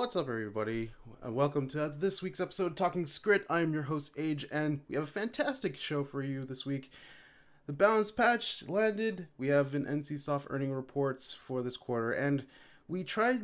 What's up, everybody? Welcome to this week's episode of Talking Skritt. I am your host, Age, and we have a fantastic show for you this week. The balance patch landed. We have an NCSoft earning reports for this quarter, and we tried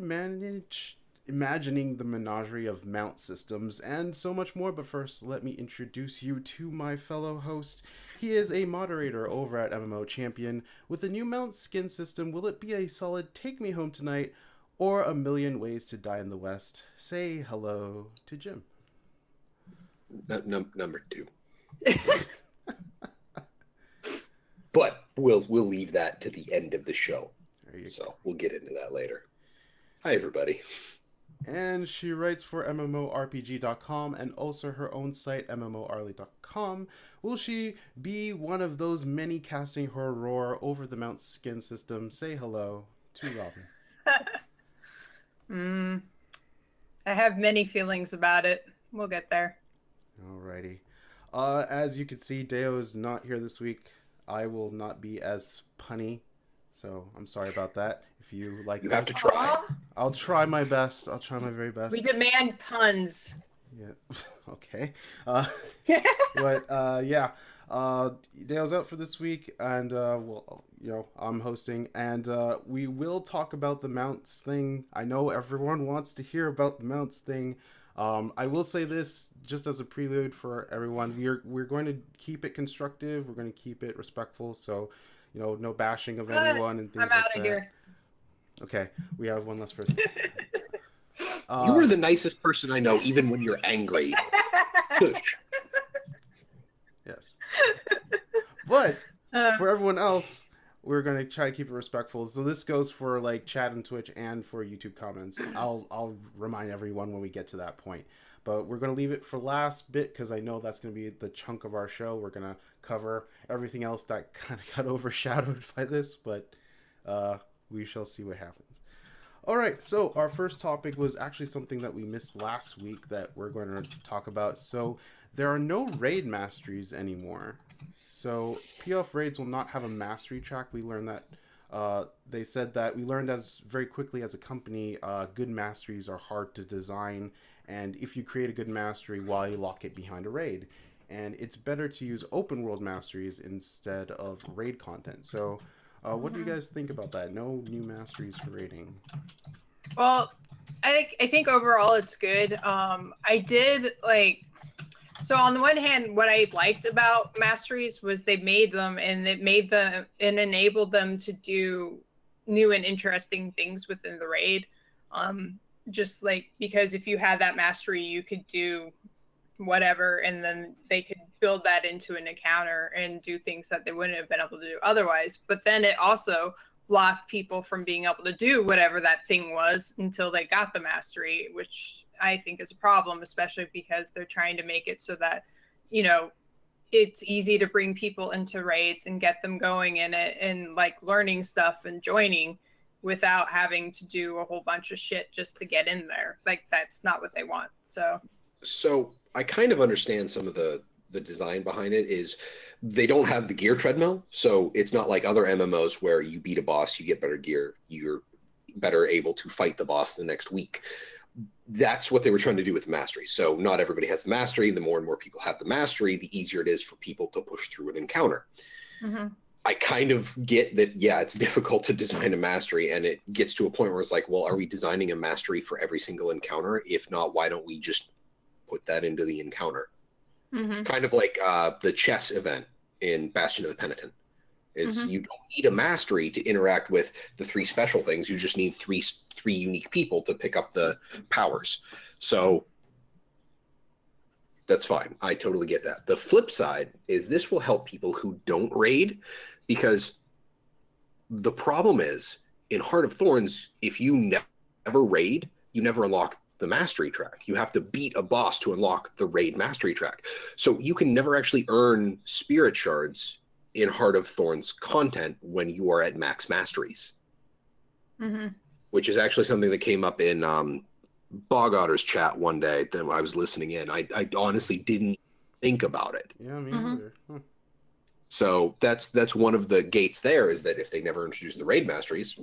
imagining the menagerie of mount systems and so much more. But first, let me introduce you to my fellow host. He is a moderator over at MMO Champion. With the new mount skin system, will it be a solid take me home tonight, or a million ways to die in the West? Say hello to Jim. Number two. But we'll leave that to the end of the show. So we'll get into that later. Hi, everybody. And she writes for MMORPG.com and also her own site, MMORly.com. Will she be one of those many casting her roar over the mount skin system? Say hello to Robin. I have many feelings about it. We'll get there. Alrighty. As you can see, Deo is not here this week. I will not be as punny, so I'm sorry about that. If you like, you have to try. I'll try my best. I'll try my very best. We demand puns. Yeah. Okay. Yeah. Dale's out for this week, and I'm hosting, and we will talk about the mounts thing. I know everyone wants to hear about the mounts thing. I will say this just as a prelude for everyone: we're going to keep it constructive. We're going to keep it respectful. So, no bashing of anyone and things like that. I'm out of here. Okay, we have one less person. You are the nicest person I know, even when you're angry. Yes. But for everyone else, we're going to try to keep it respectful. So this goes for like chat and Twitch and for YouTube comments. I'll remind everyone when we get to that point. But we're going to leave it for last bit because I know that's going to be the chunk of our show. We're going to cover everything else that kind of got overshadowed by this, but we shall see what happens. All right, so our first topic was actually something that we missed last week that we're going to talk about. So there are no Raid Masteries anymore. So POF raids will not have a mastery track. We learned that. They said that we learned as very quickly as a company, good masteries are hard to design. And if you create a good mastery, why lock it behind a raid? And it's better to use open world masteries instead of raid content. So what do you guys think about that? No new masteries for raiding. Well, I think overall it's good. I did like. So on the one hand, what I liked about masteries was they made them and it made them and enabled them to do new and interesting things within the raid. Just like, because if you had that mastery, you could do whatever, and then they could build that into an encounter and do things that they wouldn't have been able to do otherwise. But then it also blocked people from being able to do whatever that thing was until they got the mastery, which I think is a problem, especially because they're trying to make it so that, it's easy to bring people into raids and get them going in it and like learning stuff and joining without having to do a whole bunch of shit just to get in there. Like, that's not what they want. So I kind of understand some of the design behind it is they don't have the gear treadmill. So it's not like other MMOs where you beat a boss, you get better gear, you're better able to fight the boss the next week. That's what they were trying to do with the mastery. So not everybody has the mastery. The more and more people have the mastery, the easier it is for people to push through an encounter. Mm-hmm. I kind of get that, yeah, it's difficult to design a mastery, and it gets to a point where it's like, well, are we designing a mastery for every single encounter? If not, why don't we just put that into the encounter? Mm-hmm. Kind of like the chess event in Bastion of the Penitent. Is you don't need a mastery to interact with the three special things. You just need three unique people to pick up the powers. So that's fine. I totally get that. The flip side is this will help people who don't raid, because the problem is in Heart of Thorns, if you never raid, you never unlock the mastery track. You have to beat a boss to unlock the raid mastery track. So you can never actually earn spirit shards in Heart of Thorns content when you are at max masteries, which is actually something that came up in Bog Otter's chat one day that I was listening in. I honestly didn't think about it. Yeah, me neither. Huh. So that's one of the gates there, is that if they never introduce the raid masteries,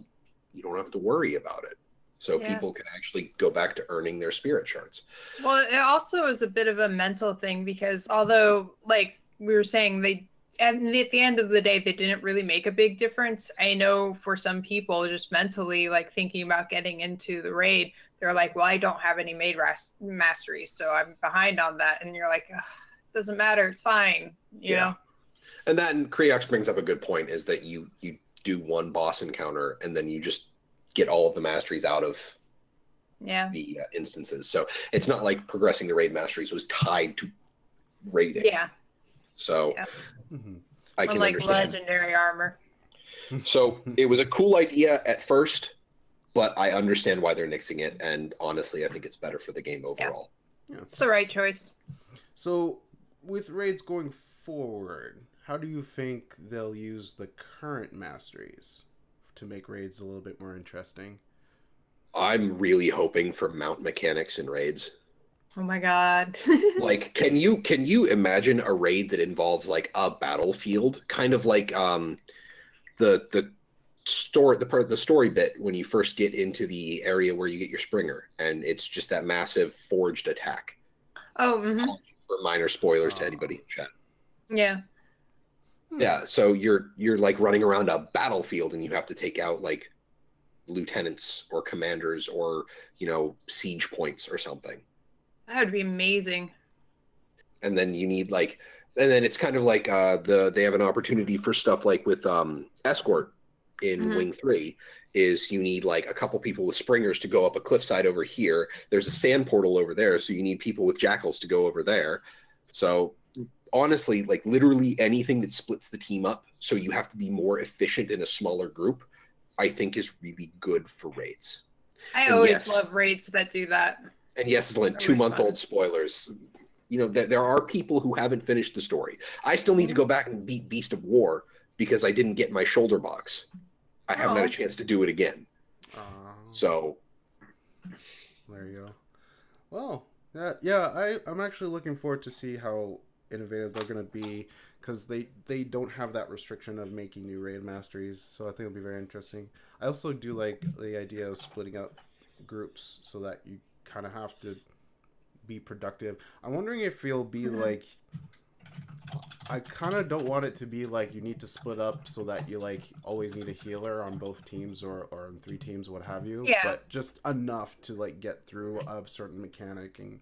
you don't have to worry about it. so people can actually go back to earning their spirit shards. Well, it also is a bit of a mental thing, because although, like we were saying, at the end of the day, they didn't really make a big difference. I know for some people, just mentally, like thinking about getting into the raid, they're like, well, I don't have any masteries, so I'm behind on that. And you're like, it doesn't matter, it's fine, you know? And Creox brings up a good point, is that you do one boss encounter and then you just get all of the masteries out of the instances. So it's not like progressing the raid masteries was tied to raiding. Yeah. So I can Unlike understand. legendary armor. So it was a cool idea at first, but I understand why they're nixing it, and honestly, I think it's better for the game overall. Yeah. It's the right choice. So with raids going forward, how do you think they'll use the current masteries to make raids a little bit more interesting? I'm really hoping for mount mechanics in raids. Oh my god. Like, can you imagine a raid that involves like a battlefield, kind of like the story bit when you first get into the area where you get your Springer, and it's just that massive forged attack. Oh, for minor spoilers to anybody in chat. Yeah. Yeah, so you're like running around a battlefield and you have to take out like lieutenants or commanders or, siege points or something. That would be amazing. And then you need and then it's kind of like they have an opportunity for stuff like with escort in Wing 3, is you need like a couple people with Springers to go up a cliffside over here. There's a sand portal over there, so you need people with Jackals to go over there. So honestly, like literally anything that splits the team up so you have to be more efficient in a smaller group, I think is really good for raids. I always love raids that do that. And yes, Lynn, 2-month-old spoilers. There are people who haven't finished the story. I still need to go back and beat Beast of War because I didn't get my shoulder box. I haven't had a chance to do it again. So there you go. Well, I'm actually looking forward to see how innovative they're going to be, because they don't have that restriction of making new raid masteries, so I think it'll be very interesting. I also do like the idea of splitting up groups so that you kind of have to be productive. I'm wondering if it'll be like, I kind of don't want it to be like you need to split up so that you like always need a healer on both teams or on 3 teams, what have you. Yeah. But just enough to like get through a certain mechanic. And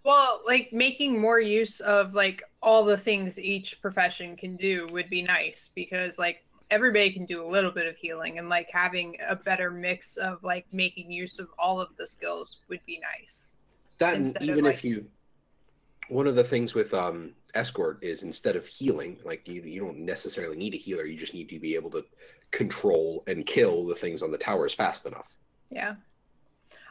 well, like making more use of like all the things each profession can do would be nice, because like everybody can do a little bit of healing, and like having a better mix of like making use of all of the skills would be nice. That, even if you, one of the things with escort is, instead of healing, like you don't necessarily need a healer, you just need to be able to control and kill the things on the towers fast enough. Yeah.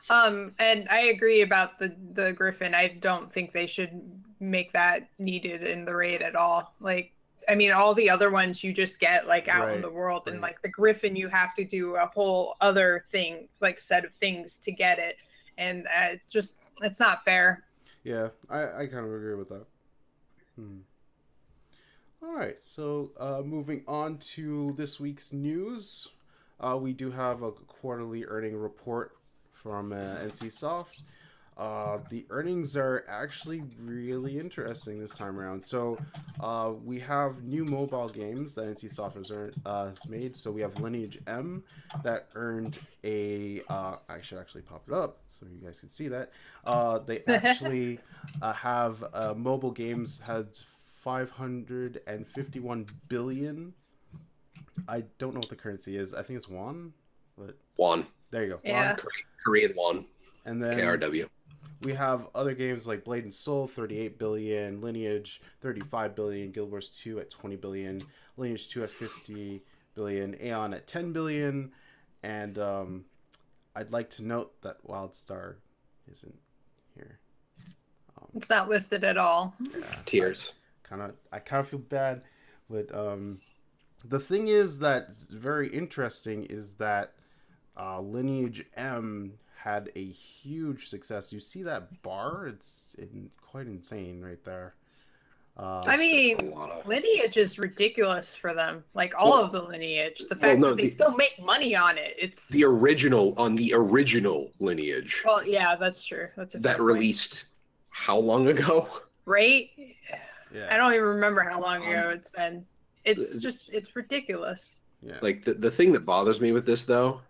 And I agree about the Griffin. I don't think they should make that needed in the raid at all. Like, I mean, all the other ones you just get like out in the world, and like the Griffin, you have to do a whole other thing, like set of things to get it, and it's not fair. Yeah, I kind of agree with that. All right, so moving on to this week's news, we do have a quarterly earning report from NCSoft. The earnings are actually really interesting this time around. So we have new mobile games that NCSoft has made. So we have Lineage M that earned a... I should actually pop it up so you guys can see that. They actually have mobile games has 551 billion. I don't know what the currency is. I think it's won. But won. There you go. Yeah. Korean won. And then KRW. We have other games like Blade and Soul, 38 billion, Lineage, 35 billion, Guild Wars 2 at 20 billion, Lineage 2 at 50 billion, Aeon at 10 billion, and I'd like to note that WildStar isn't here. It's not listed at all. Yeah, tears. I kind of feel bad, but the thing is that's very interesting is that Lineage M had a huge success. You see that bar? It's quite insane right there. I mean, Lineage is ridiculous for them. Like all of the Lineage, the fact that they still make money on it. It's the original Lineage. Well, yeah, that's true. That released how long ago? Right? Yeah. I don't even remember how long ago it's been. It's ridiculous. Yeah. Like the thing that bothers me with this though,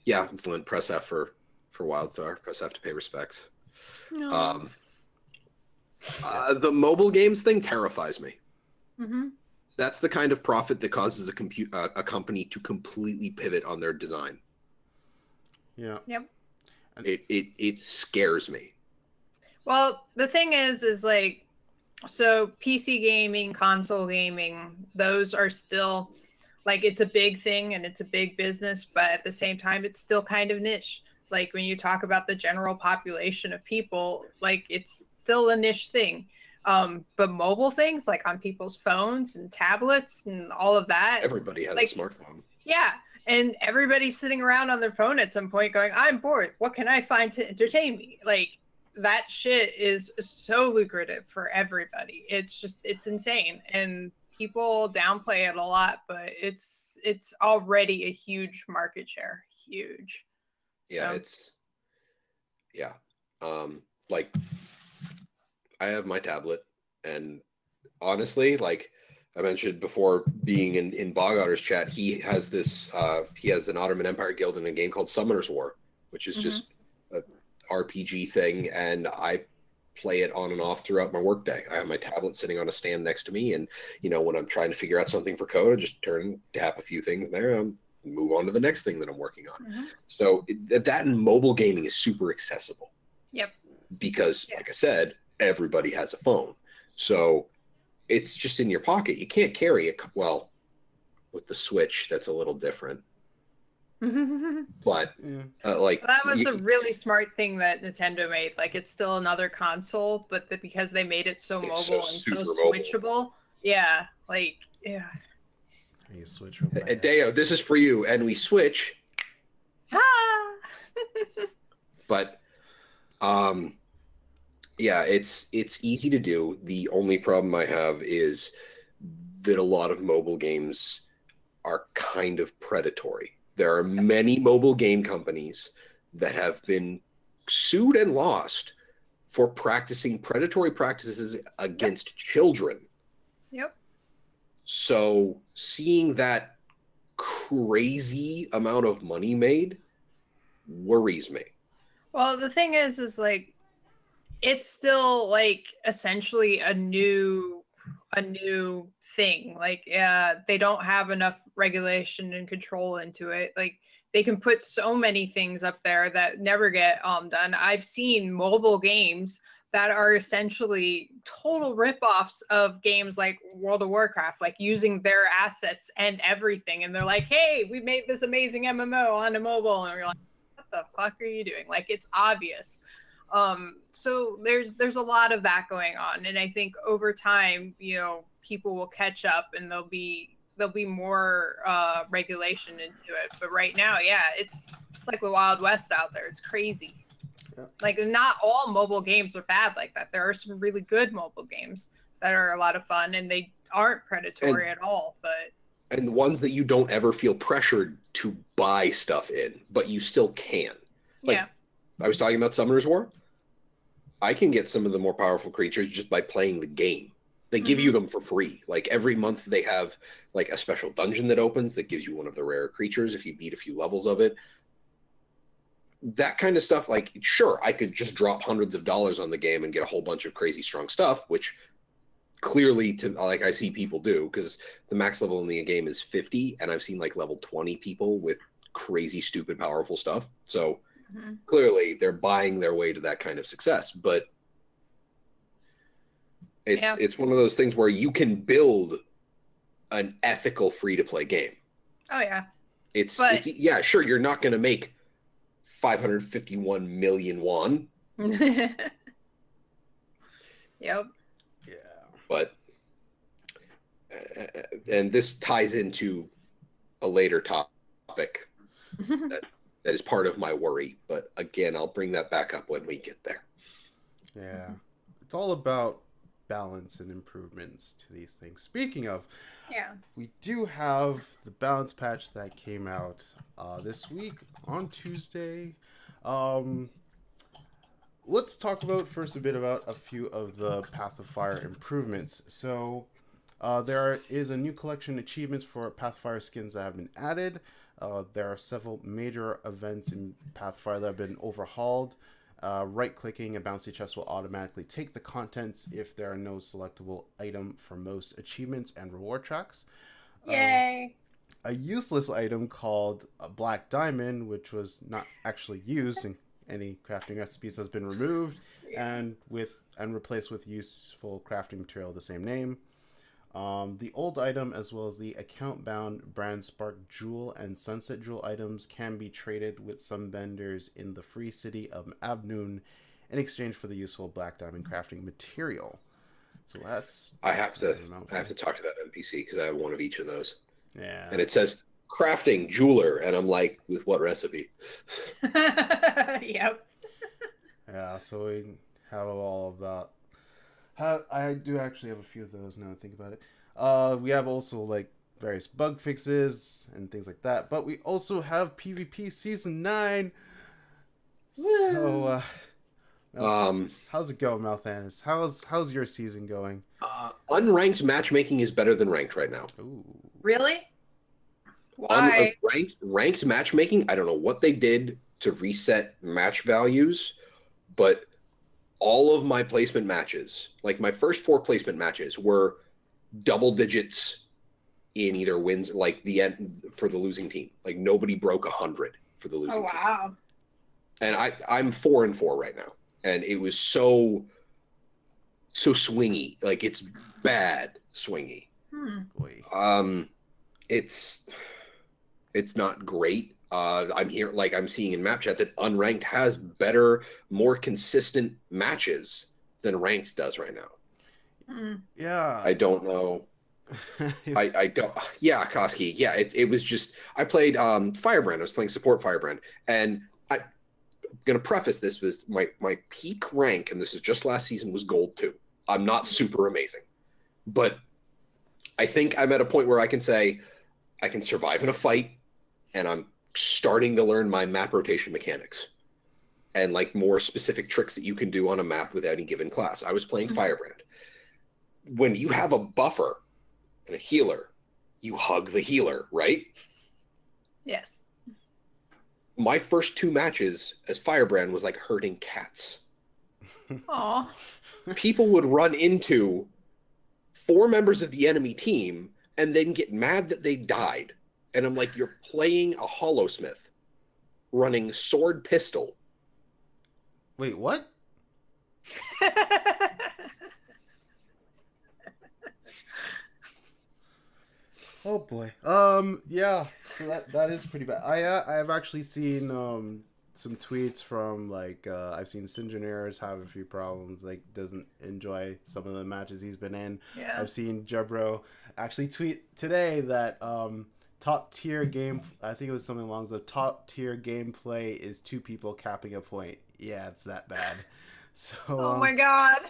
yeah, it's Lynn, press F for WildStar. Press F to pay respects. No. The mobile games thing terrifies me. Mm-hmm. That's the kind of profit that causes a company to completely pivot on their design. Yeah. Yep. It scares me. Well, the thing is like, so PC gaming, console gaming, those are still like, it's a big thing and it's a big business, but at the same time, it's still kind of niche. Like when you talk about the general population of people, like it's still a niche thing. But mobile things like on people's phones and tablets and all of that. Everybody has like, a smartphone. Yeah. And everybody's sitting around on their phone at some point going, I'm bored. What can I find to entertain me? Like that shit is so lucrative for everybody. It's insane. And people downplay it a lot, but it's already a huge market share. Huge. Yeah, like I have my tablet, and honestly, like I mentioned before, being in Bogatter's chat, he has this he has an Ottoman Empire guild in a game called Summoner's War, which is just a RPG thing, and I play it on and off throughout my workday. I have my tablet sitting on a stand next to me, and when I'm trying to figure out something for code, I just tap a few things there, and move on to the next thing that I'm working on. So that in mobile gaming is super accessible. Yep. Because like I said, everybody has a phone. So it's just in your pocket. You can't carry it. Well, with the Switch, that's a little different. But like that was a really smart thing that Nintendo made. Like it's still another console, but because they made it so mobile and so switchable. Yeah. Like, yeah. You switch Deo, this is for you, and we switch. But yeah, it's easy to do. The only problem I have is that a lot of mobile games are kind of predatory. There are many mobile game companies that have been sued and lost for practicing predatory practices against children. Yep. So seeing that crazy amount of money made worries me. Well, the thing is like it's still like essentially a new thing. Like they don't have enough regulation and control into it. Like they can put so many things up there that never get done. I've seen mobile games that are essentially total ripoffs of games like World of Warcraft, like using their assets and everything. And they're like, hey, we made this amazing MMO on a mobile. And you're like, what the fuck are you doing? Like, it's obvious. So there's a lot of that going on. And I think over time, people will catch up and there'll be more regulation into it. But right now, yeah, it's like the Wild West out there. It's crazy. Like not all mobile games are bad like that. There are some really good mobile games that are a lot of fun and they aren't predatory at all. And the ones that you don't ever feel pressured to buy stuff in, but you still can. Like, I was talking about Summoner's War. I can get some of the more powerful creatures just by playing the game. They give you them for free. Like every month they have like a special dungeon that opens that gives you one of the rare creatures if you beat a few levels of it. That kind of stuff, like, sure, I could just drop hundreds of dollars on the game and get a whole bunch of crazy strong stuff, which clearly, I see people do, because the max level in the game is 50, and I've seen, like, level 20 people with crazy, stupid, powerful stuff. So, clearly, they're buying their way to that kind of success. But it's one of those things where you can build an ethical free-to-play game. Oh, yeah. It's yeah, sure, you're not going to make 551 million won. Yep. Yeah. But and this ties into a later topic that is part of my worry. But again, I'll bring that back up when we get there. Yeah. It's all about balance and improvements to these things. Speaking of, Yeah. we do have the balance patch that came out this week on Tuesday. Let's talk about first a bit about a few of the Path of Fire improvements. So there is a new collection of achievements for Path of Fire skins that have been added. There are several major events in Path of Fire that have been overhauled. Right-clicking a bouncy chest will automatically take the contents if there are no selectable item for most achievements and reward tracks. Yay! A useless item called a Black Diamond, which was not actually used in any crafting recipes, has been removed and replaced with useful crafting material of the same name. The old item, as well as the account-bound Brand Spark Jewel and Sunset Jewel items, can be traded with some vendors in the free city of Abnoon in exchange for the useful Black Diamond crafting material. So that's... I have to talk to that NPC because I have one of each of those. Yeah. And it says crafting jeweler, and I'm like, with what recipe? Yep. Yeah, so we have all of that. I do actually have a few of those now I think about it. We have also like various bug fixes and things like that, but we also have PvP Season 9. So, how's it going, Malthanis? How's your season going? Unranked matchmaking is better than ranked right now. Ooh. Really? Why? Ranked matchmaking, I don't know what they did to reset match values, but all of my placement matches, like my first 4 placement matches, were double digits in either wins, like the end for the losing team. Like nobody broke 100 for the losing team. Oh wow! And I'm 4-4 right now, and it was so swingy. Like it's bad swingy. It's not great. I'm seeing in map chat that unranked has better, more consistent matches than ranked does right now. Yeah. I don't know. I don't. Yeah, Koski. Yeah, it was just I played Firebrand. I was playing support Firebrand, and I'm gonna preface this was my peak rank, and this is just last season, was gold 2. I'm not super amazing, but I think I'm at a point where I can say I can survive in a fight, and I'm starting to learn my map rotation mechanics and like more specific tricks that you can do on a map with any given class. I was playing Firebrand. When you have a buffer and a healer, you hug the healer, right? Yes. My first 2 matches as Firebrand was like herding cats. Aw. People would run into 4 members of the enemy team and then get mad that they died. And I'm like, you're playing a Hollowsmith running sword pistol. Wait, what? Oh boy. Yeah. So that is pretty bad. I have actually seen some tweets from like I've seen Sinjaniers have a few problems. Like doesn't enjoy some of the matches he's been in. Yeah. I've seen Jebro actually tweet today that top tier game. I think it was something along the top tier gameplay is 2 people capping a point. Yeah, it's that bad. So. Oh my god.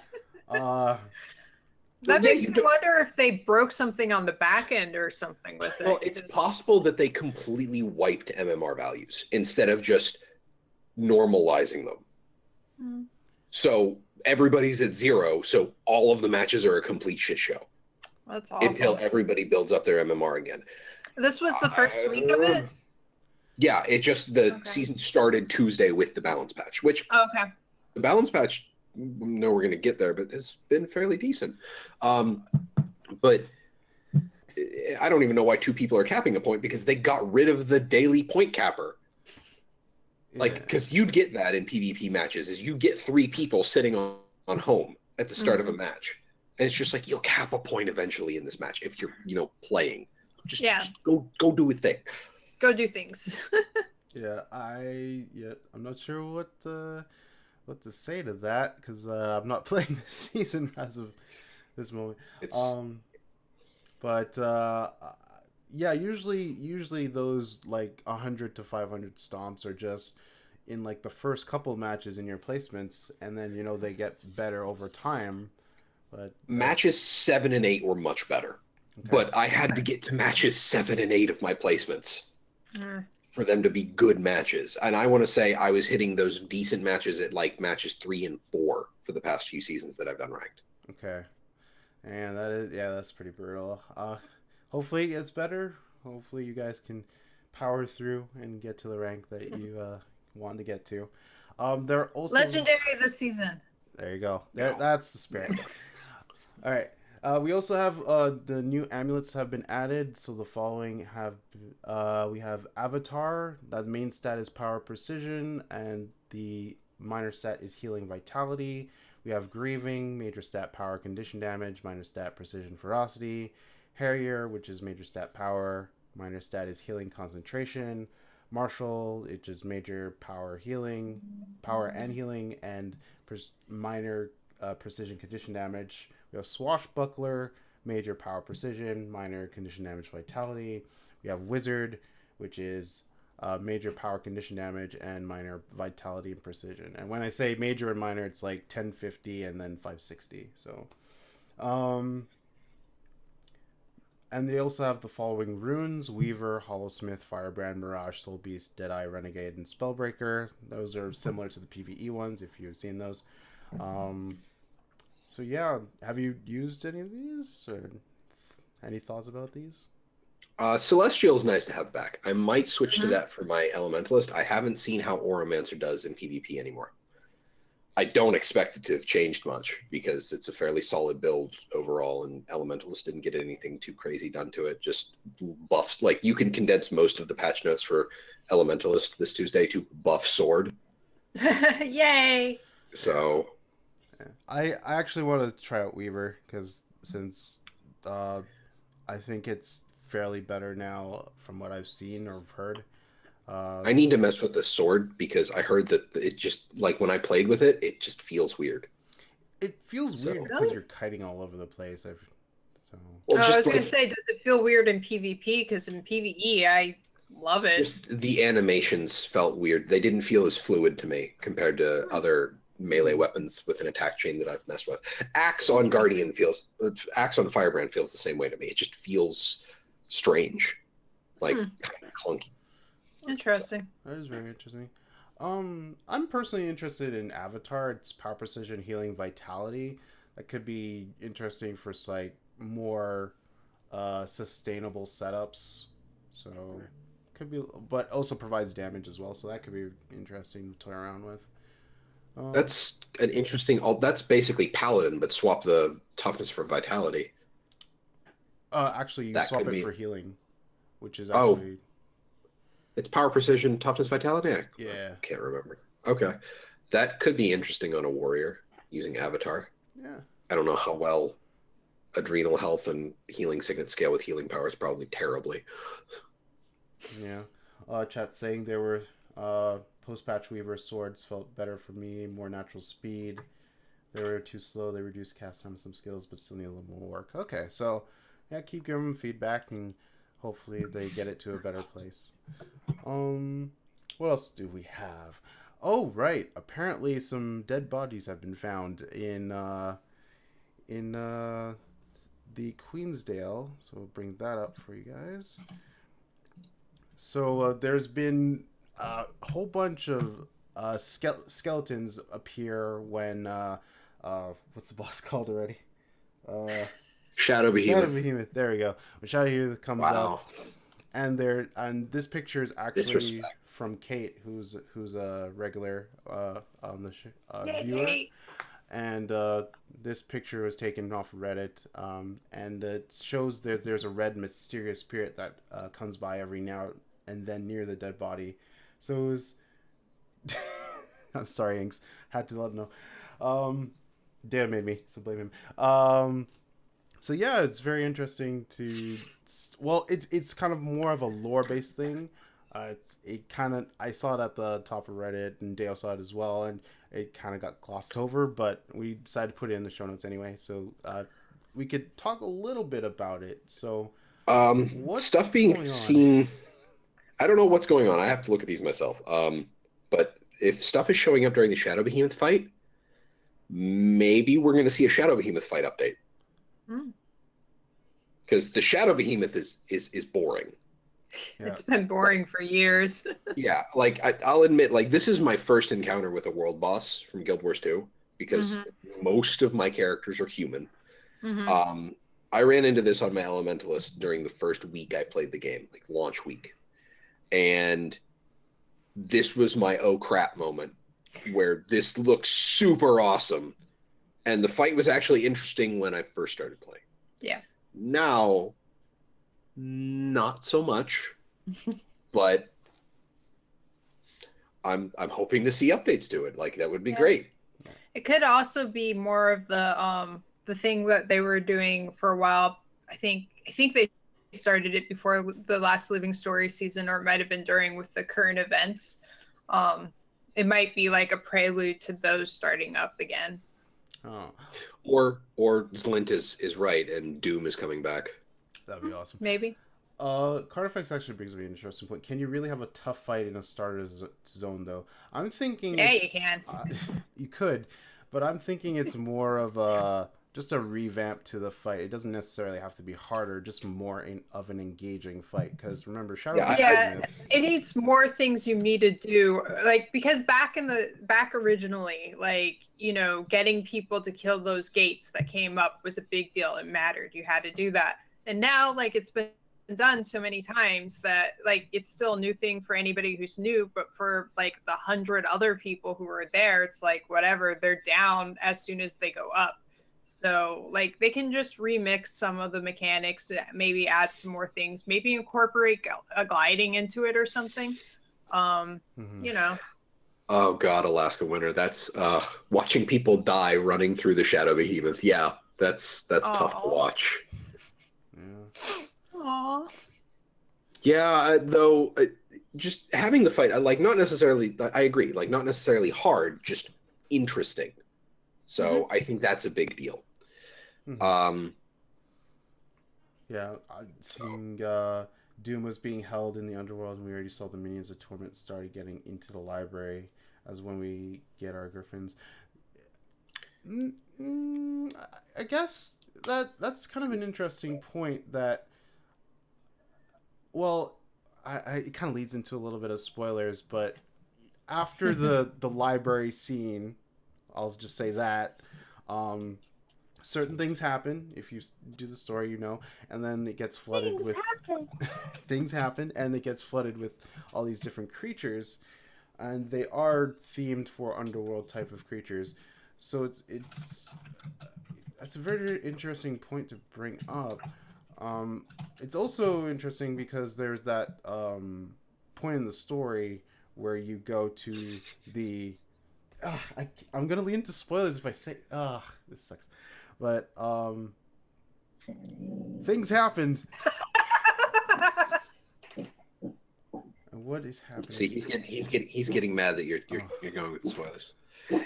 That makes me wonder if they broke something on the back end or something with it. Well, it's possible that they completely wiped MMR values instead of just normalizing them. So everybody's at 0, so all of the matches are a complete shit show. That's awful. Until everybody builds up their MMR again. This was the first week of it? Yeah, the season started Tuesday with the balance patch, which the balance patch, no, we're going to get there, but has been fairly decent. But I don't even know why 2 people are capping a point because they got rid of the daily point capper. Yeah. Like, because you'd get that in PvP matches, is you get 3 people sitting on home at the start of a match. And it's just like, you'll cap a point eventually in this match if you're, playing. Just go do a thing. Go do things. I'm not sure what to say to that because I'm not playing this season as of this moment. Usually those like 100 to 500 stomps are just in like the first couple matches in your placements, and then they get better over time. But matches 7 and 8 were much better. Okay. But I had to get to matches 7 and 8 of my placements for them to be good matches. And I want to say I was hitting those decent matches at like matches 3 and 4 for the past few seasons that I've done ranked. Okay. And that's pretty brutal. Hopefully it gets better. Hopefully you guys can power through and get to the rank that you want to get to. They're also legendary this season. There you go. That's the spirit. All right. We also have the new amulets have been added. So the following have we have Avatar. That main stat is Power Precision, and the minor stat is Healing Vitality. We have Grieving, major stat Power Condition Damage, minor stat Precision Ferocity. Harrier, which is major stat Power, minor stat is Healing Concentration. Marshal, which is major power and healing, and minor precision condition damage. We have Swashbuckler, major power precision, minor condition damage vitality. We have Wizard, which is major power condition damage and minor vitality and precision. And when I say major and minor, it's like 1050 and then 560. So, and they also have the following runes: Weaver, Hollowsmith, Firebrand, Mirage, Soul Beast, Deadeye, Renegade, and Spellbreaker. Those are similar to the PvE ones, if you've seen those. So yeah, have you used any of these? Or any thoughts about these? Celestial is nice to have back. I might switch to that for my Elementalist. I haven't seen how Auramancer does in PvP anymore. I don't expect it to have changed much because it's a fairly solid build overall, and Elementalist didn't get anything too crazy done to it. Just buffs. Like, you can condense most of the patch notes for Elementalist this Tuesday to buff Sword. Yay! So, I actually want to try out Weaver because since I think it's fairly better now from what I've seen or heard. I need to mess with the sword because I heard that it just, like, when I played with it, it just feels weird. It feels weird because you're kiting all over the place. Well, I was going to say, does it feel weird in PvP? Because in PvE, I love it. Just the animations felt weird. They didn't feel as fluid to me compared to other melee weapons with an attack chain that I've messed with. Axe on Firebrand feels the same way to me. It just feels strange, like kind of clunky. Interesting. That is very interesting. I'm personally interested in Avatar. It's power, precision, healing, vitality. That could be interesting for like more sustainable setups. So could be, but also provides damage as well. So that could be interesting to toy around with. That's an interesting. That's basically Paladin, but swap the toughness for vitality. Actually, you swap it for healing, which is actually. It's power, precision, toughness, vitality? I can't remember. Okay. That could be interesting on a warrior using Avatar. Yeah. I don't know how well adrenal health and healing signet scale with healing powers, probably terribly. Yeah. Chat saying there were post-patch Weaver swords felt better for me, more natural speed. They were too slow. They reduced cast time, some skills, but still need a little more work. Okay, so yeah, keep giving them feedback and hopefully they get it to a better place. What else do we have? Oh, right. Apparently some dead bodies have been found in the Queensdale. So we'll bring that up for you guys. So there's been a whole bunch of skeletons appear when what's the boss called already? Shadow Behemoth. Shadow Behemoth. There we go. When Shadow Behemoth comes up, and this picture is actually from Kate, who's a regular on the viewer, and this picture was taken off of Reddit, and it shows that there's a red mysterious spirit that comes by every now and then near the dead body. So it was. I'm sorry, Inks. Had to let them know. Dan made me, so blame him. So yeah, it's very interesting to. Well, it's kind of more of a lore based thing. I saw it at the top of Reddit, and Dale saw it as well, and it kind of got glossed over. But we decided to put it in the show notes anyway, so we could talk a little bit about it. So, what's stuff being seen? I don't know what's going on. I have to look at these myself. But if stuff is showing up during the Shadow Behemoth fight, maybe we're going to see a Shadow Behemoth fight update. Mm. Because the Shadow Behemoth is boring. Yeah. It's been boring for years. Yeah, like I'll admit, like this is my first encounter with a world boss from Guild Wars 2 because most of my characters are human. I ran into this on my Elementalist during the first week I played the game, like launch week, and this was my oh crap moment where this looks super awesome, and the fight was actually interesting when I first started playing. Yeah. Now, not so much, but I'm hoping to see updates to it. Like that would be great. It could also be more of the thing that they were doing for a while. I think they started it before the last Living Story season, or it might have been during with the current events. It might be like a prelude to those starting up again. Oh. Or Zlint is right and Doom is coming back. That'd be awesome. Maybe. Carnifex actually brings me an interesting point. Can you really have a tough fight in a starter zone, though? I'm thinking... Yeah, you can. You could, but I'm thinking it's more of just a revamp to the fight. It doesn't necessarily have to be harder, just more of an engaging fight. Because remember, Shadow Behemoth... it needs more things you need to do. Like, because back originally, like, you know, getting people to kill those gates that came up was a big deal. It mattered. You had to do that. And now, like, it's been done so many times that, like, it's still a new thing for anybody who's new, but for, like, the 100 other people who are there, it's like, whatever, they're down as soon as they go up. So, like, they can just remix some of the mechanics, maybe add some more things, maybe incorporate a gliding into it or something. You know. Oh, God, Alaska Winter. That's watching people die running through the Shadow Behemoth. Yeah, that's tough to watch. Aww. Yeah, though, just having the fight, like, not necessarily, I agree, like, not necessarily hard, just interesting. So I think that's a big deal. Yeah, seeing Doom was being held in the underworld, and we already saw the minions of Torment started getting into the library as when we get our Griffins. I guess that's kind of an interesting point that, well, it kind of leads into a little bit of spoilers, but after the library scene, I'll just say that, certain things happen. If you do the story, you know, and then it gets flooded things happen, and it gets flooded with all these different creatures, and they are themed for underworld type of creatures. So that's a very interesting point to bring up. It's also interesting because there's that point in the story where you go to the... I'm going to lead into spoilers if I say... this sucks. But things happened. And what is happening? See, he's getting mad that you're going with spoilers.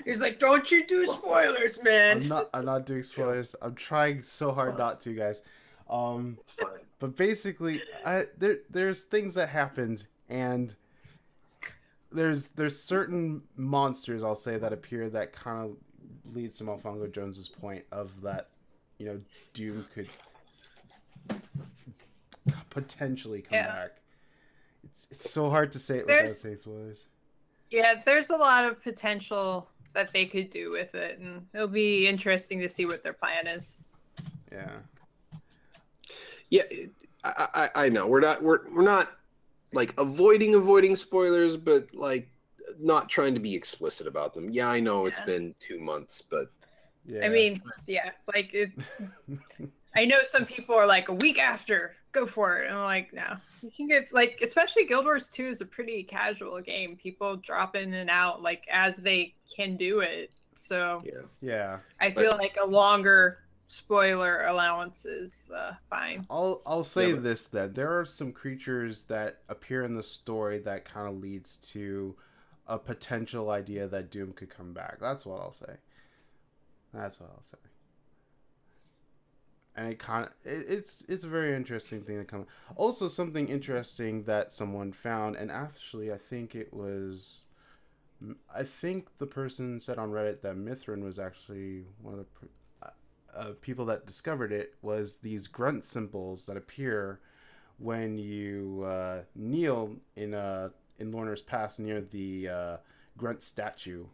He's like, "Don't you do spoilers, man." I'm not doing spoilers. I'm trying so hard not to, guys. It's fine. But basically, there's things that happened, and there's certain monsters, I'll say, that appear that kind of leads to Mofongo Jones's point of that, you know, Doom could potentially come back. It's so hard to say it without saying spoilers. Yeah, there's a lot of potential that they could do with it, and it'll be interesting to see what their plan is. Yeah, I know we're not like avoiding spoilers, but like not trying to be explicit about them. Yeah, I know it's been 2 months, but I mean, like it's. I know some people are like, a week after, go for it. And I'm like, no, you can get, like, especially Guild Wars 2 is a pretty casual game. People drop in and out like as they can do it. So I feel like a longer spoiler allowance is fine. I'll say this then. There are some creatures that appear in the story that kind of leads to a potential idea that Doom could come back. That's what I'll say. And it's a very interesting thing to come. Also, something interesting that someone found, and actually I think it was I think the person said on Reddit that Mithrin was actually one of the people that discovered it. Was these grunt symbols that appear when you kneel in Lorner's Pass near the grunt statue.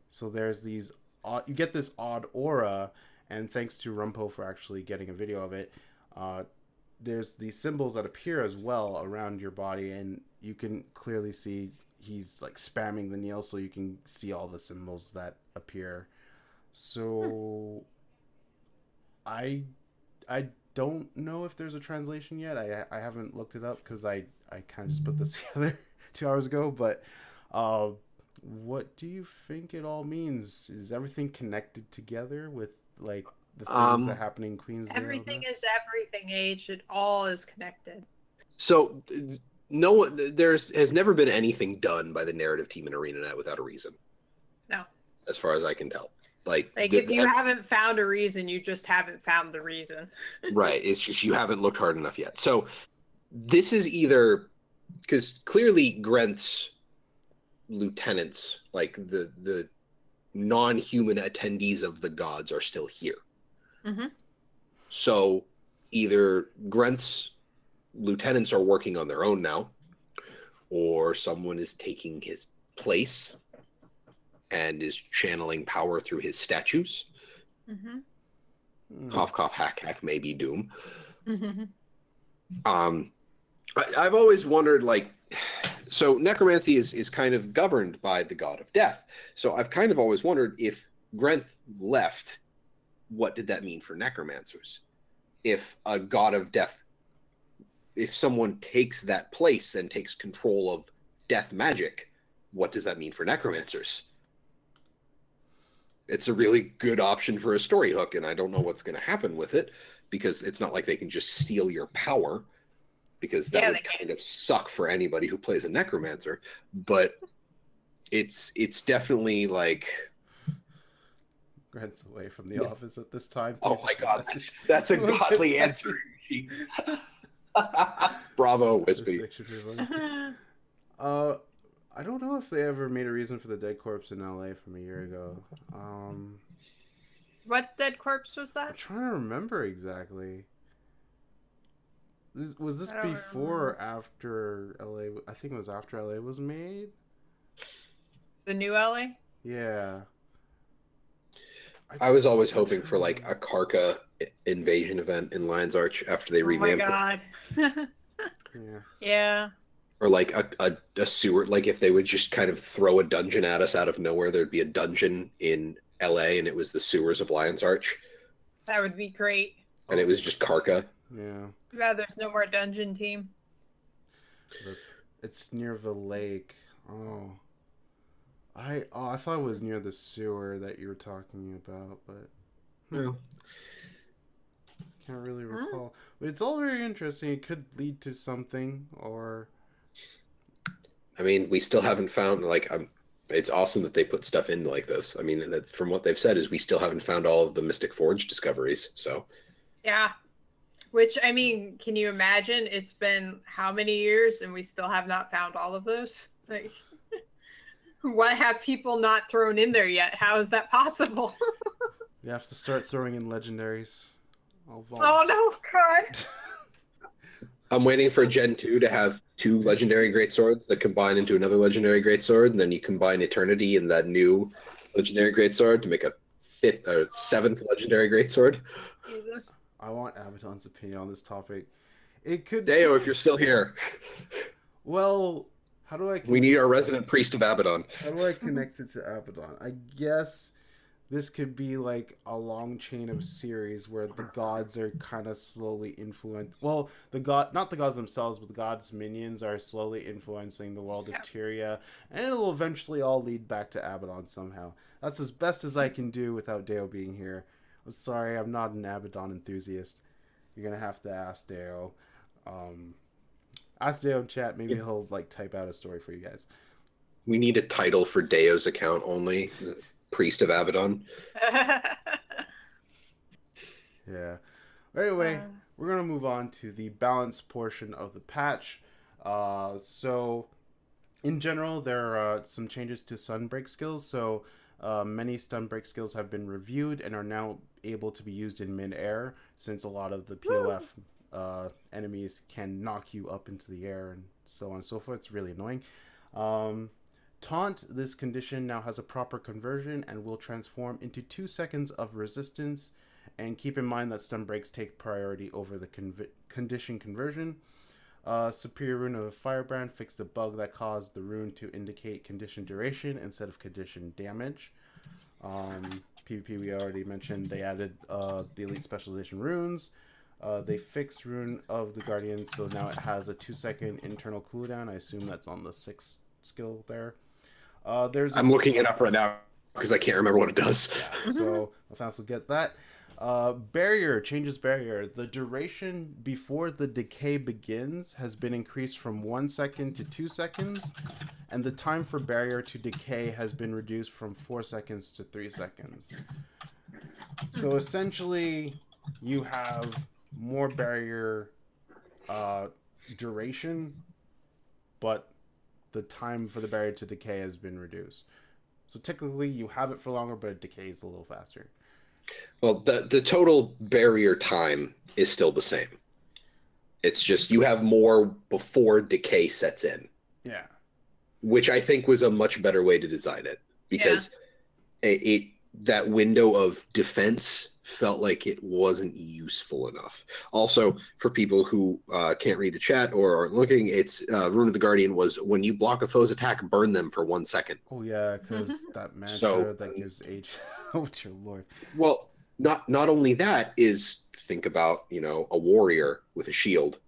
So there's these you get this odd aura, and thanks to Rumpo for actually getting a video of it, there's these symbols that appear as well around your body, and you can clearly see he's like spamming the kneel, so you can see all the symbols that appear. So I don't know if there's a translation yet. I haven't looked it up because I kind of just put this together 2 hours ago. But what do you think it all means? Is everything connected together with like the things that happen in Queensdale? Everything is everything, Age. It all is connected. So no, has never been anything done by the narrative team in ArenaNet without a reason. No. As far as I can tell. Like if you haven't found a reason, you just haven't found the reason. Right. It's just you haven't looked hard enough yet. So this is either because clearly Grent's lieutenants, like the non-human attendees of the gods, are still here. Mm-hmm. So either Grent's lieutenants are working on their own now, or someone is taking his place and is channeling power through his statues. Mm-hmm. Cough, cough, hack, hack, maybe Doom. Mm-hmm. I've always wondered, like, so necromancy is kind of governed by the god of death. So I've kind of always wondered if Grent left, what did that mean for necromancers? If a god of death, if someone takes that place and takes control of death magic, what does that mean for necromancers? It's a really good option for a story hook, and I don't know what's going to happen with it, because it's not like they can just steal your power, because that would kind of suck for anybody who plays a necromancer. But it's definitely like Grant's away from the office at this time. Oh my god, that's a godly answer. Bravo, Wispy. I don't know if they ever made a reason for the dead corpse in LA from a year ago. What dead corpse was that? I'm trying to remember exactly. Was this before or after LA? I think it was after LA was made. The new LA? Yeah. I was always hoping for like a Karka invasion event in Lion's Arch after they revamped it. Oh my god. Yeah. Or like a sewer, like if they would just kind of throw a dungeon at us out of nowhere, there'd be a dungeon in LA and it was the sewers of Lion's Arch. That would be great. And it was just Karka. Yeah. Yeah, there's no more dungeon team. It's near the lake. I thought it was near the sewer that you were talking about, but yeah. Can't really recall. But it's all very interesting. It could lead to something, or I mean, we still haven't found it's awesome that they put stuff in like this. I mean, that from what they've said is we still haven't found all of the Mystic Forge discoveries. So yeah. Which, I mean, can you imagine? It's been how many years and we still have not found all of those? Like, what have people not thrown in there yet? How is that possible? You have to start throwing in legendaries. Oh no, God. I'm waiting for Gen 2 to have 2 legendary greatswords that combine into another legendary greatsword, and then you combine Eternity and that new legendary greatsword to make a 5th or 7th legendary greatsword. Jesus. I want Abaddon's opinion on this topic. It could Deo, if you're still here. Well, how do I... We need our resident priest of Abaddon. How do I connect it to Abaddon? I guess this could be like a long chain of series where the gods are kind of slowly influenced. Well, not the gods themselves, but the gods' minions are slowly influencing the world of Tyria, and it'll eventually all lead back to Abaddon somehow. That's as best as I can do without Deo being here. I'm sorry, I'm not an Abaddon enthusiast. You're gonna have to ask Deo. Ask Deo in chat. Maybe he'll like type out a story for you guys. We need a title for Deo's account only. Priest of Abaddon. Yeah. Anyway, we're gonna move on to the balance portion of the patch. So In general, there are some changes to stun break skills. So many stun break skills have been reviewed and are now able to be used in mid-air, since a lot of the POF enemies can knock you up into the air and so on and so forth. It's really annoying. Taunt, this condition now has a proper conversion and will transform into 2 seconds of resistance. And keep in mind that stun breaks take priority over the condition conversion. Superior Rune of Firebrand fixed a bug that caused the rune to indicate condition duration instead of condition damage. PvP, we already mentioned, they added the Elite Specialization runes. They fixed Rune of the Guardian, so now it has a 2-second internal cooldown. I assume that's on the 6th skill there. I'm looking it up right now because I can't remember what it does. Yeah, so Matthias will get that. Barrier changes barrier. The duration before the decay begins has been increased from 1 second to 2 seconds, and the time for barrier to decay has been reduced from 4 seconds to 3 seconds. So essentially, you have more barrier duration, but the time for the barrier to decay has been reduced. So technically, you have it for longer, but it decays a little faster. Well, the total barrier time is still the same. It's just you have more before decay sets in. Yeah. Which I think was a much better way to design it, because that window of defense felt like it wasn't useful enough. Also, for people who can't read the chat or aren't looking, it's Rune of the Guardian was when you block a foe's attack, burn them for 1 second. Oh yeah, because that mantra that gives age. Oh dear lord. Well, not only that is, think about, a warrior with a shield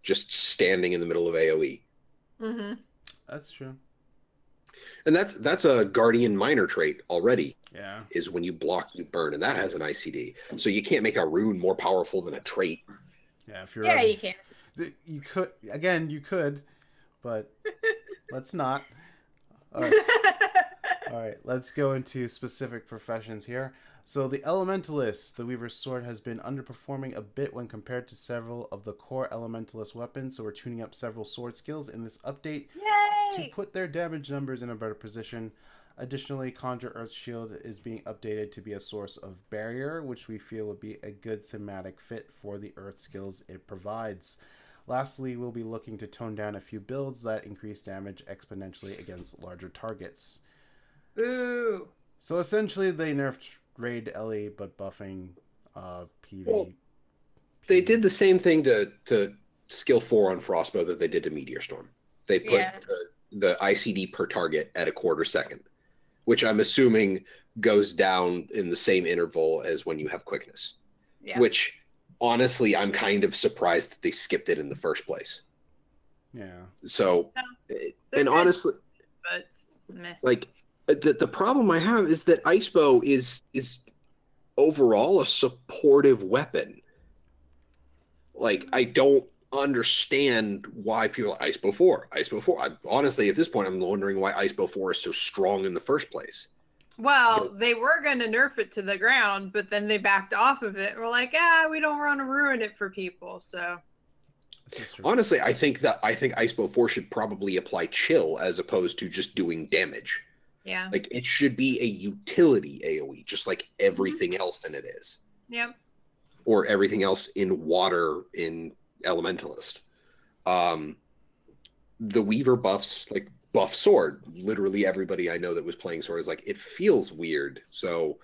just standing in the middle of AoE. Mm-hmm. That's true. And that's a Guardian minor trait already. Yeah. Is when you block, you burn, and that has an ICD. So you can't make a rune more powerful than a trait. Yeah, if you're you can. You could, but let's not. All right, let's go into specific professions here. So the Elementalist, the Weaver's Sword, has been underperforming a bit when compared to several of the core Elementalist weapons, so we're tuning up several sword skills in this update to put their damage numbers in a better position. Additionally, Conjure Earth Shield is being updated to be a source of barrier, which we feel would be a good thematic fit for the Earth skills it provides. Lastly, we'll be looking to tone down a few builds that increase damage exponentially against larger targets. Ooh. So essentially, they nerfed Raid Ellie, but buffing PV. Well, they did the same thing to skill 4 on Frostbow that they did to Meteor Storm. They put the ICD per target at a 1/4 second, which I'm assuming goes down in the same interval as when you have quickness. Yeah. Which, honestly, I'm kind of surprised that they skipped it in the first place. Yeah. So, and honestly, but meh. Like, the problem I have is that Icebow is overall a supportive weapon. Like, I don't understand why people are Icebow 4. Icebow 4. Honestly, at this point, I'm wondering why Icebow 4 is so strong in the first place. Well, they were going to nerf it to the ground, but then they backed off of it. We're like, we don't want to ruin it for people, so. Honestly, I think Icebow 4 should probably apply chill as opposed to just doing damage. Yeah. Like, it should be a utility AoE, just like everything else in it is. Yep. Or everything else in water in Elementalist. The Weaver buffs, like, buff sword. Literally everybody I know that was playing sword is like, it feels weird, so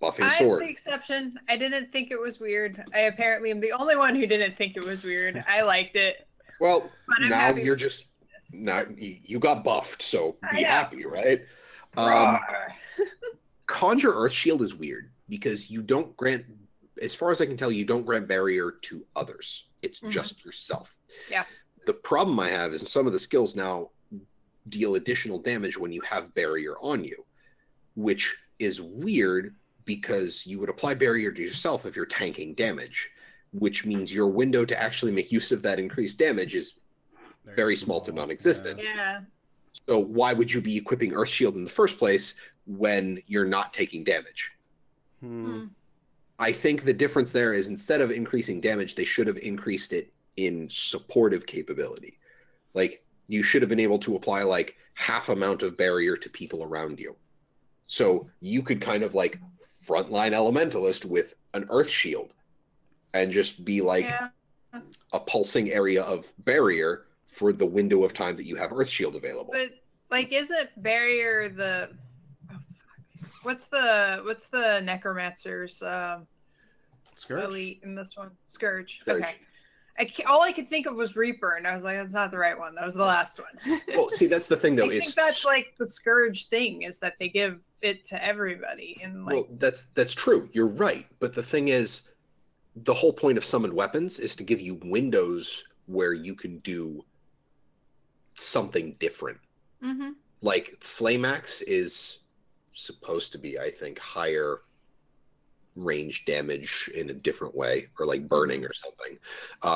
buffing sword. I'm the exception. I didn't think it was weird. I apparently am the only one who didn't think it was weird. I liked it. Well, now you're just... you got buffed, so be happy, right? Conjure Earth Shield is weird because you don't grant, as far as I can tell, you don't grant barrier to others. It's just yourself. Yeah. The problem I have is some of the skills now deal additional damage when you have barrier on you, which is weird because you would apply barrier to yourself if you're tanking damage, which means your window to actually make use of that increased damage is very small to non-existent. Yeah. So why would you be equipping Earth Shield in the first place when you're not taking damage? I think the difference there is instead of increasing damage, they should have increased it in supportive capability. Like, you should have been able to apply like half amount of barrier to people around you. So you could kind of like frontline elementalist with an earth shield and just be like a pulsing area of barrier for the window of time that you have earth shield available. But like, isn't barrier the what's the necromancer's Scourge? elite in this one? Scourge. Okay. All I could think of was Reaper, and I was like, that's not the right one. That was the last one. Well, see, that's the thing, though. I think that's like the Scourge thing, is that they give it to everybody. And like, well, that's true. You're right. But the thing is, the whole point of summoned weapons is to give you windows where you can do something different. mm-hmm. Like, Flame Axe is supposed to be, I think, higher range damage in a different way, or like burning or something.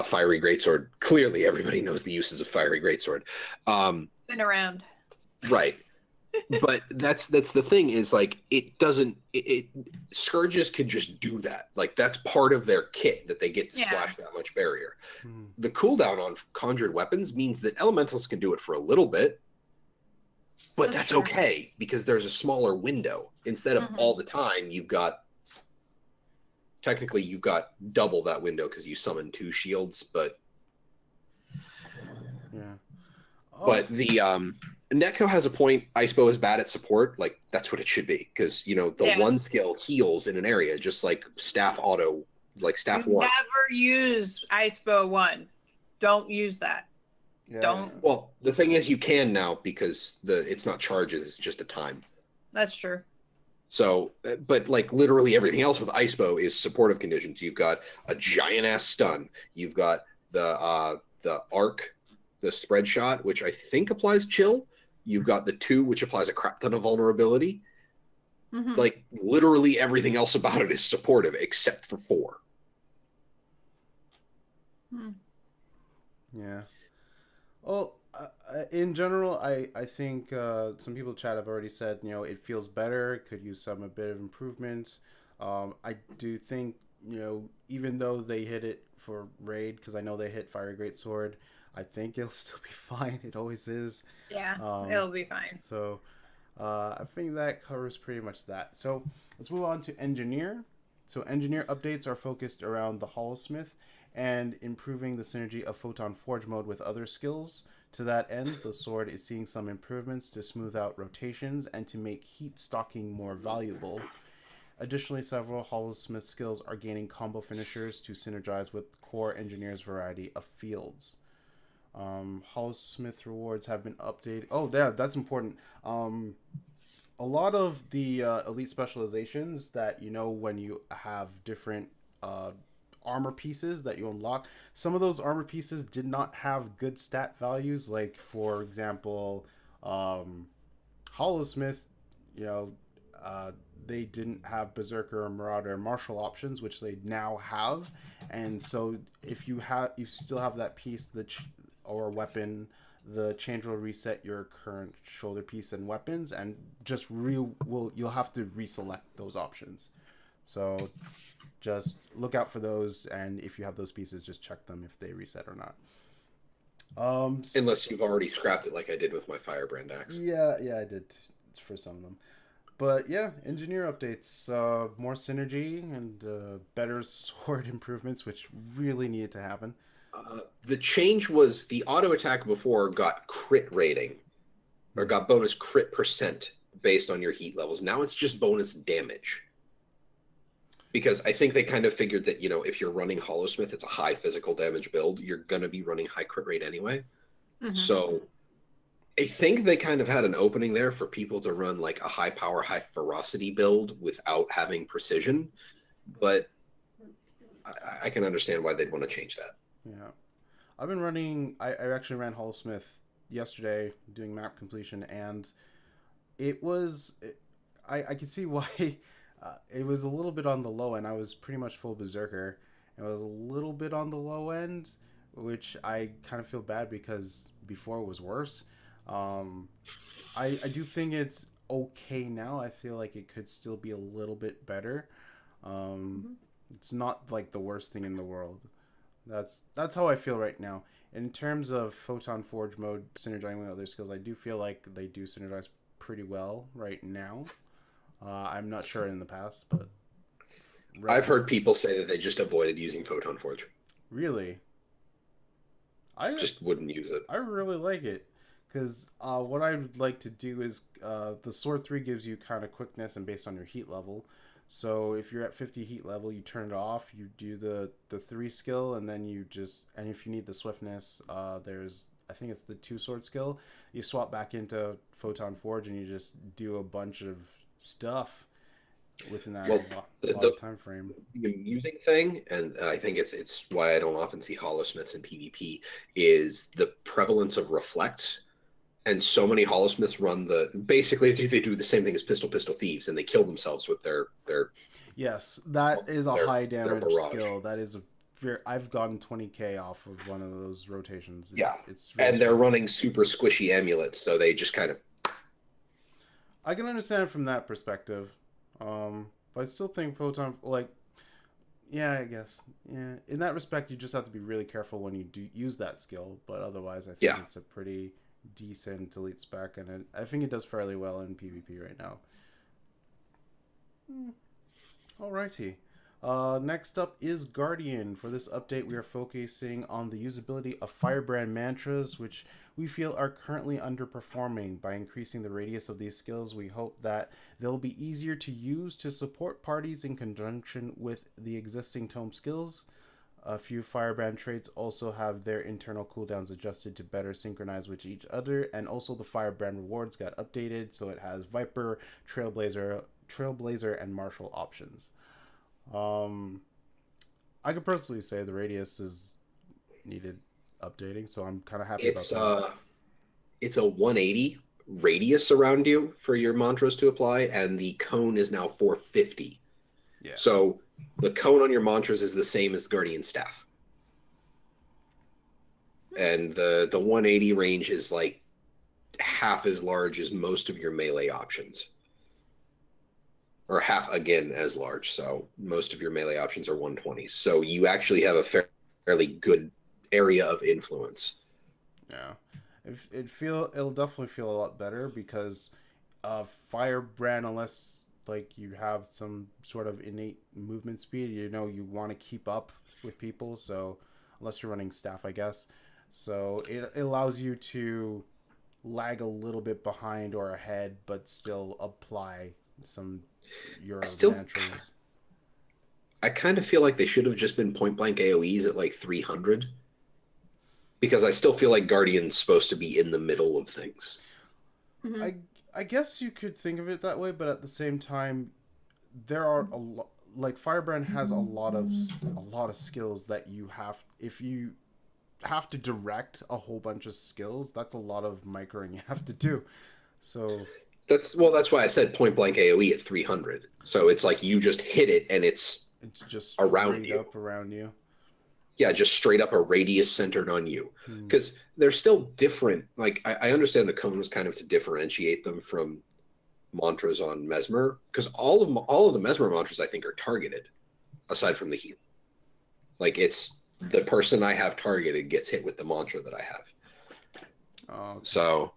Fiery Greatsword, clearly everybody knows the uses of Fiery Greatsword. Been around. Right. But that's the thing, is like, it doesn't, Scourges can just do that. Like, that's part of their kit, that they get to splash that much barrier. The cooldown on conjured weapons means that elementals can do it for a little bit, but that's okay, because there's a smaller window. Instead of all the time, you've got double that window because you summon 2 shields, but but the Netco has a point. Icebow is bad at support. Like, that's what it should be, because the one skill heals in an area, just like staff auto, like staff 1. Never use Icebow 1. Don't use that. Don't. Well, the thing is, you can now, because it's not charges, it's just a time. That's true. So, but like literally everything else with Icebow is supportive conditions. You've got a giant ass stun. You've got the arc, the spread shot, which I think applies chill. You've got the 2, which applies a crap ton of vulnerability. Like, literally everything else about it is supportive except for 4. Yeah. Well, in general, I think some people in chat have already said, it feels better, could use a bit of improvement. I do think, even though they hit it for Raid, because I know they hit Fiery Greatsword, I think it'll still be fine. It always is. Yeah, it'll be fine. So I think that covers pretty much that. So let's move on to Engineer. So Engineer updates are focused around the Hollowsmith and improving the synergy of Photon Forge mode with other skills. To that end, the sword is seeing some improvements to smooth out rotations and to make heat stocking more valuable. Additionally, several Hollowsmith skills are gaining combo finishers to synergize with core Engineer's variety of fields. Hollowsmith rewards have been updated. Oh, yeah, that's important. A lot of the elite specializations that, when you have different armor pieces that you unlock, some of those armor pieces did not have good stat values. Like, for example, Hollowsmith, they didn't have Berserker or Marauder and Martial options, which they now have. And so if you still have that piece or weapon, the change will reset your current shoulder piece and weapons, and just you'll have to reselect those options. So just look out for those, and if you have those pieces, just check them if they reset or not. Unless you've already scrapped it, like I did with my Firebrand axe. Yeah, I did for some of them. But yeah, Engineer updates, more synergy and better sword improvements, which really needed to happen. The change was the auto attack before got crit rating, or got bonus crit % based on your heat levels. Now it's just bonus damage. Because I think they kind of figured that, if you're running Hollowsmith, it's a high physical damage build, you're going to be running high crit rate anyway. So I think they kind of had an opening there for people to run like a high power, high ferocity build without having precision. But I can understand why they'd want to change that. Yeah. I've been running, I actually ran Hollowsmith yesterday doing map completion, and it was, I could see why it was a little bit on the low end. I was pretty much full Berserker. It was a little bit on the low end, which I kind of feel bad because before it was worse. I do think it's okay now. I feel like it could still be a little bit better. It's not like the worst thing in the world. That's how I feel right now. In terms of Photon Forge mode synergizing with other skills, I do feel like they do synergize pretty well right now. I'm not sure in the past, but I've heard people say that they just avoided using Photon Forge. Really, I just wouldn't use it. I really like it because what I would like to do is the Sword 3 gives you kind of quickness and based on your heat level. So if you're at 50 heat level, you turn it off. You do the 3 skill, and then and if you need the swiftness, there's I think it's the 2 sword skill. You swap back into Photon Forge, and you just do a bunch of stuff within that long time frame. The amusing thing, and I think it's why I don't often see Hollowsmiths in PvP, is the prevalence of reflects. And so many Hollowsmiths run basically they do the same thing as pistol thieves, and they kill themselves with their. Yes, that is a high damage skill. That is I've gotten 20k off of one of those rotations. It's really and they're running super squishy amulets, so they just kind of. I can understand it from that perspective, but I still think Photon I guess in that respect you just have to be really careful when you do use that skill. But otherwise, I think it's a pretty decent elite spec, and I think it does fairly well in PvP right now. Alrighty. Next up is Guardian. For this update, we are focusing on the usability of Firebrand mantras, which we feel are currently underperforming. By increasing the radius of these skills, we hope that they'll be easier to use to support parties in conjunction with the existing tome skills. A few Firebrand traits also have their internal cooldowns adjusted to better synchronize with each other, and also the Firebrand rewards got updated, so it has Viper, Trailblazer, and Martial options. I could personally say the radius is needed updating, so I'm kind of happy about that. It's a 180 radius around you for your mantras to apply, and the cone is now 450. Yeah. So the cone on your mantras is the same as Guardian Staff. And the 180 range is like half as large as most of your melee options. Or half, again, as large. So most of your melee options are 120s. So you actually have a fairly good area of influence. Yeah. It'll definitely feel a lot better because Firebrand, unless you have some sort of innate movement speed, you want to keep up with people, so unless you're running staff, I guess. So it allows you to lag a little bit behind or ahead, but still apply some mantras. I kind of feel like they should have just been point blank AoEs at like 300. Because I still feel like Guardian's supposed to be in the middle of things. Mm-hmm. I guess you could think of it that way, but at the same time, there are a lot. Firebrand has a lot of skills that you have. If you have to direct a whole bunch of skills, that's a lot of microing you have to do. So that's why I said point blank AoE at 300. So it's like you just hit it and it's just around you. Up around you. Yeah, just straight up a radius centered on you. Because they're still different. I understand the cones kind of to differentiate them from mantras on Mesmer. Because all of the Mesmer mantras, I think, are targeted, aside from the heal. It's the person I have targeted gets hit with the mantra that I have. Okay. So.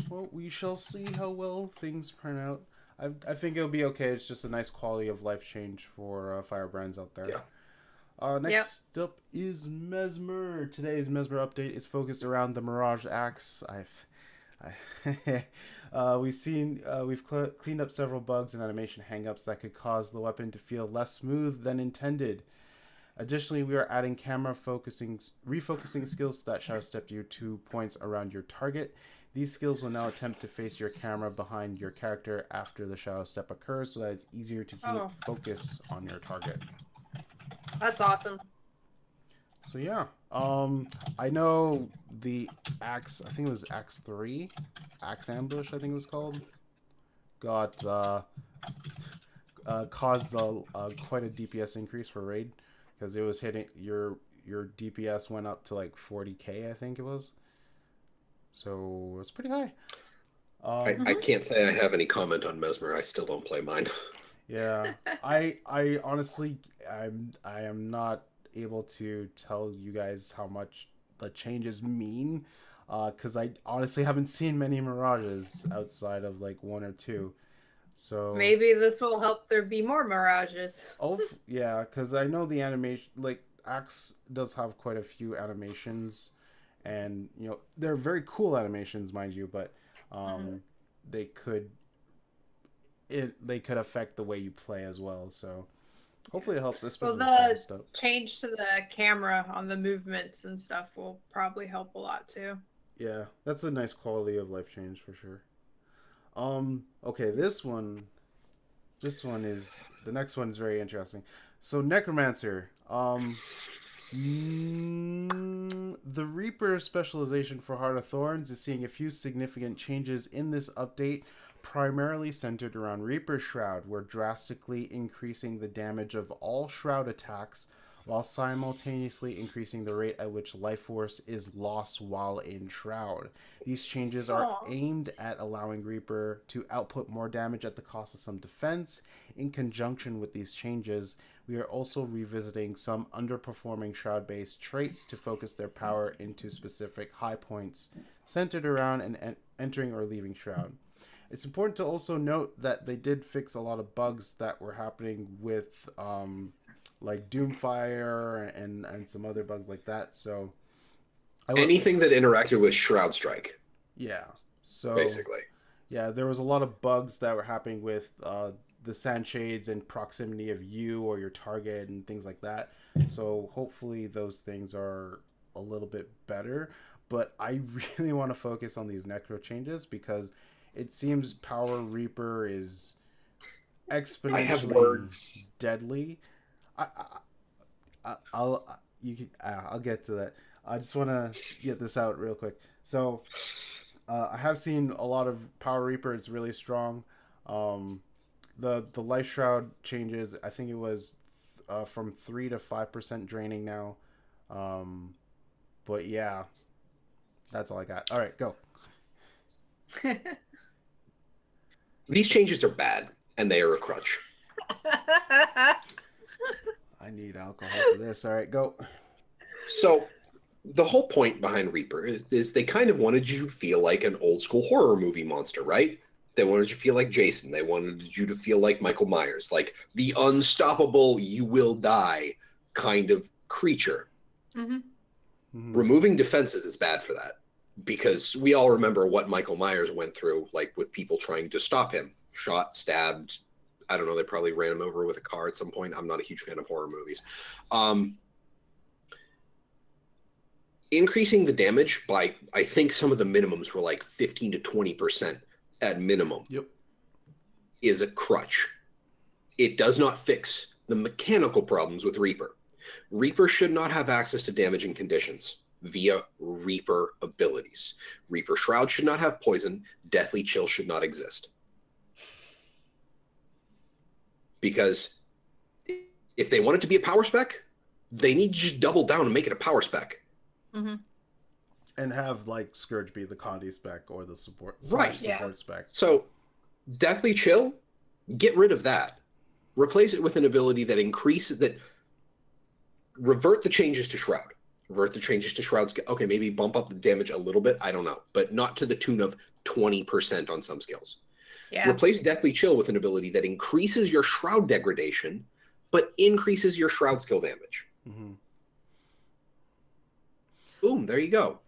Well, we shall see how well things turn out. I think it'll be okay. It's just a nice quality of life change for Firebrands out there. Yeah. Next up is Mesmer. Today's Mesmer update is focused around the Mirage Axe. We've cleaned up several bugs and animation hangups that could cause the weapon to feel less smooth than intended. Additionally, we are adding camera refocusing skills that shadow step you 2 points around your target. These skills will now attempt to face your camera behind your character after the shadow step occurs, so that it's easier to keep focus on your target. That's awesome. So yeah, I know the Axe, I think it was Axe 3, Axe Ambush, I think it was called, got caused quite a DPS increase for Raid, because it was hitting your DPS went up to 40k, I think it was. So it's pretty high. I can't say I have any comment on Mesmer. I still don't play mine. Yeah, I honestly, I am not able to tell you guys how much the changes mean, because I honestly haven't seen many Mirages outside of like one or two. So maybe this will help there be more Mirages. oh yeah, because I know the animation, like Axe does have quite a few animations, and you know they're very cool animations, mind you, but they could they could affect the way you play as well. So hopefully it helps, especially Well, with the stuff. change to the camera on the movements and stuff will probably help a lot too. Yeah, that's a nice quality of life change for sure. Okay, the next one is very interesting. So Necromancer, the Reaper specialization for Heart of Thorns is seeing a few significant changes in this update, primarily centered around Reaper Shroud. We're drastically increasing the damage of all Shroud attacks while simultaneously increasing the rate at which life force is lost while in Shroud. These changes are aimed at allowing Reaper to output more damage at the cost of some defense. In conjunction with these changes, we are also revisiting some underperforming Shroud-based traits to focus their power into specific high points centered around entering or leaving Shroud. It's important to also note that they did fix a lot of bugs that were happening with like Doomfire and some other bugs like that. So anything that interacted with Shroud Strike. Yeah. So basically. Yeah, there was a lot of bugs that were happening with the sandshades and proximity of you or your target and things like that. So hopefully those things are a little bit better. But I really want to focus on these Necro changes because it seems Power Reaper is exponentially deadly. I'll get to that. I just want to get this out real quick. So I have seen a lot of Power Reaper. It's really strong. The Life Shroud changes. I think it was from 3 to 5% draining now. But yeah, that's all I got. All right, go. These changes are bad, and they are a crutch. I need alcohol for this. All right, go. So, the whole point behind Reaper is they kind of wanted you to feel like an old school horror movie monster, right? They wanted you to feel like Jason. They wanted you to feel like Michael Myers, like the unstoppable, you will die kind of creature. Mm-hmm. Mm-hmm. Removing defenses is bad for that because we all remember what Michael Myers went through, like with people trying to stop him. Shot, stabbed, I don't know, they probably ran him over with a car at some point. I'm not a huge fan of horror movies. Increasing the damage by, I think some of the minimums were like 15 to 20% at minimum. Yep. Is a crutch. It does not fix the mechanical problems with Reaper. Reaper should not have access to damaging conditions via Reaper abilities. Reaper Shroud should not have poison. Deathly Chill should not exist. Because if they want it to be a power spec, they need to just double down and make it a power spec. Mm-hmm. And have like Scourge be the Condi spec or the support spec. So Deathly Chill, get rid of that. Replace it with an ability that revert the changes to Shroud. Revert the changes to Shroud's. Okay, maybe bump up the damage a little bit. I don't know, but not to the tune of 20% on some skills. Yeah. Replace Deathly Chill with an ability that increases your Shroud degradation, but increases your Shroud skill damage. Mm-hmm. Boom, there you go.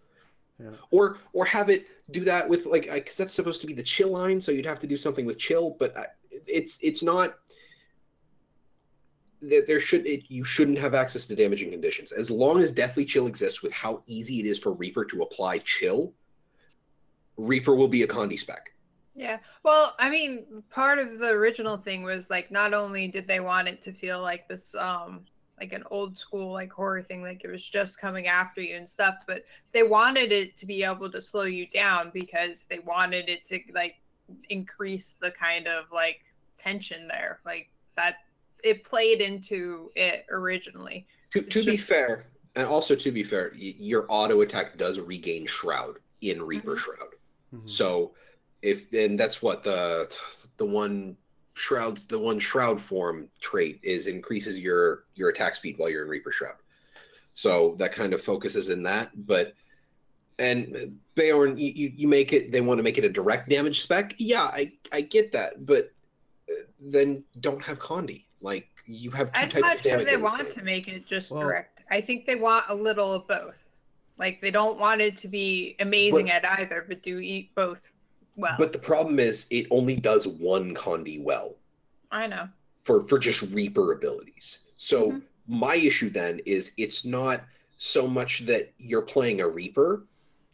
Yeah. Or have it do that with like, because that's supposed to be the chill line, so you'd have to do something with chill, but it's not. You shouldn't have access to damaging conditions as long as Deathly Chill exists. With how easy it is for Reaper to apply chill, Reaper will be a Condi spec. Yeah, well, I mean, part of the original thing was like not only did they want it to feel like this like an old school like horror thing, like it was just coming after you and stuff, but they wanted it to be able to slow you down because they wanted it to like increase the kind of like tension there, like that it played into it originally. To be fair, and also to be fair, your auto attack does regain Shroud in Reaper Shroud. Mm-hmm. So and that's what the one Shroud's the one Shroud form trait is increases your attack speed while you're in Reaper Shroud. So that kind of focuses in that. But and Beorn, you make it. They want to make it a direct damage spec. Yeah, I get that, but then don't have Condi. Like you have two I'm types not of sure damage. they want to make it just direct. I think they want a little of both. Like they don't want it to be amazing at either, but do eat both well. But the problem is it only does one Condi well. I know. For just Reaper abilities. So my issue then is it's not so much that you're playing a Reaper,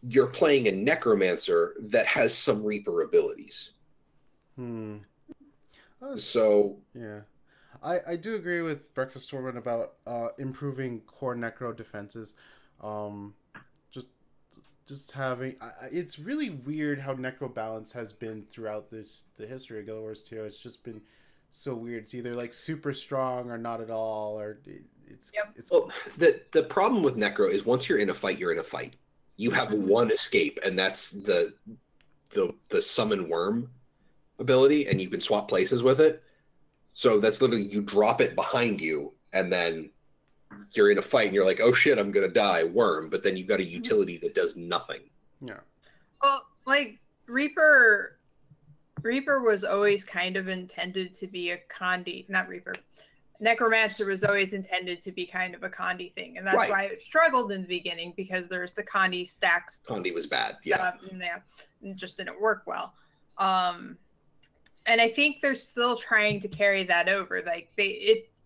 you're playing a Necromancer that has some Reaper abilities. So yeah. I do agree with Breakfast Torment about improving core Necro defenses. Just having it's really weird how Necro balance has been throughout the history of Guild Wars 2. It's just been so weird. It's either like super strong or not at all, or it's well, the problem with Necro is once you're in a fight, you're in a fight. You have one escape, and that's the summon worm ability, and you can swap places with it. So that's literally you drop it behind you, and then you're in a fight, and you're like, oh shit, I'm gonna die, worm. But then you've got a utility that does nothing. Yeah. Well, like Reaper was always kind of intended to be a Condi, not Reaper. Necromancer was always intended to be kind of a Condi thing, and that's why it struggled in the beginning, because there's the Condi stacks. Condi was bad, yeah. It just didn't work well. And I think they're still trying to carry that over. Like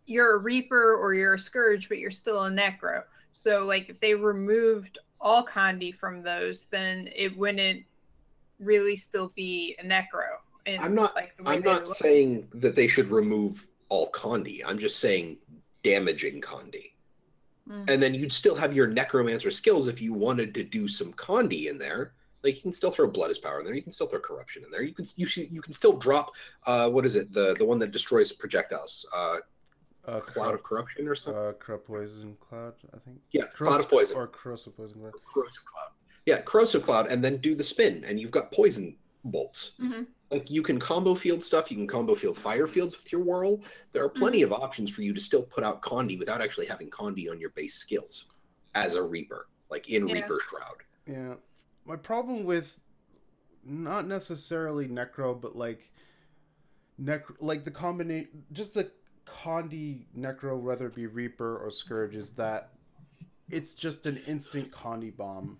you're a Reaper or you're a Scourge, but you're still a Necro. So like if they removed all Condi from those, then it wouldn't really still be a Necro. I'm not saying that they should remove all Condi. I'm just saying damaging Condi. And then you'd still have your Necromancer skills if you wanted to do some Condi in there. Like you can still throw Blood as Power in there. You can still throw Corruption in there. You can still drop what is it? The one that destroys projectiles. Cloud of Corruption or something. Corrupt Poison Cloud, I think. Yeah, Cloud of Poison or Corrosive Poison Cloud. Corrosive Cloud. Yeah, Corrosive Cloud, and then do the spin, and you've got Poison Bolts. Like you can combo field stuff. You can combo field fire fields with your Whirl. There are plenty of options for you to still put out Condi without actually having Condi on your base skills as a Reaper, like in Reaper Shroud. Yeah. My problem with not necessarily Necro, but like the combination, just the Condi Necro, whether it be Reaper or Scourge, is that it's just an instant Condi bomb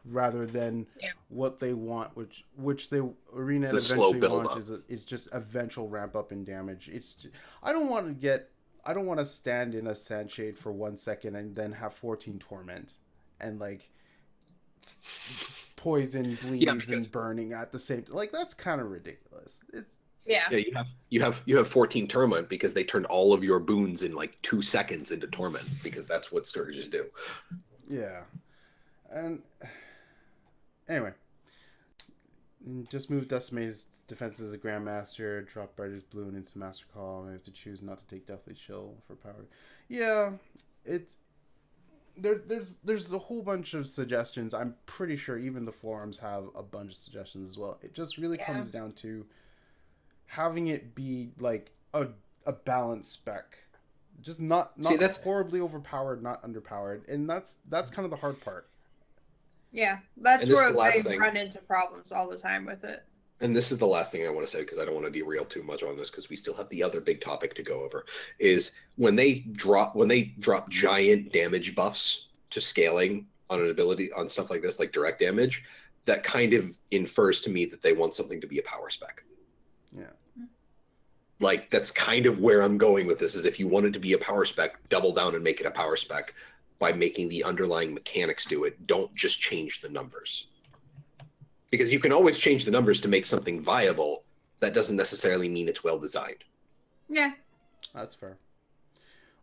rather than what they want, which the Arena eventually wants is just eventual ramp up in damage. I don't want to stand in a Sandshade for 1 second and then have 14 Torment and like poison bleeds and burning at the same time. Like that's kind of ridiculous. You have 14 Torment because they turned all of your boons in like 2 seconds into Torment, because that's what Scourges do. Yeah. And anyway, just move Decimate's defenses as a Grandmaster, drop Brightest Bloom into Master Call, and I have to choose not to take Deathly Chill for power. Yeah, there's a whole bunch of suggestions. I'm pretty sure even the forums have a bunch of suggestions as well. It just really comes down to having it be like a balanced spec. Just not that's horribly overpowered, not underpowered. And that's kind of the hard part. Yeah, that's where they run into problems all the time with it. And this is the last thing I want to say, because I don't want to derail too much on this, because we still have the other big topic to go over, is when they drop giant damage buffs to scaling on an ability, on stuff like this, like direct damage, that kind of infers to me that they want something to be a power spec. Yeah. Like, that's kind of where I'm going with this, is if you want it to be a power spec, double down and make it a power spec by making the underlying mechanics do it. Don't just change the numbers. Because you can always change the numbers to make something viable. That doesn't necessarily mean it's well designed. Yeah. That's fair.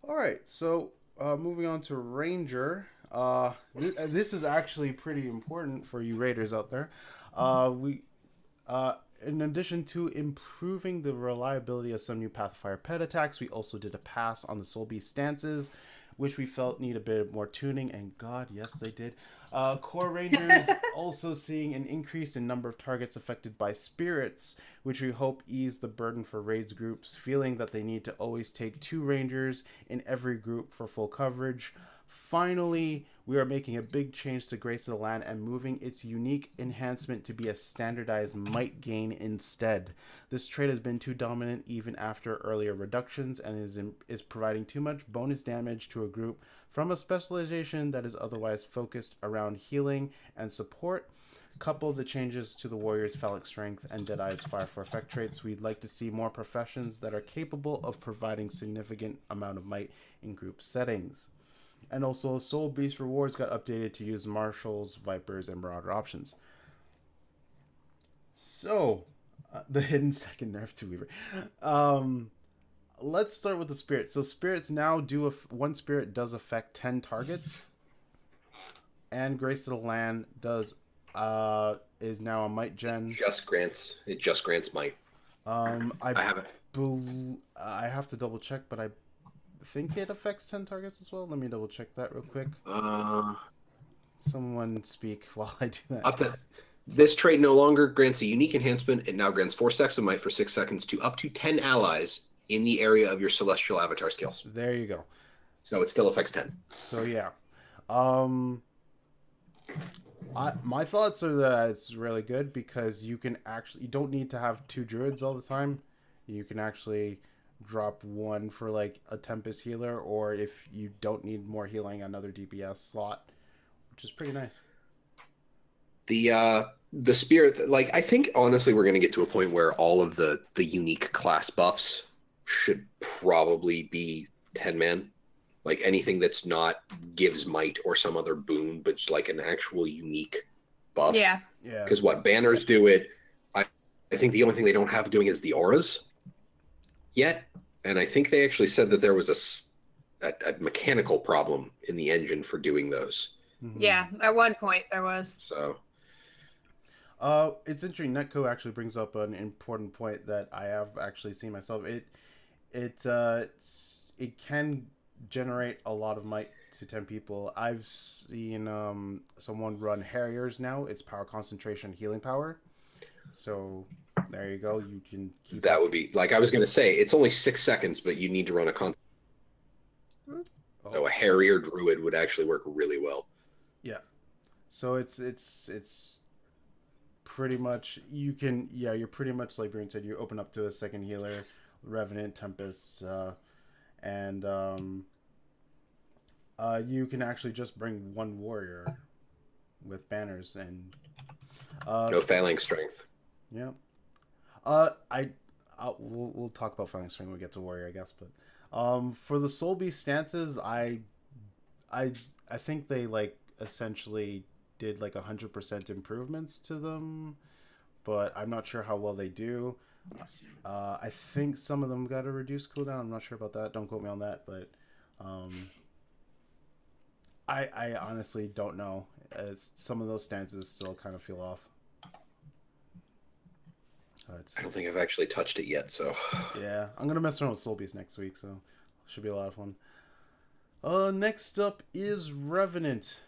All right, so moving on to Ranger. This is actually pretty important for you Raiders out there. In addition to improving the reliability of some new Pacifier pet attacks, we also did a pass on the Soul Beast stances. which we felt need a bit more tuning, and God, yes, they did. Core Rangers also seeing an increase in number of targets affected by spirits, which we hope ease the burden for raids groups, feeling that they need to always take 2 Rangers in every group for full coverage. Finally, we are making a big change to Grace of the Land and moving its unique enhancement to be a standardized might gain instead. This trait has been too dominant even after earlier reductions and is providing too much bonus damage to a group from a specialization that is otherwise focused around healing and support. Couple the changes to the Warrior's Phallic Strength and Deadeye's Fire for Effect traits, we'd like to see more professions that are capable of providing significant amount of might in group settings. And also, Soul Beast rewards got updated to use Marshals, Vipers, and Marauder options. So, the hidden second nerf to Weaver. Let's start with the Spirit. So, Spirits now do one Spirit does affect 10 targets. And Grace of the Land does is now a might gen. It just grants might. I have it. I have to double check, but I think it affects 10 targets as well. Let me double check that real quick. Someone speak while I do that. This trait no longer grants a unique enhancement. It now grants 4 stacks of might for 6 seconds to up to 10 allies in the area of your celestial avatar skills. There you go. So it still affects 10. So yeah. My thoughts are that it's really good because you don't need to have 2 druids all the time. You can actually drop 1 for like a Tempest healer, or if you don't need more healing, another DPS slot, which is pretty nice. The Spirit, like, I think honestly we're going to get to a point where all of the unique class buffs should probably be 10-man. Like anything that's not gives might or some other boon, but just like an actual unique buff. Yeah. Because what banners do it, I think the only thing they don't have doing is the auras yet. And I think they actually said that there was a mechanical problem in the engine for doing those. Mm-hmm. Yeah, at one point there was. So. It's interesting. Netco actually brings up an important point that I have actually seen myself. It can generate a lot of might to 10 people. I've seen someone run Harriers now. It's power concentration, healing power. So there you go. You can keep that would be like I was going to say. It's only 6 seconds, but you need to run a con. So a Harrier Druid would actually work really well. Yeah. So it's pretty much you're pretty much like Brian said. You open up to a second healer, Revenant, Tempest, and you can actually just bring 1 warrior with banners and no phalanx strength. Yeah. We'll talk about phalanx strength when we get to warrior, I guess. But for the Soul Beast stances, I think they like essentially did like 100% improvements to them, but I'm not sure how well they do. I think some of them got a reduced cooldown. I'm not sure about that. Don't quote me on that, but I honestly don't know, as some of those stances still kind of feel off. I don't think I've actually touched it yet, so yeah, I'm gonna mess around with Soul Beast next week, so should be a lot of fun. Next up is Revenant.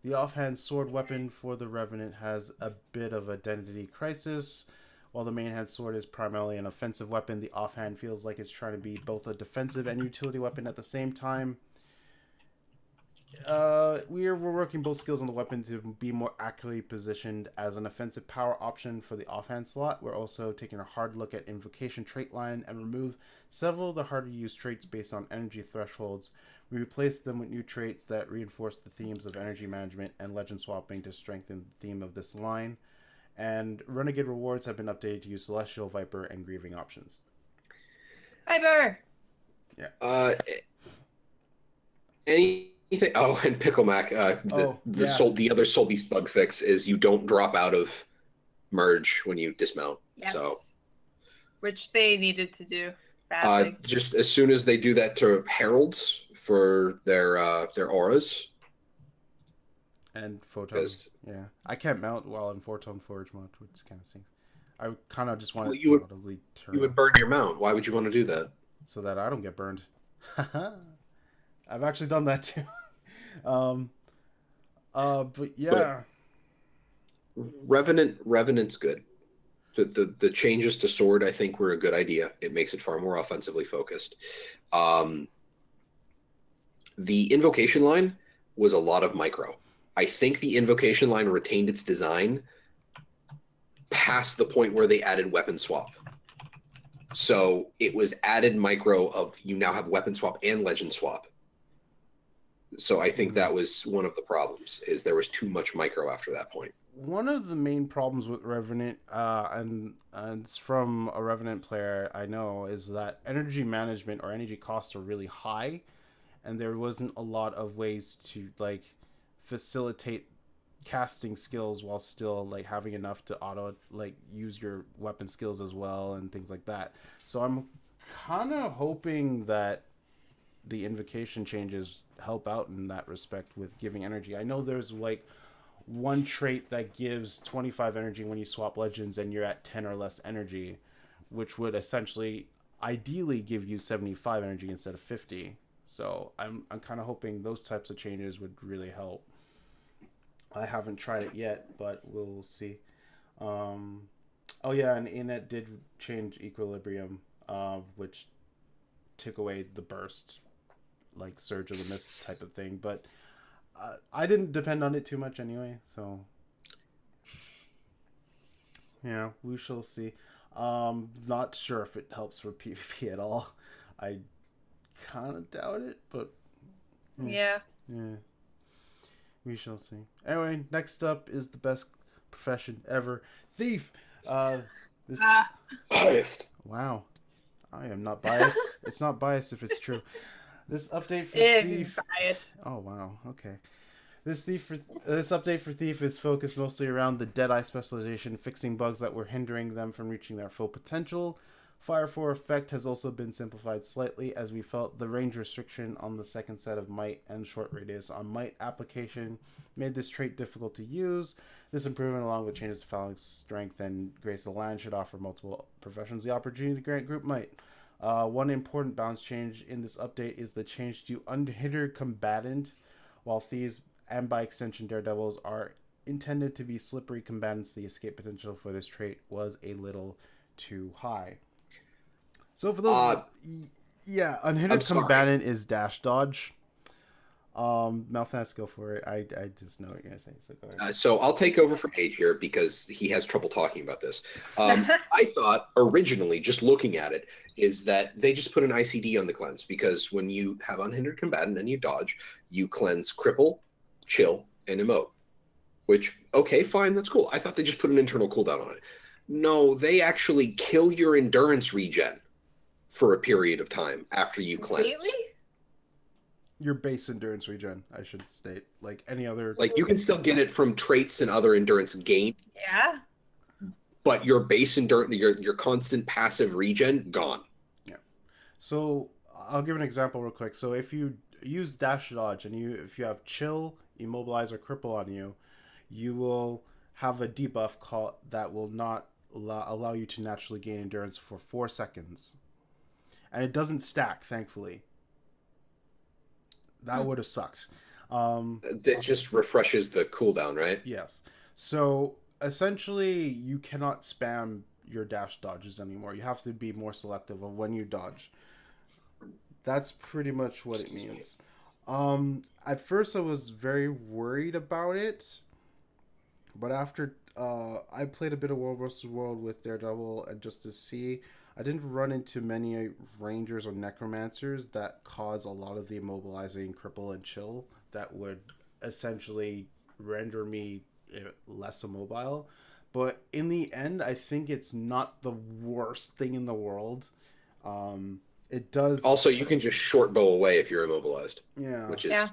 The offhand sword weapon for the Revenant has a bit of identity crisis. While the main hand sword is primarily an offensive weapon, the offhand feels like it's trying to be both a defensive and utility weapon at the same time. We're working both skills on the weapon to be more accurately positioned as an offensive power option for the offhand slot. We're also taking a hard look at invocation trait line and remove several of the harder to use traits based on energy thresholds. We replace them with new traits that reinforce the themes of energy management and legend swapping to strengthen the theme of this line. And Renegade rewards have been updated to use Celestial, Viper, and Grieving options. Viper! Yeah. Anything? Oh, and Pickle Mac. The other Soul Beast bug fix is you don't drop out of merge when you dismount. Yes. So, which they needed to do badly. Just as soon as they do that to heralds for their auras. And Photon. Yeah. I can't mount while in Photon Forge mode, which kind of stinks. I kind of just want to audibly turn. You would burn your mount. Why would you want to do that? So that I don't get burned. I've actually done that too. um, but But yeah. Revenant's good. The changes to sword, I think, were a good idea. It makes it far more offensively focused. Um, the invocation line was a lot of micro. I think the invocation line retained its design past the point where they added weapon swap. So it was added micro of you now have weapon swap and legend swap. So I think that was one of the problems, is there was too much micro after that point. One of the main problems with Revenant, and it's from a Revenant player I know, is that energy management or energy costs are really high, and there wasn't a lot of ways to like facilitate casting skills while still like having enough to auto like use your weapon skills as well and things like that. So I'm kind of hoping that the invocation changes help out in that respect with giving energy. I know there's like one trait that gives 25 energy when you swap legends and you're at 10 or less energy, which would essentially ideally give you 75 energy instead of 50. So I'm kind of hoping those types of changes would really help. I haven't tried it yet, but we'll see. Um, oh yeah, and Inet did change equilibrium, which took away the burst, like Surge of the Mist type of thing. But I didn't depend on it too much anyway, so yeah, we shall see. Not sure if it helps for PvP at all. I kind of doubt it, but Yeah. yeah, we shall see. Anyway, next up is the best profession ever, thief. This Biased. Wow, I am not biased. It's not biased if it's true. This update for Thief. Bias. Oh wow, okay. This update for Thief is focused mostly around the Deadeye specialization, fixing bugs that were hindering them from reaching their full potential. Fire 4 effect has also been simplified slightly, as we felt the range restriction on the second set of might and short radius on might application made this trait difficult to use. This improvement, along with changes to phalanx strength and grace of the land, should offer multiple professions the opportunity to grant group might. One important balance change in this update is the change to unhindered combatant. While thieves and by extension daredevils are intended to be slippery combatants, the escape potential for this trait was a little too high. So for those, yeah, unhindered combatant is dash dodge. Malthus, go for it. I just know what you're gonna say. So go ahead. So I'll take over for Age here because he has trouble talking about this. I thought originally, just looking at it, is that they just put an ICD on the cleanse, because when you have unhindered combatant and you dodge, you cleanse cripple, chill, and emote. Which, okay, fine, that's cool. I thought they just put an internal cooldown on it. No, they actually kill your endurance regen for a period of time after you cleanse. Really? Your base endurance regen, I should state. Like any other... Like, you can still get it from traits and other endurance gain. Yeah. But your base endurance, your constant passive regen, gone. Yeah. So, I'll give an example real quick. So, if you use dash dodge and if you have chill, immobilize, or cripple on you, you will have a debuff call that will not allow you to naturally gain endurance for 4 seconds. And it doesn't stack, thankfully. That would have sucked. It just refreshes the cooldown, right? Yes. So essentially, you cannot spam your dash dodges anymore. You have to be more selective of when you dodge. That's pretty much what it means. At first, I was very worried about it, but after I played a bit of World vs. World with Daredevil, and just to see, I didn't run into many rangers or necromancers that cause a lot of the immobilizing cripple and chill that would essentially render me less immobile. But in the end, I think it's not the worst thing in the world. It does. Also, you can just short bow away if you're immobilized. Yeah. Which is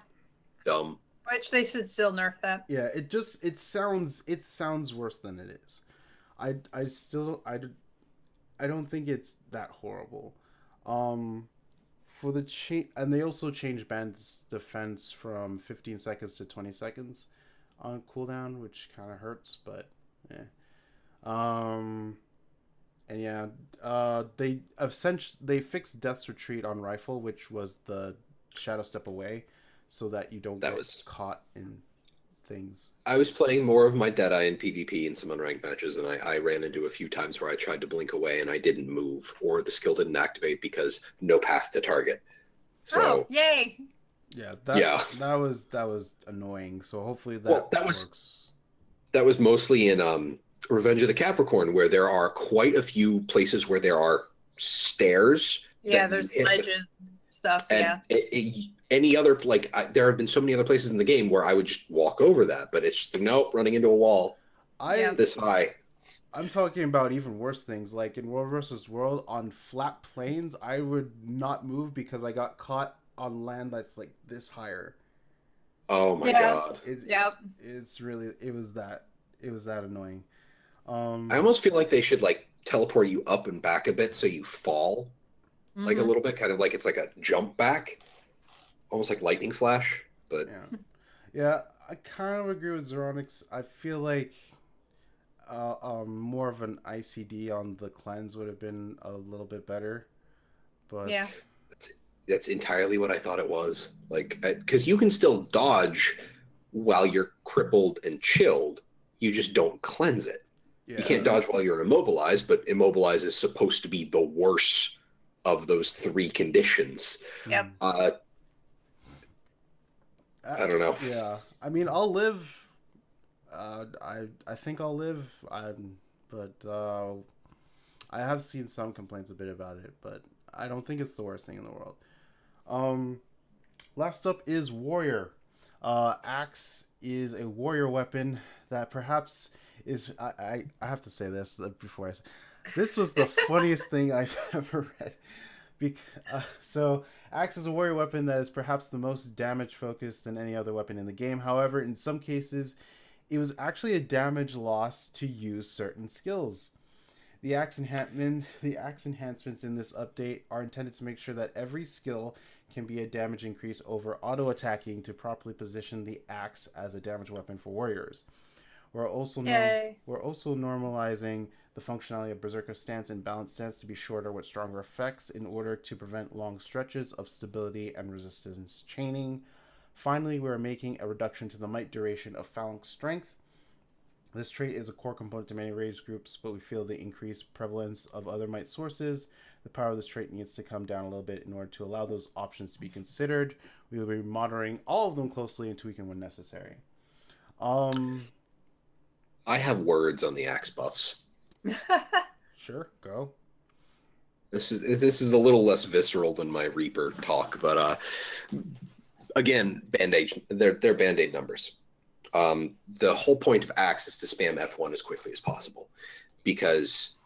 dumb. Which they should still nerf that. Yeah, it sounds worse than it is. I don't think it's that horrible. For the and they also changed band's defense from 15 seconds to 20 seconds on cooldown, which kind of hurts, but yeah. And yeah, they fixed Death's Retreat on rifle, which was the shadow step away, so that you don't get caught in things. I was playing more of my Deadeye in PvP in some unranked matches, and I ran into a few times where I tried to blink away and I didn't move, or the skill didn't activate because no path to target. So, yay! Yeah, that was annoying. So hopefully that works. That was mostly in Revenge of the Capricorn, where there are quite a few places where there are stairs. Yeah, there's ledges, stuff. And any other, there have been so many other places in the game where I would just walk over that, but it's just nope, running into a wall. This high. I'm talking about even worse things, like in World vs. World on flat plains. I would not move because I got caught on land that's like this higher. Oh my god! It's really it was that annoying. I almost feel like they should teleport you up and back a bit so you fall, a little bit, kind of like it's like a jump back, almost like lightning flash. But yeah, I kind of agree with Zeronix. I feel like more of an ICD on the cleanse would have been a little bit better. But that's entirely what I thought it was. Because you can still dodge while you're crippled and chilled. You just don't cleanse it. Yeah. You can't dodge while you're immobilized, but immobilized is supposed to be the worst of those three conditions. Yep. I don't know. Yeah. I mean, I'll live. I think I'll live. But I have seen some complaints a bit about it, but I don't think it's the worst thing in the world. Last up is Warrior. Axe is a warrior weapon that perhaps is... I have to say this before I say... This was the funniest thing I've ever read. So, Axe is a warrior weapon that is perhaps the most damage focused than any other weapon in the game. However, in some cases, it was actually a damage loss to use certain skills. The axe enhancements in this update are intended to make sure that every skill can be a damage increase over auto-attacking to properly position the axe as a damage weapon for warriors. We're also normalizing the functionality of Berserker Stance and Balanced Stance to be shorter with stronger effects in order to prevent long stretches of stability and resistance chaining. Finally, we're making a reduction to the might duration of Phalanx Strength. This trait is a core component to many rage groups, but we feel the increased prevalence of other might sources. The power of this trait needs to come down a little bit in order to allow those options to be considered. We will be monitoring all of them closely and tweaking when necessary. I have words on the axe buffs. Sure, go. This is a little less visceral than my Reaper talk, but again, Band-Aid, they're Band-Aid numbers. The whole point of axe is to spam F1 as quickly as possible, because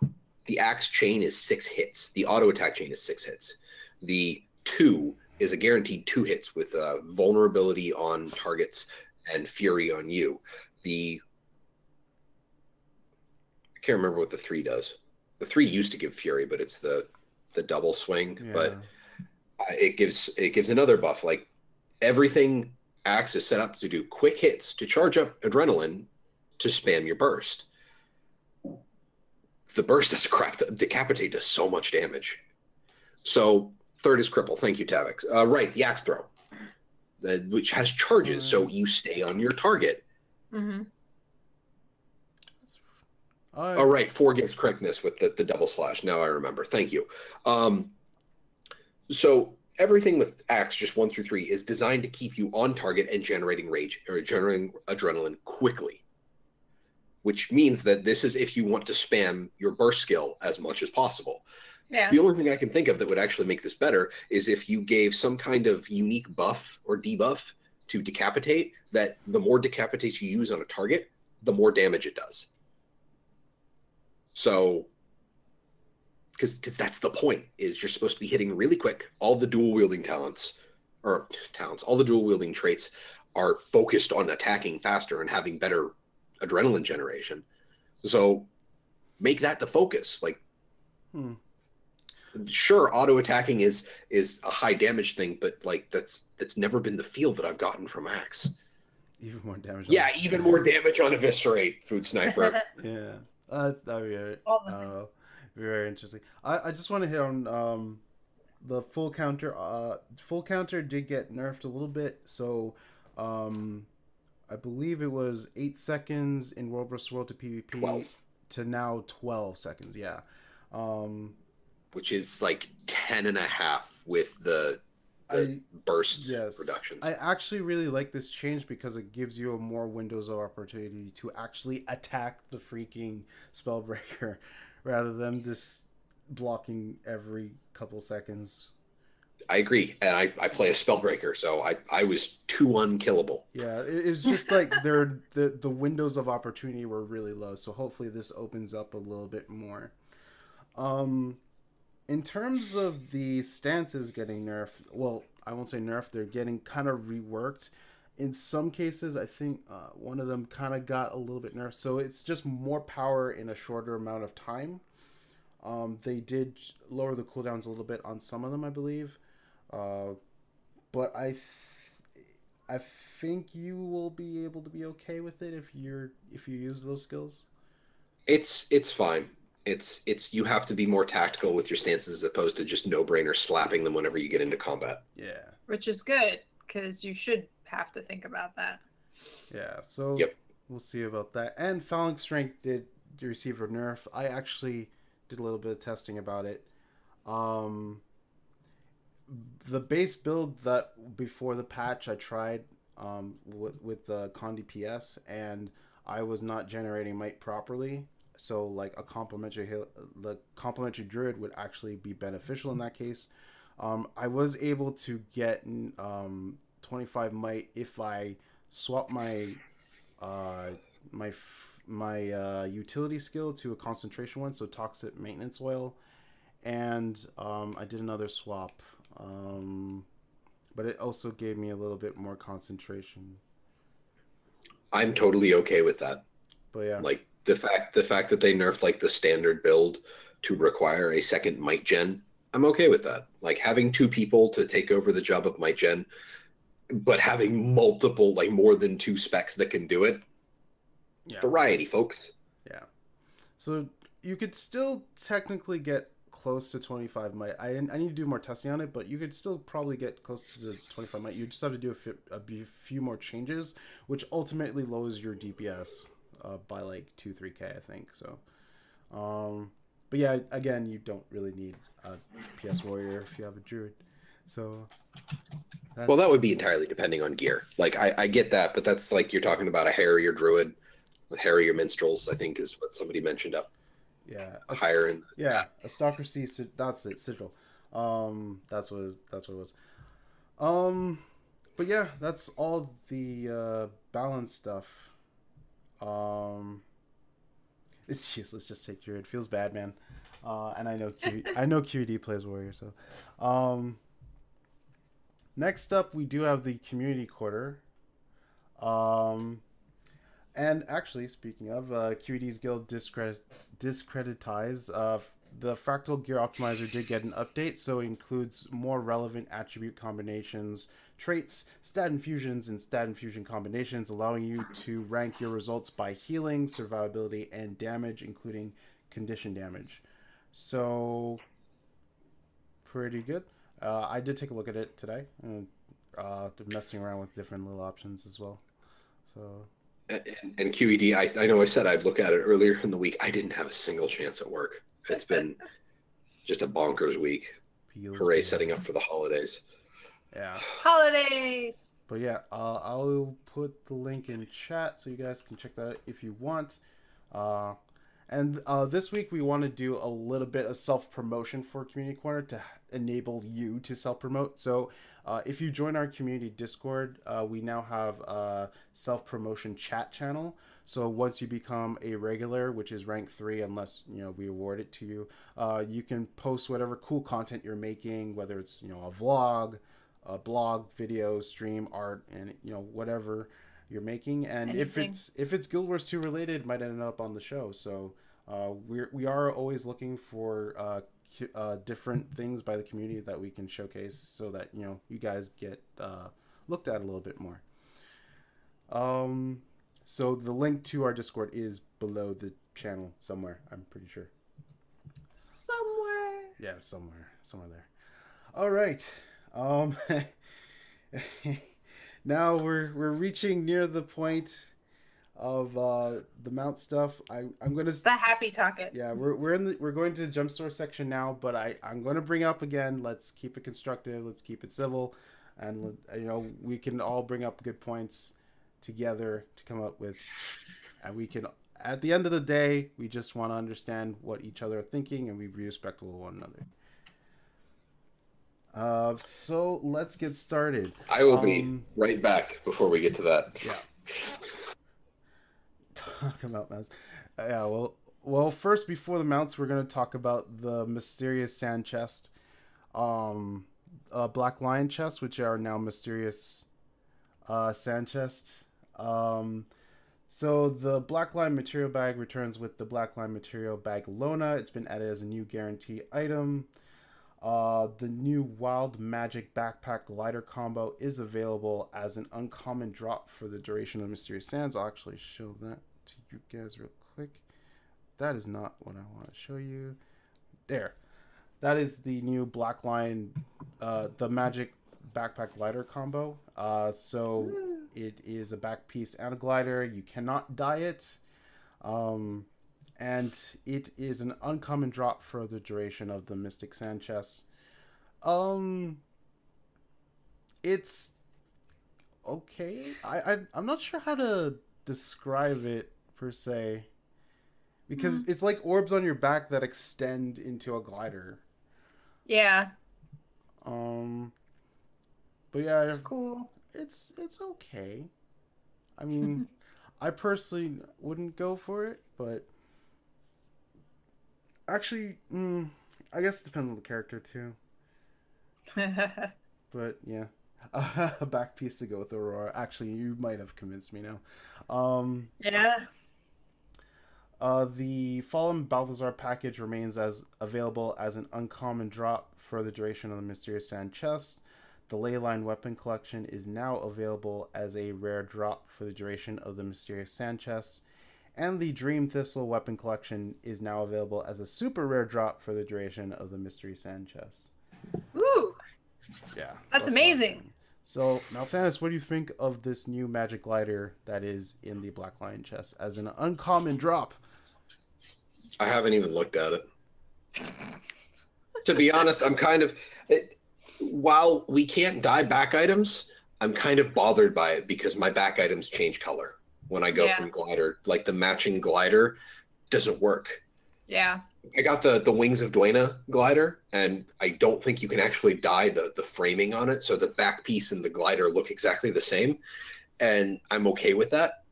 the axe chain is 6 hits. The auto attack chain is 6 hits. The 2 is a guaranteed 2 hits with vulnerability on targets and fury on you. I can't remember what the 3 does. The 3 used to give fury, but it's the double swing. Yeah. But it gives another buff. Like everything axe is set up to do quick hits to charge up adrenaline to spam your burst. The burst does crap. Decapitate does so much damage. So 3rd is cripple. Thank you, Tavix. Right, the axe throw, which has charges, so you stay on your target. Mm-hmm. All right, 4 gives correctness with the double slash. Now I remember. Thank you. So everything with axe, just 1 through 3, is designed to keep you on target and generating rage or generating adrenaline quickly. Which means that this is if you want to spam your burst skill as much as possible. Yeah. The only thing I can think of that would actually make this better is if you gave some kind of unique buff or debuff to decapitate, that the more decapitates you use on a target, the more damage it does. So, because that's the point, is you're supposed to be hitting really quick. All the dual wielding all the dual wielding traits are focused on attacking faster and having better adrenaline generation. So make that the focus. Sure, auto attacking is a high damage thing, but that's never been the feel that I've gotten from axe. Even more damage. Yeah, even more damage on eviscerate, Food Sniper. Yeah. That'd be I don't know. Very interesting. I just want to hit on the full counter. Full counter did get nerfed a little bit. So, I believe it was 8 seconds in World vs. World to PvP 12. to now 12 seconds. Yeah. Which is like 10 and a half with the burst reductions. I actually really like this change because it gives you a more windows of opportunity to actually attack the freaking Spellbreaker rather than just blocking every couple seconds. I agree, and I play a Spellbreaker, so I was too unkillable. Yeah, it's just like the windows of opportunity were really low, so hopefully this opens up a little bit more. In terms of the stances getting nerfed, well, I won't say nerfed, they're getting kind of reworked. In some cases, I think one of them kind of got a little bit nerfed, so it's just more power in a shorter amount of time. They did lower the cooldowns a little bit on some of them, I believe. But I think you will be able to be okay with it if you use those skills. It's fine. It's you have to be more tactical with your stances as opposed to just no-brainer slapping them whenever you get into combat. Yeah. Which is good, because you should have to think about that. Yeah, so yep. We'll see about that. And Phalanx Strength did receive a nerf. I actually did a little bit of testing about it. The base build that before the patch I tried with the Con DPS, and I was not generating might properly. So like the complementary druid would actually be beneficial in that case. I was able to get 25 might if I swap my utility skill to a concentration one, so Toxic Maintenance Oil, and I did another swap, but it also gave me a little bit more concentration. I'm totally okay with that. But yeah, like the fact that they nerfed like the standard build to require a second might gen, I'm okay with that. Like having two people to take over the job of might gen, but having multiple, like more than two specs that can do it. Yeah. Variety, folks. Yeah. So you could still technically get close to 25 might. I need to do more testing on it, but you could still probably get close to the 25 might. You just have to do a few more changes, which ultimately lowers your DPS by like 2-3k, I think. So, but yeah, again, you don't really need a PS Warrior if you have a Druid. So, well, that would be entirely depending on gear. Like I get that, but that's like you're talking about a Harrier Druid with Harrier Minstrels, I think is what somebody mentioned up. Yeah, higher in. Yeah, a Stalker C. That's it, Sigil. That's what it was. But yeah, that's all the balance stuff. It's useless. Just take Druid. Feels bad, man. And I know QED plays Warrior, so. Next up, we do have the community quarter. And actually, speaking of, QED's guild discreditized. The Fractal Gear Optimizer did get an update, so it includes more relevant attribute combinations, traits, stat infusions, and stat infusion combinations, allowing you to rank your results by healing, survivability, and damage, including condition damage. So, pretty good. I did take a look at it today, and messing around with different little options as well. So. And QED, I know I said I'd look at it earlier in the week. I didn't have a single chance at work. It's been just a bonkers week. Hooray, setting up for the holidays. Yeah. Holidays! But yeah, I'll put the link in chat so you guys can check that out if you want. And this week we want to do a little bit of self-promotion for Community Corner to enable you to self-promote. So if you join our community Discord, we now have a self-promotion chat channel. So once you become a regular, which is rank 3, unless we award it to you, you can post whatever cool content you're making, whether it's a vlog, a blog, video, stream, art, and whatever you're making. And anything. if it's Guild Wars 2 related, it might end up on the show. So we are always looking for different things by the community that we can showcase, so that you guys get looked at a little bit more. So the link to our Discord is below the channel somewhere, I'm pretty sure. Somewhere. Yeah, somewhere there. All right. Um, now we're reaching near the point of the mount stuff. I'm gonna The happy talking. yeah, we're going to the jump store section now, but I'm going to bring up again. Let's keep it constructive. Let's keep it civil, and we can all bring up good points together to come up with, and we can. At the end of the day, we just want to understand what each other are thinking, and we be respectful of one another. So let's get started. I will be right back before we get to that. Yeah. Talk about mounts. Yeah, well, first before the mounts, we're gonna talk about the mysterious sand chest, black lion chest, which are now mysterious, sand chest. So the black lion material bag returns with the black lion material bag Lona. It's been added as a new guarantee item. The new Wild Magic Backpack Glider combo is available as an uncommon drop for the duration of Mysterious Sands. I'll actually show that to you guys real quick. That is not what I want to show you. There. That is the new Black Line, the Magic Backpack Glider combo. So it is a back piece and a glider. You cannot dye it. And it is an uncommon drop for the duration of the Mystic Sand chest. It's okay. I'm not sure how to describe it per se, because it's like orbs on your back that extend into a glider. Yeah. But yeah, it's cool. It's okay. I mean, I personally wouldn't go for it, but actually, I guess it depends on the character too. But yeah, a back piece to go with Aurora. Actually, you might have convinced me now. Yeah. The Fallen Balthazar package remains as available as an uncommon drop for the duration of the Mysterious Sand chest. The Leyline weapon collection is now available as a rare drop for the duration of the Mysterious Sand chest. And the Dream Thistle weapon collection is now available as a super rare drop for the duration of the Mystery Sand chest. Ooh. Yeah. That's amazing. So, now, Thanos, what do you think of this new magic glider that is in the Black Lion chest as an uncommon drop? I haven't even looked at it. To be honest, I'm kind of... while we can't dye back items, I'm kind of bothered by it because my back items change color. When I go from glider, like the matching glider doesn't work. Yeah. I got the Wings of Dwayna glider, and I don't think you can actually dye the framing on it. So the back piece and the glider look exactly the same. And I'm okay with that.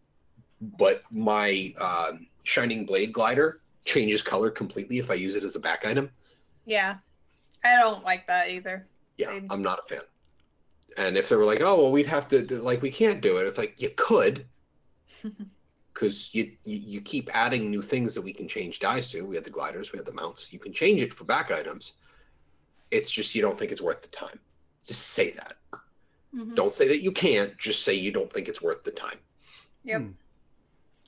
But my Shining Blade glider changes color completely if I use it as a back item. Yeah. I don't like that either. Yeah, I'm not a fan. And if they were like, oh, well, we'd have to, like, we can't do it. It's like, you could. Because you keep adding new things that we can change dyes to. We had the gliders, we had the mounts. You can change it for back items. It's just you don't think it's worth the time. Just say that. Mm-hmm. Don't say that you can't. Just say you don't think it's worth the time. Yep.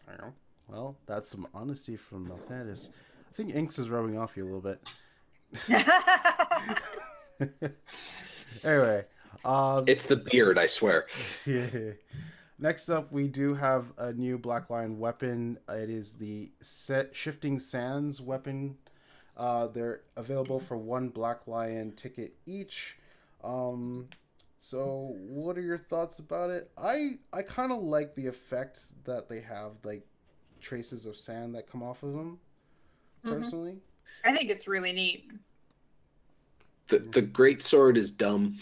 I don't know. Well, that's some honesty from Malthanis. I think Inks is rubbing off you a little bit. Anyway. It's the beard, I swear. Yeah. Next up, we do have a new Black Lion weapon. It is the Shifting Sands weapon. They're available for one Black Lion ticket each. So what are your thoughts about it? I kind of like the effect that they have, like traces of sand that come off of them, personally. I think it's really neat. The great sword is dumb.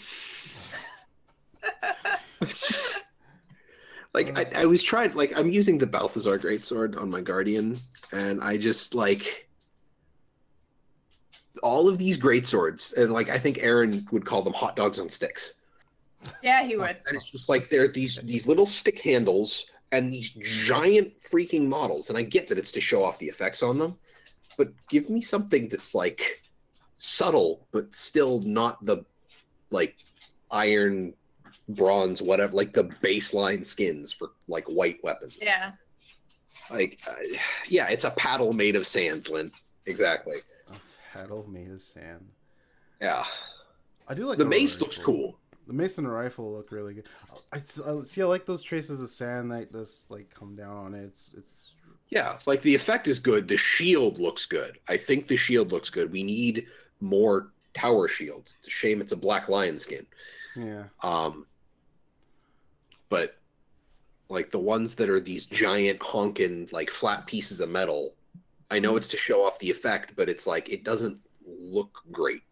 Like I was trying, like I'm using the Balthazar greatsword on my Guardian, and I just like all of these greatswords, and like I think Aaron would call them hot dogs on sticks. Yeah, he would. And it's just like there are these little stick handles and these giant freaking models, and I get that it's to show off the effects on them, but give me something that's like subtle but still not the like iron, bronze, whatever, like the baseline skins for like white weapons. Yeah. Like, yeah, it's a paddle made of sands, Lynn. Exactly. A paddle made of sand. Yeah. I do like the mace looks cool. The mace and the rifle look really good. I see. I like those traces of sand that just like come down on it. It's Yeah, like the effect is good. The shield looks good. I think the shield looks good. We need more tower shields. It's a shame it's a black lion skin. Yeah. But like the ones that are these giant honking like flat pieces of metal, I know it's to show off the effect, but it's like it doesn't look great.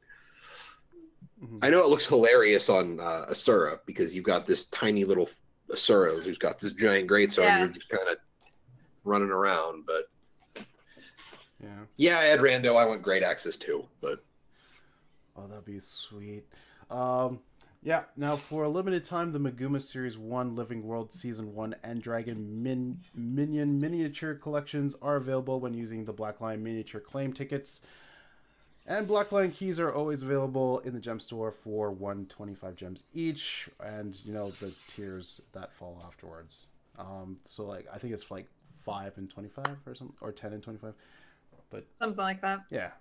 Mm-hmm. I know it looks hilarious on Asura because you've got this tiny little Asura who's got this giant greatsword and you're just kind of running around, but yeah, Ed Rando, I want great access too, but that'd be sweet. Yeah, now for a limited time, the Maguma Series 1 Living World Season 1 and Dragon Minion Miniature Collections are available when using the Black Lion Miniature Claim tickets. And Black Lion keys are always available in the gem store for 125 gems each, and you know the tiers that follow afterwards. So like I think it's like 5 and 25 or something, or 10 and 25, but something like that. Yeah.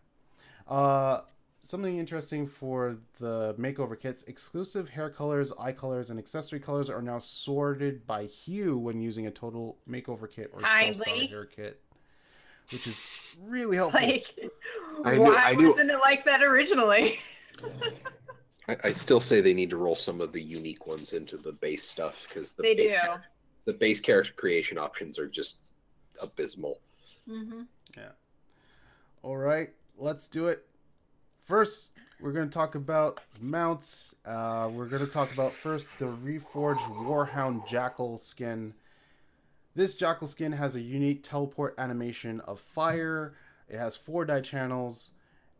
Something interesting for the makeover kits: exclusive hair colors, eye colors, and accessory colors are now sorted by hue when using a total makeover kit or self-styled hair kit, which is really helpful. Like, why wasn't it like that originally? I still say they need to roll some of the unique ones into the base stuff because the base character creation options are just abysmal. Mm-hmm. Yeah. All right, let's do it. First, we're going to talk about mounts. We're going to talk about first the Reforged Warhound Jackal skin. This Jackal skin has a unique teleport animation of fire. It has 4 die channels,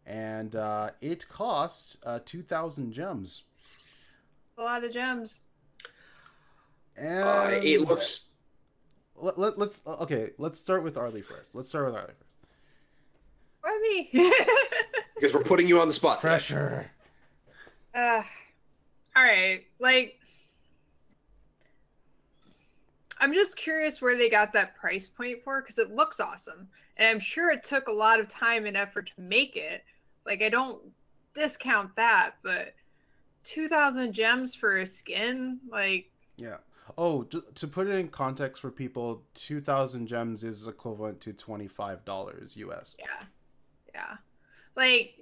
and it costs 2,000 gems. A lot of gems. And it looks. Let's start with Arlie first. Why me? Because we're putting you on the spot. Pressure. All right. Like, I'm just curious where they got that price point for, because it looks awesome. And I'm sure it took a lot of time and effort to make it. Like, I don't discount that, but 2,000 gems for a skin? Like... Yeah. Oh, to put it in context for people, 2,000 gems is equivalent to $25 US. Yeah. Like,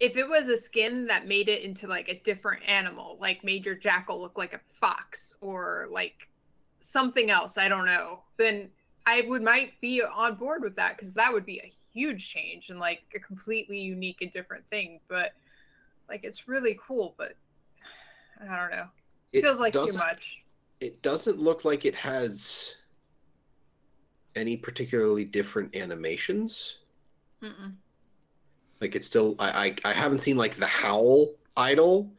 if it was a skin that made it into, like, a different animal, like made your Jackal look like a fox or, like, something else, I don't know, then I might be on board with that, because that would be a huge change and, like, a completely unique and different thing. But, like, it's really cool, but I don't know. It feels like too much. It doesn't look like it has any particularly different animations. Mm-mm. Like, it's still, I haven't seen like the Howl idol,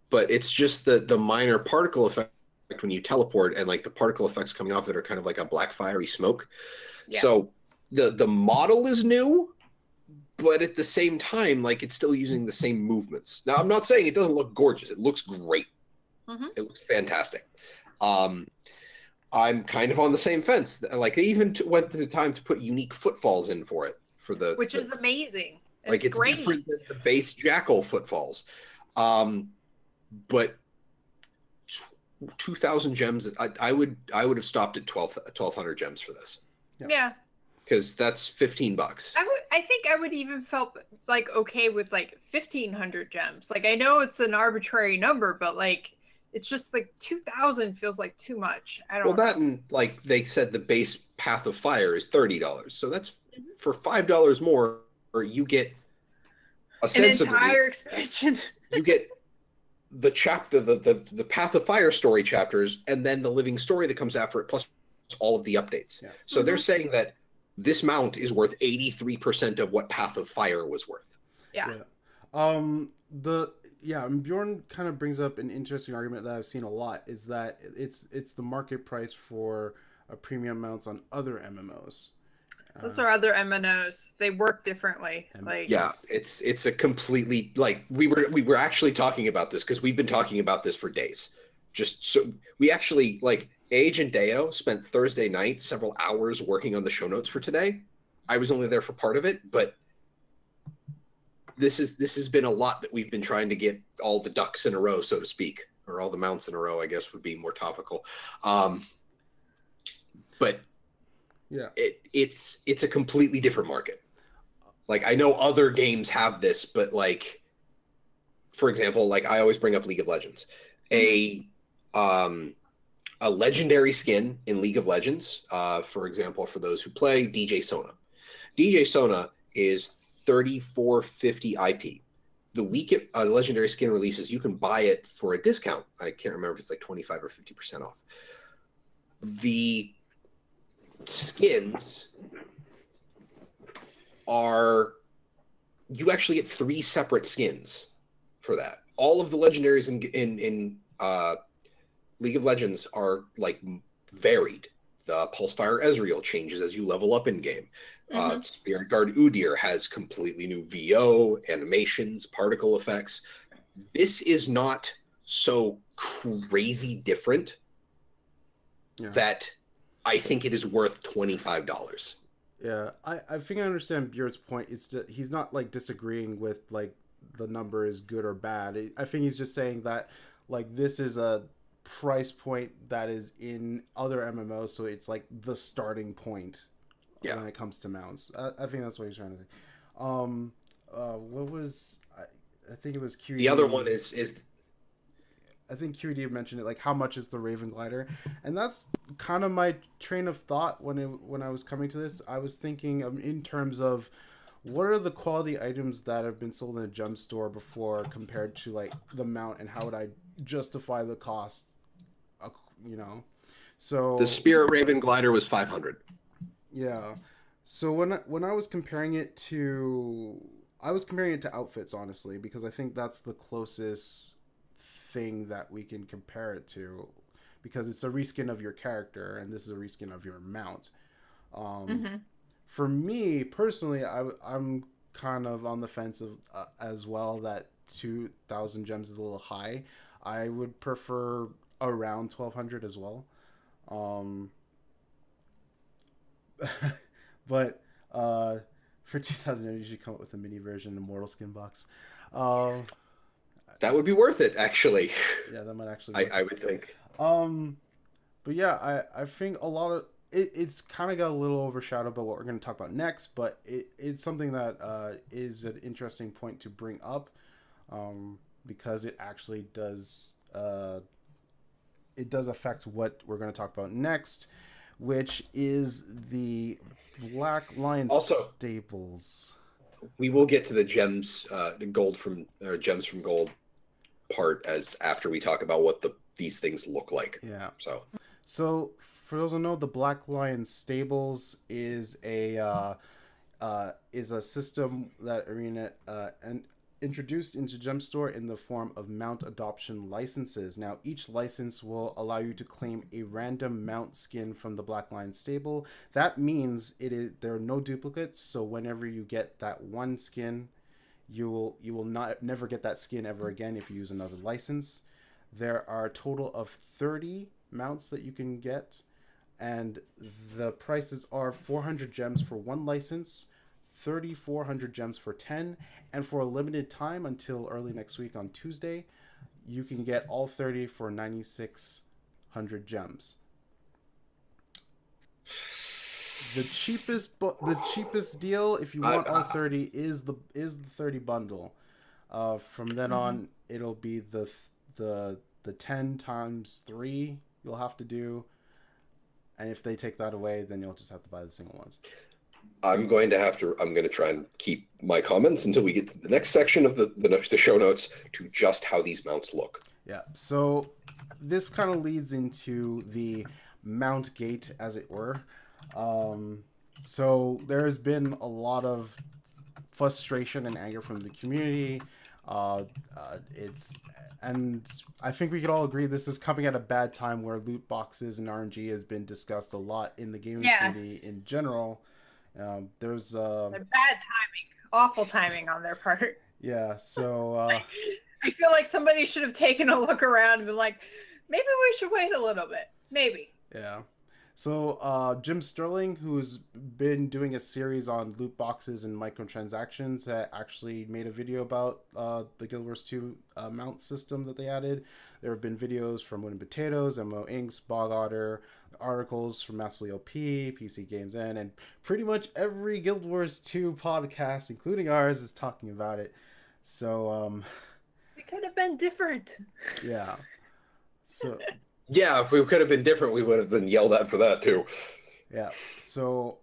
but it's just the minor particle effect when you teleport, and like the particle effects coming off it are kind of like a black fiery smoke. Yeah. So the model is new, but at the same time, like, it's still using the same movements. Now, I'm not saying it doesn't look gorgeous. It looks great. Mm-hmm. It looks fantastic. I'm kind of on the same fence. Like, they even went to the time to put unique footfalls in for it, which is amazing. It's great. Different than the base Jackal footfalls. But 2,000 gems, I would have stopped at 1,200 gems for this. Yeah. Because that's $15. I think I would even felt like okay with like 1,500 gems. Like, I know it's an arbitrary number, but like, it's just like 2,000 feels like too much. I don't know. That, and like they said, the base Path of Fire is $30. So that's for $5 more, or you get ostensibly an entire expansion. You get the chapter, the Path of Fire story chapters, and then the living story that comes after it, plus all of the updates. Yeah. So they're saying that this mount is worth 83% of what Path of Fire was worth. Yeah. Bjorn kind of brings up an interesting argument that I've seen a lot, is that it's the market price for premium mounts on other MMOs. Those are other MMOs. They work differently. It's a completely, like, we were actually talking about this because we've been talking about this for days. Just so we actually, like, Age and Deo spent Thursday night several hours working on the show notes for today. I was only there for part of it, but this has been a lot that we've been trying to get all the ducks in a row, so to speak, or all the mounts in a row, I guess would be more topical. But yeah, it's a completely different market. Like, I know other games have this, but like, for example, like I always bring up League of Legends. A legendary skin in League of Legends, for example, for those who play, DJ Sona. DJ Sona is $34.50 IP. The week a legendary skin releases, you can buy it for a discount. I can't remember if it's like 25 or 50% off. The skins are, you actually get 3 separate skins for that. All of the legendaries in League of Legends are like varied. The Pulsefire Ezreal changes as you level up in game. Spirit Guard Udyr has completely new VO, animations, particle effects. This is not so crazy different that I think it is worth $25. Yeah, I think I understand Beard's point. It's just, he's not like disagreeing with like the number is good or bad. I think he's just saying that like this is a price point that is in other MMOs, so it's like the starting point when it comes to mounts. I think that's what he's trying to think. What was I think it was QED. The other one is I think QED mentioned it, like how much is the Raven Glider, and that's kind of my train of thought when I was coming to this. I was thinking in terms of what are the quality items that have been sold in a gem store before compared to like the mount, and how would I justify the cost? You know, so the Spirit Raven Glider was $500. Yeah, so when I was comparing it to, outfits, honestly, because I think that's the closest thing that we can compare it to, because it's a reskin of your character and this is a reskin of your mount. For me personally, I'm kind of on the fence of as well, that 2,000 gems is a little high. I would prefer around 1,200 as well. But for 2,000 you should come up with a mini version, Immortal skin box. That would be worth it, actually. Yeah, that might actually. I would think. But yeah, I think a lot of it's kind of got a little overshadowed by what we're going to talk about next. But it's something that is an interesting point to bring up, because it actually does affect what we're going to talk about next, which is the Black Lion stables. We will get to the gems, gems from gold part after we talk about what these things look like. Yeah. So for those who know, the Black Lion stables is a system that Arena introduced into Gem Store in the form of mount adoption licenses. Now, each license will allow you to claim a random mount skin from the Black Lion stable. That means there are no duplicates, so whenever you get that one skin, you will never get that skin ever again if you use another license. There are a total of 30 mounts that you can get, and the prices are 400 gems for one license, 3,400 gems for 10, and for a limited time until early next week on Tuesday, you can get all 30 for 9,600 gems. The cheapest deal, if you want all 30, is the 30 bundle. From then on, it'll be the 10 times 3 you'll have to do, and if they take that away, then you'll just have to buy the single ones. I'm going to try and keep my comments until we get to the next section of the show notes to just how these mounts look. Yeah, so this kind of leads into the mount gate, as it were. So there has been a lot of frustration and anger from the community. And I think we could all agree this is coming at a bad time, where loot boxes and RNG has been discussed a lot in the gaming community in general. There's bad timing, awful timing on their part. Yeah, so I feel like somebody should have taken a look around and been like, maybe we should wait a little bit. Maybe. Yeah. So, Jim Sterling, who's been doing a series on loot boxes and microtransactions, actually made a video about the Guild Wars 2 mount system that they added. There have been videos from Wooden Potatoes, MO Inks, Bog Otter, articles from Massively OP, PC Games N, and pretty much every Guild Wars 2 podcast, including ours, is talking about it. So, it could have been different. Yeah. So. Yeah, if we could have been different, we would have been yelled at for that too. Yeah. So,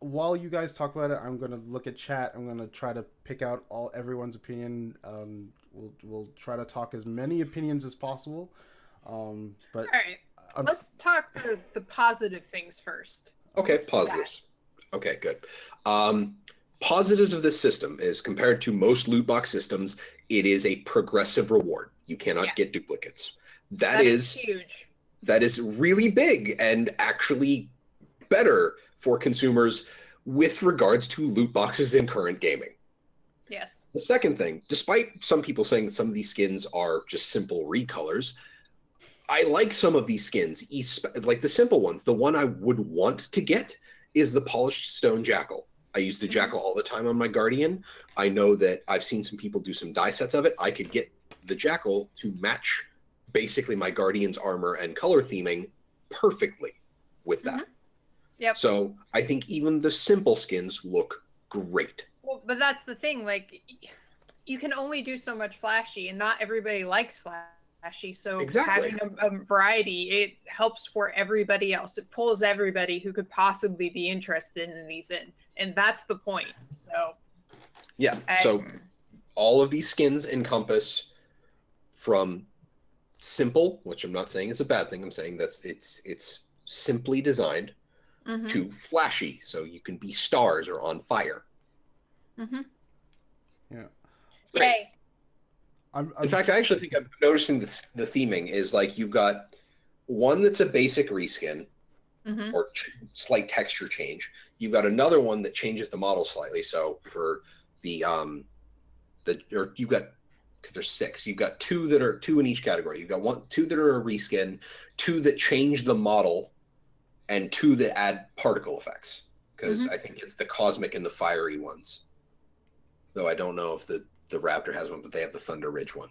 while you guys talk about it, I'm gonna look at chat. I'm gonna try to pick out everyone's opinion. We'll try to talk as many opinions as possible. But all right, let's talk the positive things first. Okay, positives. Okay, good. Positives of this system is compared to most loot box systems, it is a progressive reward. You cannot get duplicates. That is huge. That is really big and actually better for consumers with regards to loot boxes in current gaming. Yes. The second thing, despite some people saying that some of these skins are just simple recolors, I like some of these skins, like the simple ones. The one I would want to get is the polished stone Jackal. I use the Jackal all the time on my Guardian. I know that I've seen some people do some die sets of it. I could get the Jackal to match basically my Guardian's armor and color theming perfectly with that. Yep. So I think even the simple skins look great. Well, but that's the thing. Like, you can only do so much flashy, and not everybody likes flashy. So having a variety, it helps for everybody else. It pulls everybody who could possibly be interested in these in, and that's the point. So yeah. So all of these skins encompass from simple, which I'm not saying is a bad thing. I'm saying that's it's simply designed, to flashy, so you can be stars or on fire. Yeah. Yay. In fact, I actually think I'm noticing the theming is like you've got one that's a basic reskin or slight texture change. You've got another one that changes the model slightly. So for the you've got, because there's 6, you've got 2 that are 2 in each category. You've got 2 that are a reskin, 2 that change the model, and 2 that add particle effects. Because I think it's the cosmic and the fiery ones. Though I don't know if the Raptor has one, but they have the Thunder Ridge one.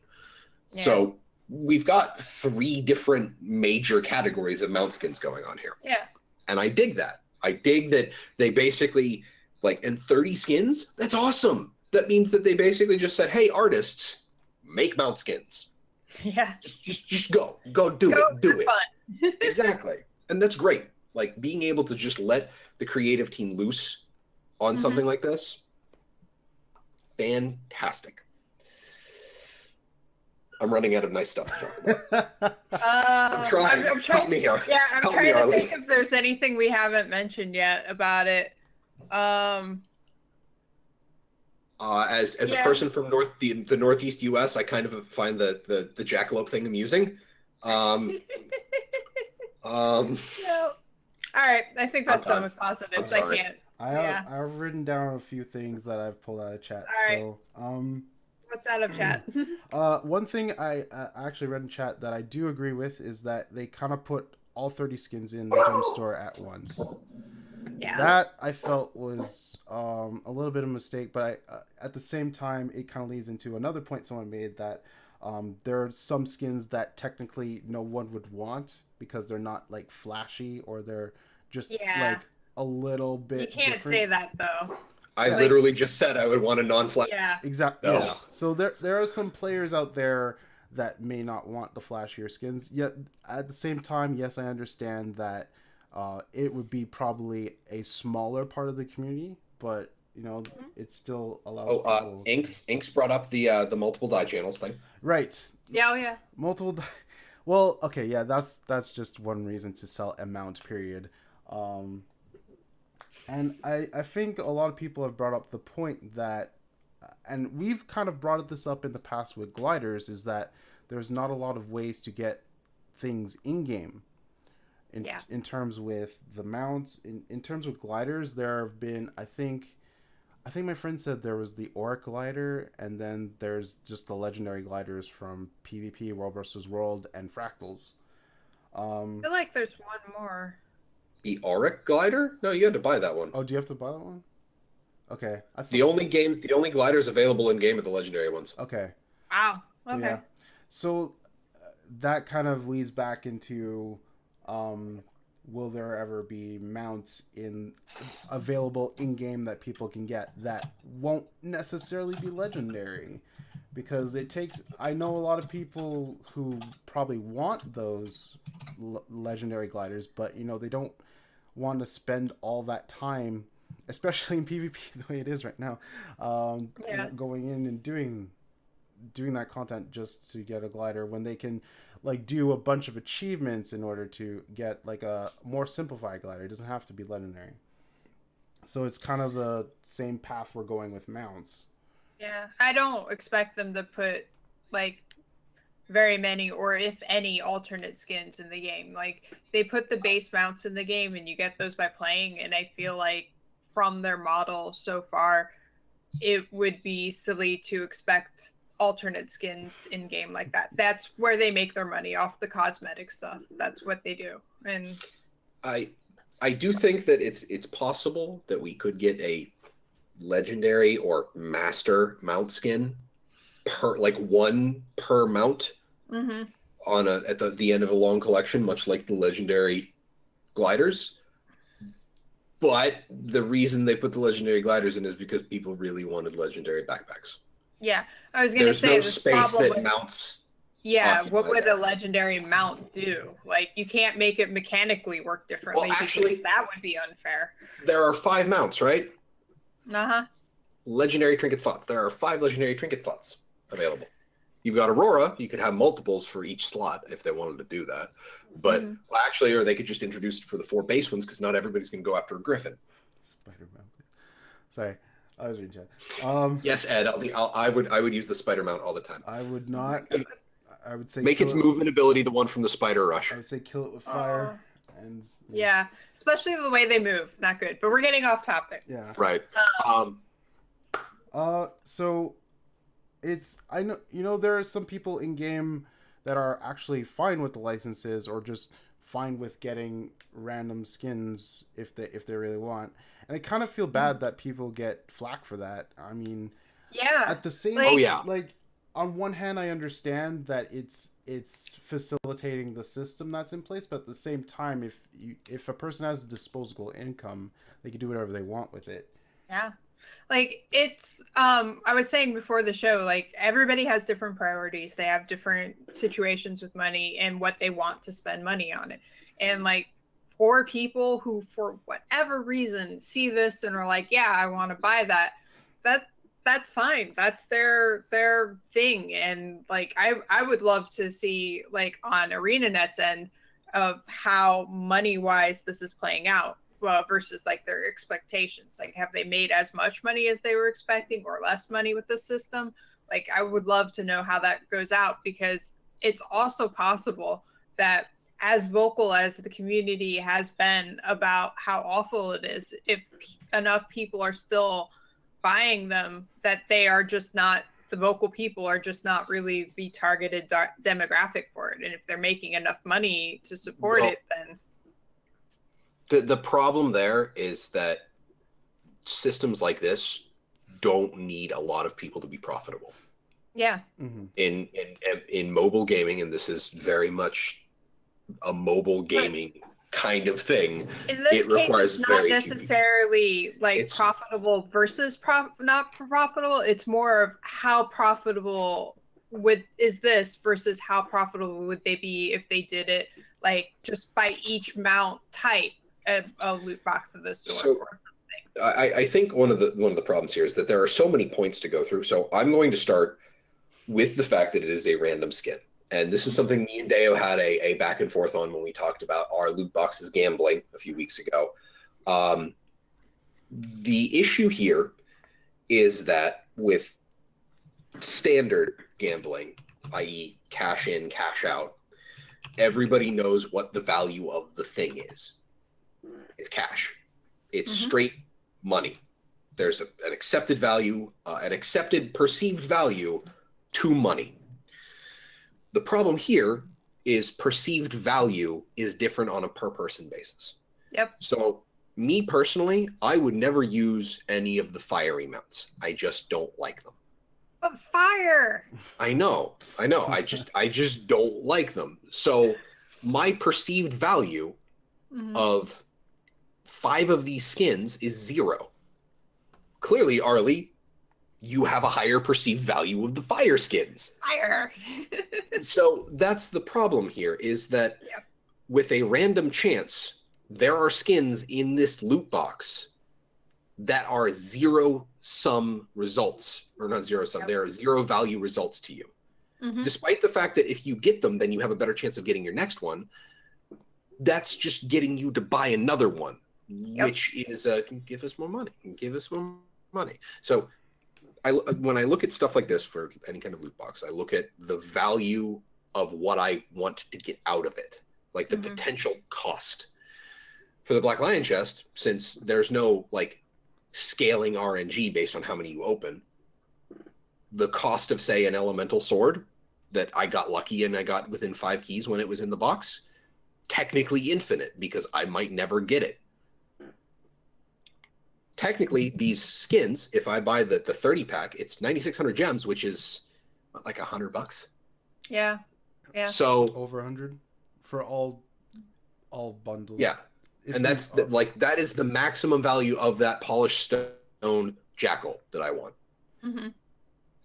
Yeah. So we've got 3 different major categories of mount skins going on here. Yeah. And I dig that. I dig that they basically, like, in 30 skins, that's awesome. That means that they basically just said, hey, artists, make mount skins. Yeah. Just go do it. Fun. Exactly. And that's great. Like, being able to just let the creative team loose on something like this, fantastic. I'm running out of nice stuff to talk about. I'm trying. I'm trying. Help me here. Yeah, I'm trying to think if there's anything we haven't mentioned yet about it. As a person from the Northeast U.S., I kind of find the jackalope thing amusing. No. All right, I think that's done with positives. I can't. I've written down a few things that I've pulled out of chat. All right. So, what's out of chat? One thing I actually read in chat that I do agree with is that they kind of put all 30 skins in the gem store at once. Yeah. That I felt was a little bit of a mistake, but at the same time, it kind of leads into another point someone made that there are some skins that technically no one would want because they're not like flashy or they're just like a little bit. You can't different. Say that though. I literally just said I would want a non-flash. Yeah. Exactly. No. Yeah. So there are some players out there that may not want the flashier skins. Yet at the same time, yes, I understand that it would be probably a smaller part of the community, but you know, it still allows. People Inks brought up the multiple die channels thing. Right. Yeah. Oh yeah. Multiple. Well, okay, yeah, that's just one reason to sell a mount. Period. And I think a lot of people have brought up the point that, and we've kind of brought this up in the past with gliders, is that there's not a lot of ways to get things in game. In terms with the mounts, in terms with gliders, there have been, I think my friend said there was the Auric glider, and then there's just the legendary gliders from PvP, World vs. World, and Fractals. I feel like there's one more. The Auric glider? No, you had to buy that one. Oh, do you have to buy that one? Okay. The only gliders available in game are the legendary ones. Okay. Wow. Okay. Yeah. So that kind of leads back into, will there ever be mounts available in game that people can get that won't necessarily be legendary? Because it takes, I know a lot of people who probably want those legendary gliders, but they don't want to spend all that time, especially in PvP the way it is right now, going in and doing that content just to get a glider when they can do a bunch of achievements in order to get a more simplified glider. It doesn't have to be legendary. So it's kind of the same path we're going with mounts. Yeah, I don't expect them to put very many, or if any, alternate skins in the game. They put the base mounts in the game and you get those by playing, and I feel like from their model so far, it would be silly to expect alternate skins in game like that. That's where they make their money, off the cosmetic stuff. That's what they do. And I do think that it's possible that we could get a legendary or master mount skin per one per mount on at the end of a long collection, much like the legendary gliders. But the reason they put the legendary gliders in is because people really wanted legendary backpacks. Yeah, I was going to say, there's no space that mounts. Yeah, what would a legendary mount do? You can't make it mechanically work differently, because that would be unfair. There are 5 mounts, right? Uh-huh. Legendary trinket slots. There are 5 legendary trinket slots available. You've got Aurora. You could have multiples for each slot if they wanted to do that. But or they could just introduce it for the 4 base ones, because not everybody's going to go after a Griffin. Spider-Man. Sorry, I was reading chat. Yes, Ed. I would use the spider mount all the time. I would not. I would say make its movement ability the one from the Spider Rush. I would say kill it with fire. And yeah, especially the way they move. Not good. But we're getting off topic. Yeah. Right. So it's, I know there are some people in game that are actually fine with the licenses, or just fine with getting random skins if they really want. And I kind of feel bad that people get flack for that. I mean, yeah. At the same on one hand, I understand that it's facilitating the system that's in place, but at the same time, if a person has disposable income, they can do whatever they want with it. Yeah. It's I was saying before the show, everybody has different priorities. They have different situations with money and what they want to spend money on it. And for people who, for whatever reason, see this and are like, yeah, I want to buy that's fine. That's their thing. And I would love to see on ArenaNet's end of how money wise this is playing out. Well, versus their expectations. Have they made as much money as they were expecting, or less money with this system? I would love to know how that goes out, because it's also possible that, as vocal as the community has been about how awful it is, if enough people are still buying them, that they are just not, the vocal people are just not really the targeted demographic for it. And if they're making enough money to support it, then... The problem there is that systems like this don't need a lot of people to be profitable. Yeah. Mm-hmm. In mobile gaming, and this is very much a mobile gaming kind of thing. In this case, it's not necessarily profitable versus not profitable. It's more of how profitable is this versus how profitable would they be if they did it just by each mount type. A loot box of this sort or something. I think one of the problems here is that there are so many points to go through. So I'm going to start with the fact that it is a random skin. And this is something me and Deo had a back and forth on when we talked about our loot boxes gambling a few weeks ago. The issue here is that with standard gambling, i.e. cash in, cash out, everybody knows what the value of the thing is. It's cash. It's straight money. There's an accepted value, an accepted perceived value to money. The problem here is perceived value is different on a per person basis. Yep. So me personally, I would never use any of the fiery mounts. I just don't like them. But fire. I know. I just don't like them. So my perceived value of 5 of these skins is 0. Clearly, Arlie, you have a higher perceived value of the fire skins. Fire. So that's the problem here, is that with a random chance, there are skins in this loot box that are 0-sum results, or not 0-sum, they're 0 value results to you. Despite the fact that if you get them, then you have a better chance of getting your next one. That's just getting you to buy another one, which is give us more money, give us more money. So when I look at stuff like this for any kind of loot box, I look at the value of what I want to get out of it, like the potential cost. For the Black Lion chest, since there's no like scaling RNG based on how many you open, the cost of, say, an elemental sword that I got lucky and I got within 5 keys when it was in the box, technically infinite because I might never get it. Technically, these skins, if I buy the 30 pack, it's 9,600 gems, which is what, like $100. Yeah. So over 100 for all bundles. Yeah, and that's that is the maximum value of that polished stone Jackal that I want.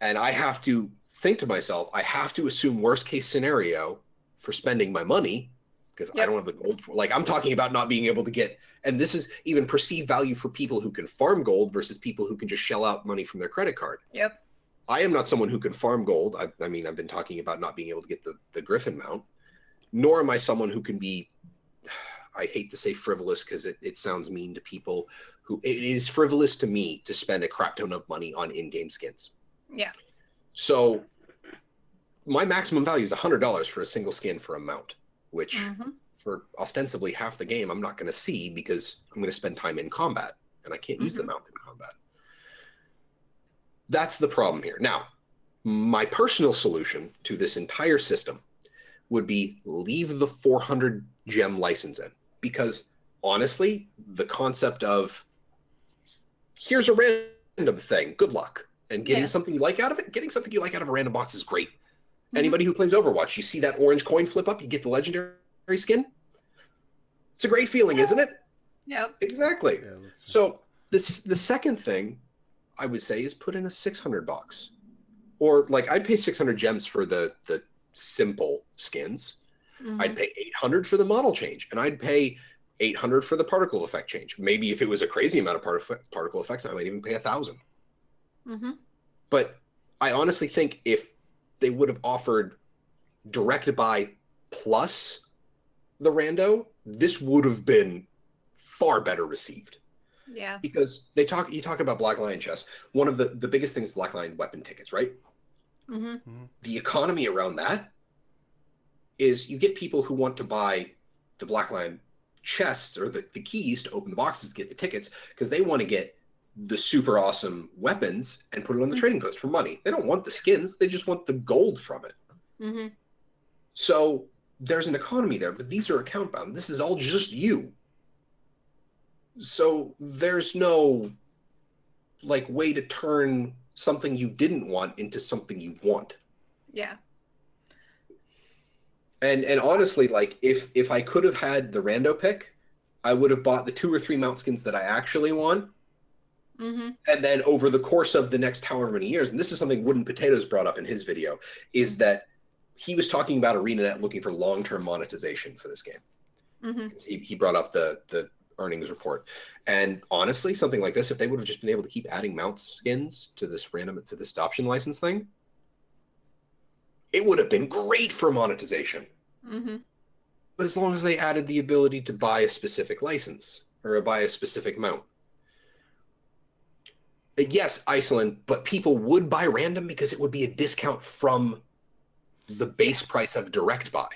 And I have to think to myself, I have to assume worst case scenario for spending my money, because I don't have the gold for, like, I'm talking about not being able to get, and this is even perceived value for people who can farm gold versus people who can just shell out money from their credit card. I am not someone who can farm gold. I mean, I've been talking about not being able to get the Griffin mount, nor am I someone who can be, I hate to say frivolous because it sounds mean to people who, it is frivolous to me to spend a crap ton of money on in-game skins. So my maximum value is $100 for a single skin for a mount, which for ostensibly half the game I'm not going to see because I'm going to spend time in combat and I can't use the mount in combat. That's the problem here. Now, my personal solution to this entire system would be leave the 400 gem license in, because honestly, the concept of here's a random thing, good luck, and getting something you like out of it, getting something you like out of a random box is great. Anybody who plays Overwatch, you see that orange coin flip up, you get the legendary skin. It's a great feeling, isn't it? Exactly. So the second thing I would say is put in a 600 box, or like I'd pay 600 gems for the simple skins. I'd pay 800 for the model change, and I'd pay 800 for the particle effect change. Maybe if it was a crazy amount of particle effects, I might even pay 1,000. But I honestly think if they would have offered direct buy plus the rando, this would have been far better received. Because you talk about Black Lion chests. One of the biggest things is Black Lion weapon tickets, right? The economy around that is you get people who want to buy the Black Lion chests or the keys to open the boxes to get the tickets because they want to get the super awesome weapons and put it on the trading post for money. They don't want the skins, they just want the gold from it. So there's an economy there, but these are account bound. This is all just you. So there's no like way to turn something you didn't want into something you want. And honestly, like if I could have had the rando pick, I would have bought the 2 or 3 mount skins that I actually want. And then over the course of the next however many years, and this is something Wooden Potatoes brought up in his video, is that he was talking about ArenaNet looking for long-term monetization for this game. He brought up the earnings report. And honestly, something like this, if they would have just been able to keep adding mount skins to this adoption license thing, it would have been great for monetization. But as long as they added the ability to buy a specific license or buy a specific mount. Yes, Iceland, but people would buy random because it would be a discount from the base price of direct buy.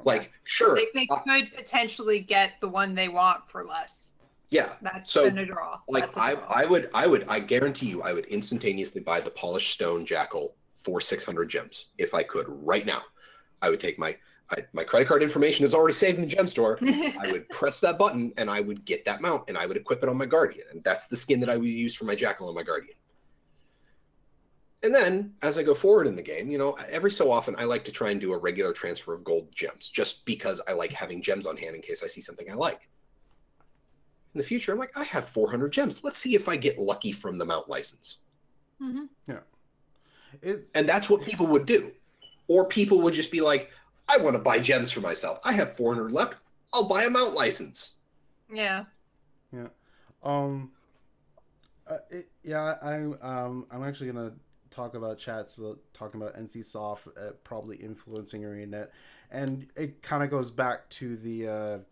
Like, sure. They could potentially get the one they want for less. That's been a draw. Like, I guarantee you, I would instantaneously buy the polished stone Jackal for 600 gems if I could right now. I would take my credit card information is already saved in the gem store. I would press that button and I would get that mount and I would equip it on my Guardian. And that's the skin that I would use for my Jackal on my Guardian. And then as I go forward in the game, you know, every so often I like to try and do a regular transfer of gold gems just because I like having gems on hand in case I see something I like. In the future, I'm like, I have 400 gems. Let's see if I get lucky from the mount license. Mm-hmm. Yeah. And that's what people would do. Or people would just be like, I want to buy gems for myself. I have 400 left. I'll buy a mount license. Yeah. Yeah. I'm actually gonna talk about chats, talking about NCSoft probably influencing ArenaNet, and it kind of goes back to the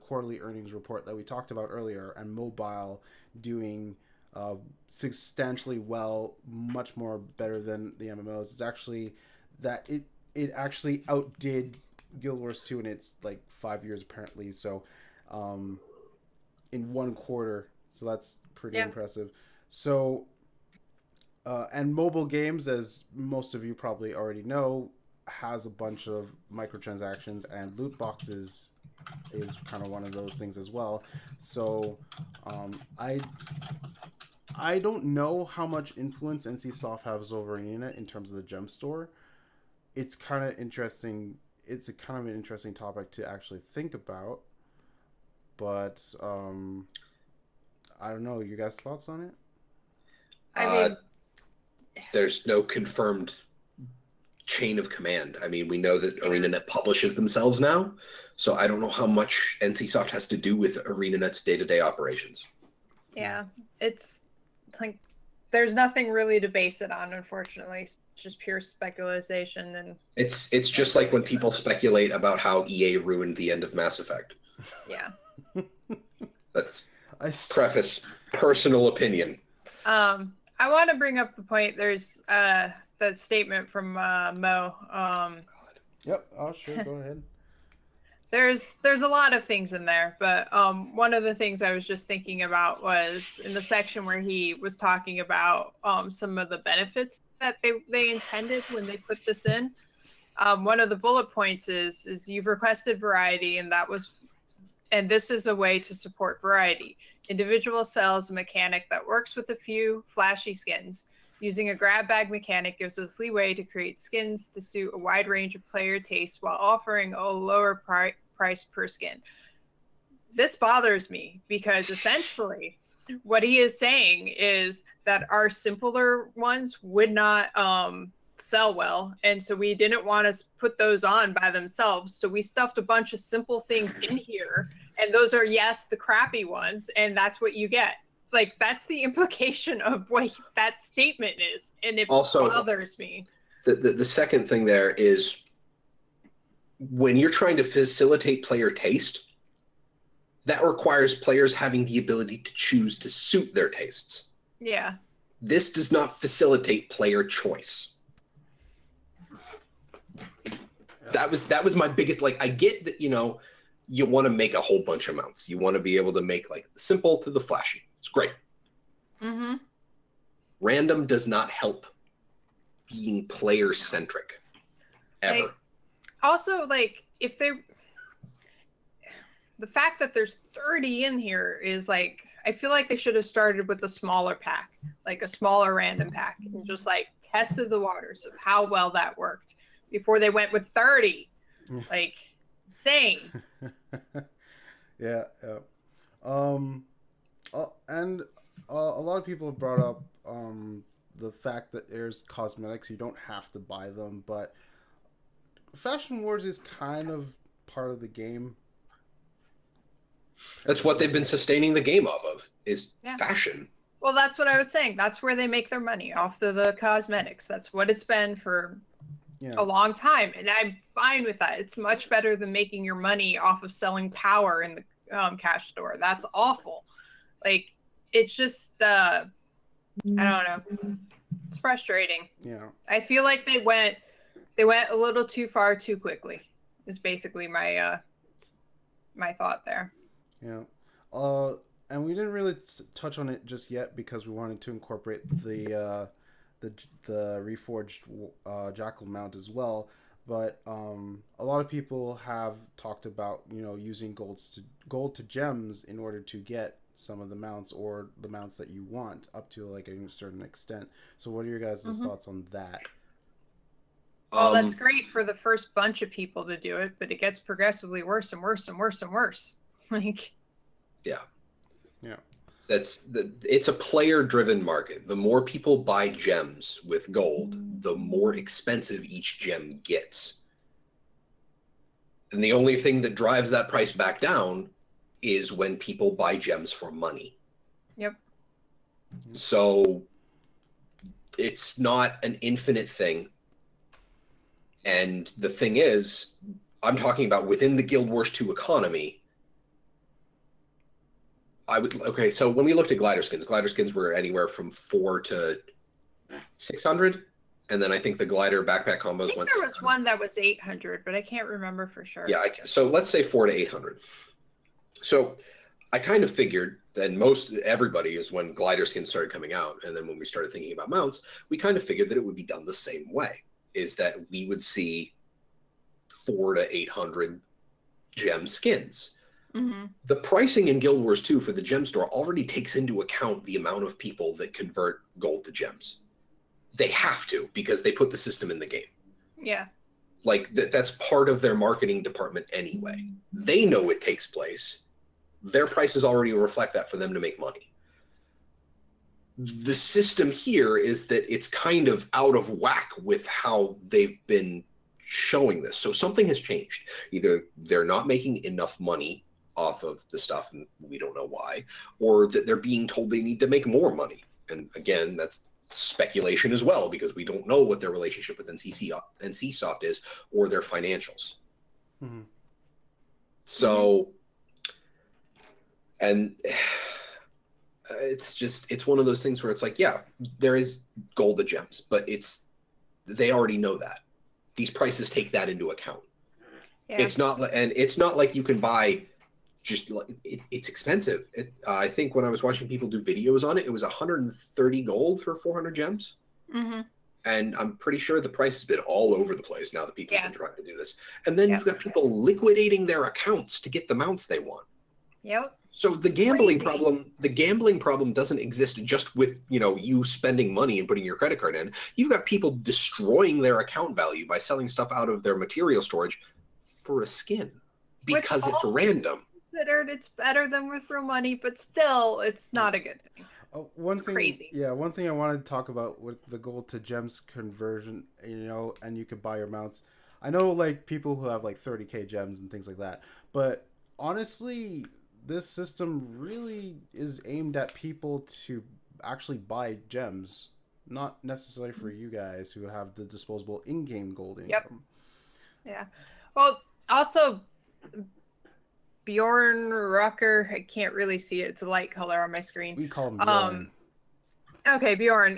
quarterly earnings report that we talked about earlier, and mobile doing substantially well, much more better than the MMOs. It's actually that it actually outdid Guild Wars 2 in its like 5 years apparently. So, in one quarter, so that's pretty impressive. So, and mobile games, as most of you probably already know, has a bunch of microtransactions, and loot boxes is kind of one of those things as well. So, I don't know how much influence NCSoft has over ArenaNet in terms of the gem store. It's kind of interesting. It's a kind of an interesting topic to actually think about. But I don't know. You guys' thoughts on it? I mean, there's no confirmed chain of command. I mean, we know that ArenaNet publishes themselves now, so I don't know how much NCSoft has to do with ArenaNet's day-to-day operations. Yeah, it's like there's nothing really to base it on, unfortunately. It's just pure speculation, and it's just like when people speculate about how EA ruined the end of Mass Effect. Yeah. That's preface personal opinion. I want to bring up the point. There's that statement from Mo. Yep. Oh, sure. Go ahead. There's a lot of things in there, but one of the things I was just thinking about was in the section where he was talking about some of the benefits that they intended when they put this in. One of the bullet points is you've requested variety, and this is a way to support variety. Individual cells a mechanic that works with a few flashy skins. Using a grab bag mechanic gives us leeway to create skins to suit a wide range of player tastes while offering a lower price per skin. This bothers me because essentially what he is saying is that our simpler ones would not sell well, and so we didn't want to put those on by themselves, so we stuffed a bunch of simple things in here, and those are the crappy ones, and that's what you get. Like, that's the implication of what that statement is, and it also bothers me. The second thing there is when you're trying to facilitate player taste, that requires players having the ability to choose to suit their tastes. Yeah. This does not facilitate player choice. That was my biggest, like, I get that, you know, you want to make a whole bunch of mounts. You want to be able to make like the simple to the flashy. It's great. Mm-hmm. Random does not help being player centric ever. Also, like, if the fact that there's 30 in here is like, I feel like they should have started with a smaller pack, like a smaller random pack, and just like tested the waters of how well that worked before they went with 30. Like, dang. Yeah. And a lot of people have brought up the fact that there's cosmetics. You don't have to buy them, but Fashion Wars is kind of part of the game. That's what they've been sustaining the game off of, is fashion. Well, that's what I was saying. That's where they make their money, off the cosmetics. That's what it's been for a long time, and I'm fine with that. It's much better than making your money off of selling power in the cash store. That's awful. Like, it's just I don't know. It's frustrating. Yeah. I feel like they went a little too far too quickly. Is basically my my thought there. Yeah. And we didn't really touch on it just yet because we wanted to incorporate the Reforged Jackal mount as well. But a lot of people have talked about using gold to gems in order to get some of the mounts or the mounts that you want up to like a certain extent. So what are your guys' thoughts on that? Well, that's great for the first bunch of people to do it, but it gets progressively worse and worse and worse and worse. Like, yeah. Yeah. It's a player-driven market. The more people buy gems with gold, the more expensive each gem gets. And the only thing that drives that price back down is when people buy gems for money. Yep. So it's not an infinite thing. And the thing is, I'm talking about within the Guild Wars 2 economy. So when we looked at glider skins were anywhere from 400 to 600, and then I think the glider backpack combos went. There was one that was 800, but I can't remember for sure. Yeah, so let's say 400 to 800. So I kind of figured, and everybody is when glider skins started coming out, and then when we started thinking about mounts, we kind of figured that it would be done the same way. Is that we would see 400 to 800 gem skins. Mm-hmm. The pricing in Guild Wars 2 for the gem store already takes into account the amount of people that convert gold to gems. They have to, because they put the system in the game. Yeah. Like, that's part of their marketing department anyway. They know it takes place. Their prices already reflect that for them to make money. The system here is that it's kind of out of whack with how they've been showing this. So something has changed. Either they're not making enough money off of the stuff, and we don't know why, or that they're being told they need to make more money. And again, that's speculation as well, because we don't know what their relationship with NCSoft is, or their financials. Mm-hmm. So, and it's one of those things where it's like, yeah, there is gold to gems, but they already know that. These prices take that into account. Yeah. It's not like you can buy it's expensive. I think when I was watching people do videos on it, it was 130 gold for 400 gems. Mm-hmm. And I'm pretty sure the price has been all over the place now that people have been trying to do this. And then you've got people liquidating their accounts to get the mounts they want. Yep. So the gambling problem doesn't exist just with, you spending money and putting your credit card in. You've got people destroying their account value by selling stuff out of their material storage for a skin because it's random. Considered it's better than with real money, but still it's not a good thing. Crazy. Yeah, one thing I wanted to talk about with the gold to gems conversion, and you could buy your mounts. I know like people who have like 30k gems and things like that, but honestly, this system really is aimed at people to actually buy gems, not necessarily for you guys who have the disposable in-game gold income. Yep. Yeah. Well, also Bjorn Rucker, I can't really see it. It's a light color on my screen. We call him Bjorn. Okay, Bjorn.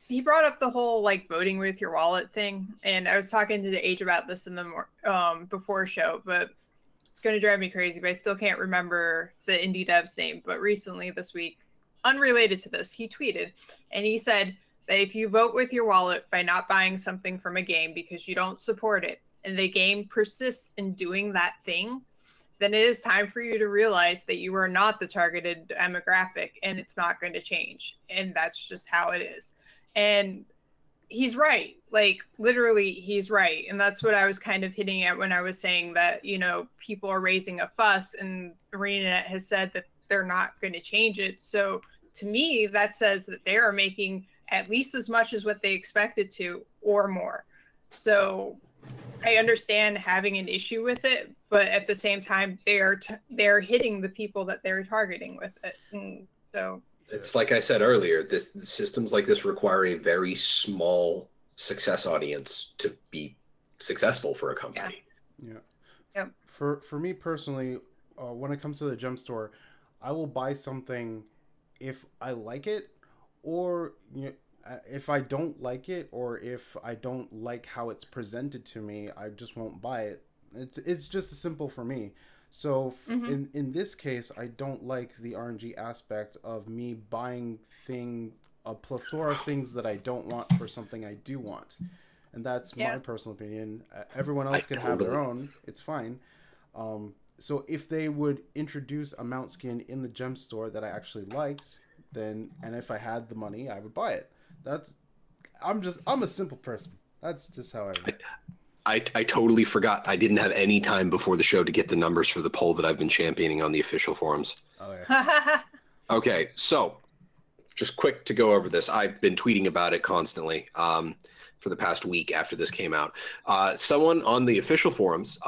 He brought up the whole like voting with your wallet thing, and I was talking to the Age about this in the before show, but it's going to drive me crazy. But I still can't remember the indie dev's name. But recently, this week, unrelated to this, he tweeted, and he said that if you vote with your wallet by not buying something from a game because you don't support it, and the game persists in doing that thing, then it is time for you to realize that you are not the targeted demographic and it's not going to change. And that's just how it is. And he's right. Like, literally, he's right. And that's what I was kind of hitting at when I was saying that, people are raising a fuss, and ArenaNet has said that they're not going to change it. So to me, that says that they are making at least as much as what they expected to, or more. So I understand having an issue with it, but at the same time, they're hitting the people that they're targeting with it. And so it's like I said earlier, systems like this require a very small success audience to be successful for a company. Yeah. Yep. For me personally, when it comes to the gem store, I will buy something if I like it, or if I don't like it, or if I don't like how it's presented to me, I just won't buy it. It's just as simple for me. So in this case, I don't like the RNG aspect of me buying a plethora of things that I don't want for something I do want. and that's my personal opinion. Everyone else can have their own. It's fine. So if they would introduce a mount skin in the gem store that I actually liked, then, and if I had the money, I would buy it. I'm a simple person. That's just how I am. I totally forgot. I didn't have any time before the show to get the numbers for the poll that I've been championing on the official forums. Oh, yeah. Okay, so just quick to go over this. I've been tweeting about it constantly for the past week after this came out. Someone on the official forums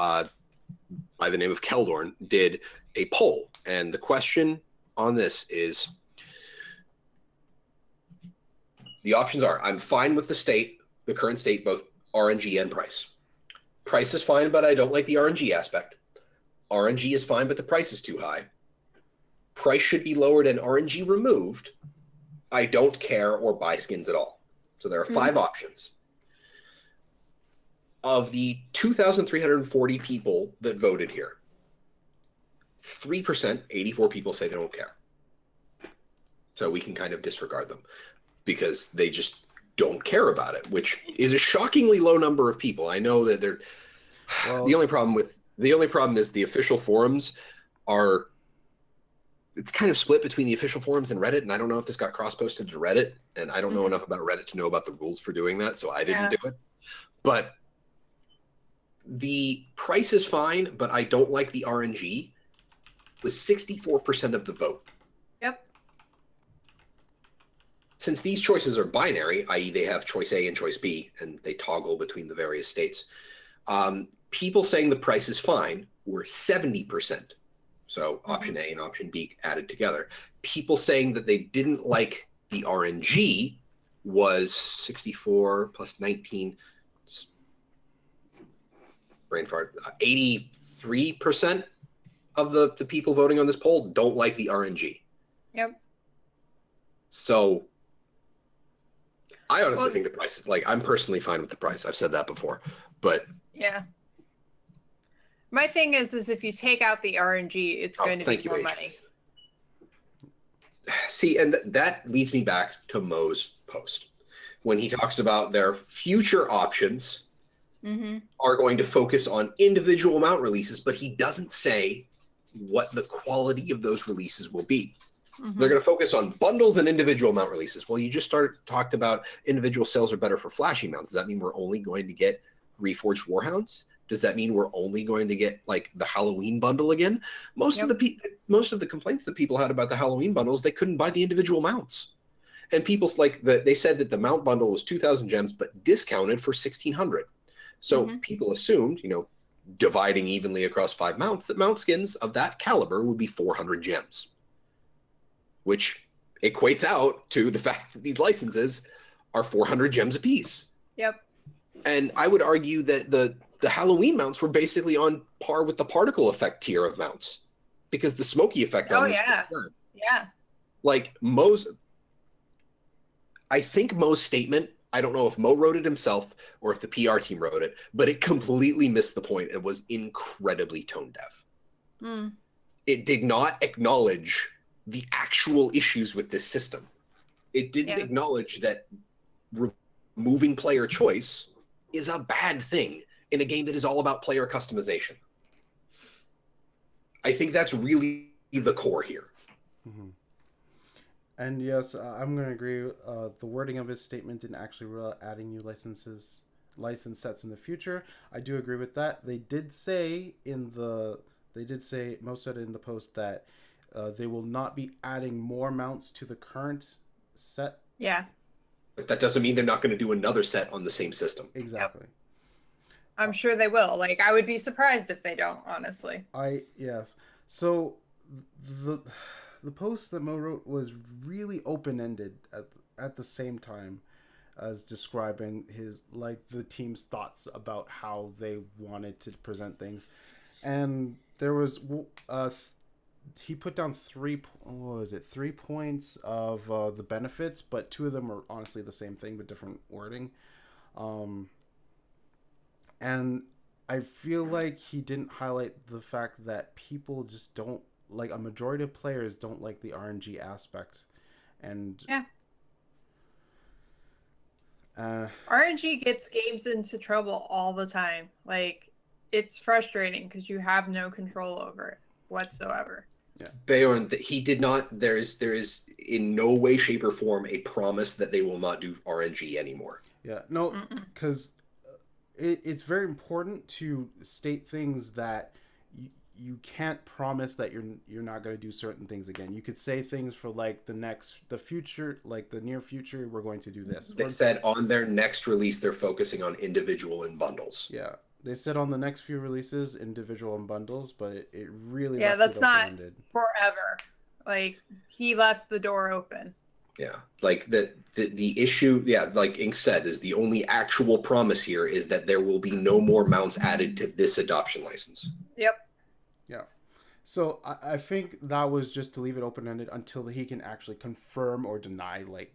by the name of Keldorn did a poll, and the question on this is, the options are, I'm fine with the current state, both RNG and price. Price is fine, but I don't like the RNG aspect. RNG is fine, but the price is too high. Price should be lowered and RNG removed. I don't care or buy skins at all. So there are 5 options. Of the 2,340 people that voted here, 3%, 84 people say they don't care. So we can kind of disregard them because they just don't care about it, which is a shockingly low number of people. I know that they're the only problem is the official forums are, it's kind of split between the official forums and Reddit, and I don't know if this got cross-posted to Reddit, and I don't know enough about Reddit to know about the rules for doing that, so I didn't do it. But the price is fine, but I don't like the RNG was 64% of the vote. Yep. Since these choices are binary, i.e. they have choice A and choice B, and they toggle between the various states, people saying the price is fine were 70%. So option A and option B added together. People saying that they didn't like the RNG was 64 plus 19, brain fart, 83% of the people voting on this poll don't like the RNG. Yep. So I honestly think the price is, like, I'm personally fine with the price. I've said that before, but yeah. My thing is if you take out the RNG, it's going to be more money. See, and that leads me back to Mo's post when he talks about their future options are going to focus on individual mount releases, but he doesn't say what the quality of those releases will be. They're going to focus on bundles and individual mount releases. Well, you just talked about individual sales are better for flashy mounts. Does that mean we're only going to get Reforged Warhounds? Does that mean we're only going to get like the Halloween bundle again? Most of the complaints that people had about the Halloween bundles, they couldn't buy the individual mounts. And people's like they said that the mount bundle was 2,000 gems, but discounted for 1,600. So people assumed, dividing evenly across 5 mounts, that mount skins of that caliber would be 400 gems, which equates out to the fact that these licenses are 400 gems apiece. Yep. And I would argue that the Halloween mounts were basically on par with the particle effect tier of mounts, because the smoky effect. Yeah. Like I think Mo's statement, I don't know if Mo wrote it himself or if the PR team wrote it, but it completely missed the point and was incredibly tone deaf. It did not acknowledge the actual issues with this system. It didn't acknowledge that removing player choice is a bad thing in a game that is all about player customization. I think that's really the core here. And yes, I'm going to agree. The wording of his statement didn't actually rule out adding new license sets in the future. I do agree with that. They did say most said in the post that they will not be adding more mounts to the current set. Yeah. But that doesn't mean they're not going to do another set on the same system. Exactly. Yep. I'm sure they will. Like, I would be surprised if they don't, honestly. Yes. So the post that Mo wrote was really open-ended at the same time as describing the team's thoughts about how they wanted to present things. And there was he put down 3 points of the benefits, but 2 of them are honestly the same thing but different wording. And I feel like he didn't highlight the fact that people just don't, like, a majority of players don't like the RNG aspect. And RNG gets games into trouble all the time. Like, it's frustrating because you have no control over it whatsoever. Yeah. Bayon, he did not. There is in no way, shape, or form a promise that they will not do RNG anymore. Yeah, no, because it's very important to state things that you can't promise that you're not going to do certain things again. You could say things for like the future, like the near future, we're going to do this. They said on their next release, they're focusing on individual and bundles. Yeah. They said on the next few releases, individual and bundles, but it really that's not forever. Like, he left the door open. Yeah, like the issue, yeah, like Ink said, is the only actual promise here is that there will be no more mounts added to this adoption license. Yep. Yeah. So I think that was just to leave it open-ended until he can actually confirm or deny like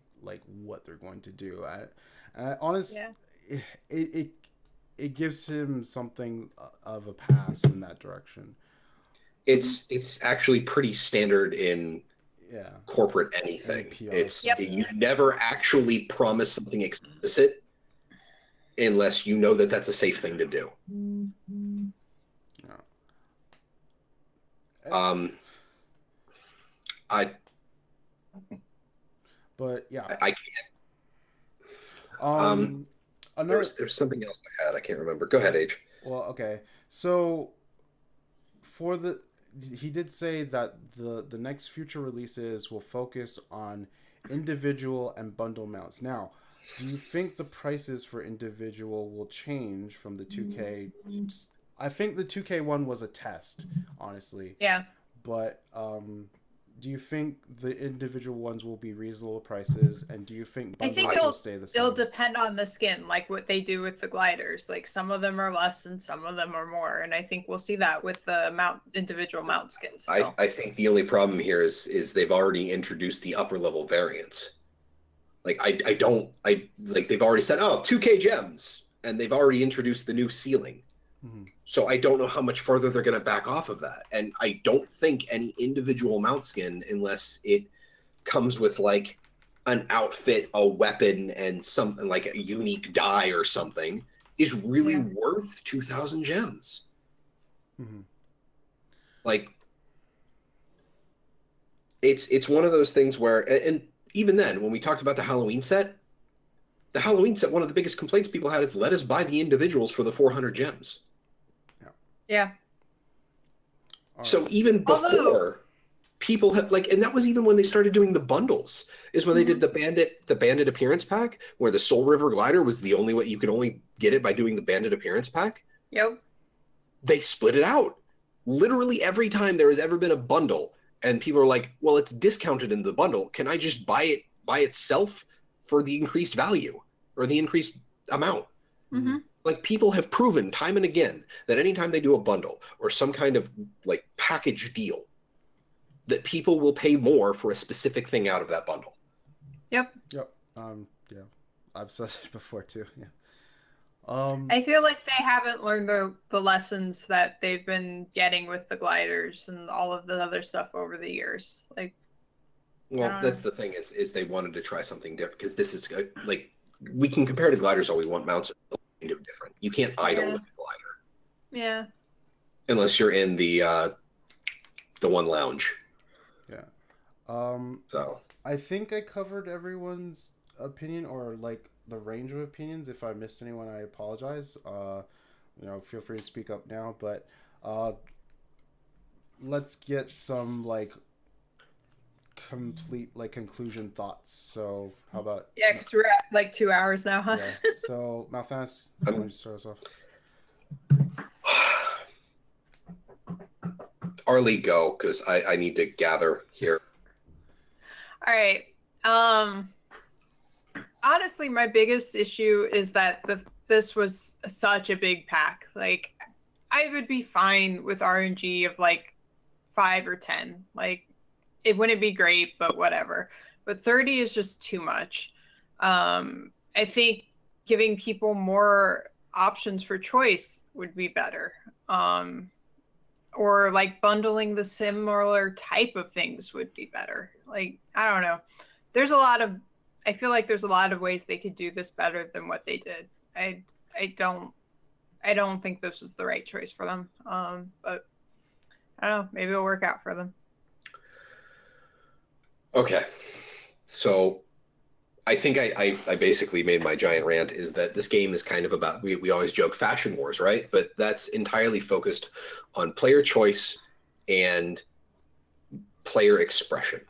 what they're going to do. Honestly, it gives him something of a pass in that direction. It's actually pretty standard in corporate anything. It's you never actually promise something explicit unless you know that that's a safe thing to do. But yeah, I can't. There's something else I had. I can't remember. Go ahead, Age. Well, okay. So he did say that the next future releases will focus on individual and bundle mounts. Now, do you think the prices for individual will change from the 2K? I think the 2K one was a test, honestly. Yeah. But do you think the individual ones will be reasonable prices, and do you think bundles will stay the same? It'll depend on the skin, like what they do with the gliders. Like, some of them are less and some of them are more, and I think we'll see that with the individual mount skins. I think the only problem here is they've already introduced the upper level variants. Like they've already said, 2K gems, and they've already introduced the new ceiling. Mm-hmm. So I don't know how much further they're going to back off of that. And I don't think any individual mount skin, unless it comes with like an outfit, a weapon, and something like a unique dye or something, is really worth 2,000 gems. Mm-hmm. Like, it's one of those things where, and even then, when we talked about the Halloween set, one of the biggest complaints people had is, let us buy the individuals for the 400 gems. Yeah. So even before, people have and that was even when they started doing the bundles, is when they did the bandit appearance pack, where the Soul River glider was the only way you could only get it by doing the bandit appearance pack. Yep. They split it out. Literally every time there has ever been a bundle, and people are like, well, it's discounted in the bundle. Can I just buy it by itself for the increased value or the increased amount? Mm-hmm. Like, people have proven time and again that anytime they do a bundle or some kind of like package deal, that people will pay more for a specific thing out of that bundle. Yep. Yeah. I've said it before too. Yeah. I feel like they haven't learned the lessons that they've been getting with the gliders and all of the other stuff over the years. Like, well, that's the thing is they wanted to try something different, because this is like, we can compare to gliders all we want. Mounts are different. You can't idle with the glider. Yeah. Unless you're in the one lounge. Yeah. So I think I covered everyone's opinion, or like the range of opinions. If I missed anyone, I apologize. Feel free to speak up now, but let's get some like complete conclusion thoughts. So how about because we're at like 2 hours now, huh? Yeah. So Malthanas, why don't you start us off? Arlie, go, because I need to gather here. All right. Honestly, my biggest issue is that this was such a big pack. Like, I would be fine with RNG of like 5 or 10. Like, it wouldn't be great, but whatever. But 30 is just too much. I think giving people more options for choice would be better. Or like bundling the similar type of things would be better. Like, I don't know. There's a lot of I feel like there's a lot of ways they could do this better than what they did. I don't think this was the right choice for them. But I don't know, maybe it'll work out for them. Okay. So I think I basically made my giant rant is that this game is kind of about, we always joke fashion wars, right? But that's entirely focused on player choice and player expression,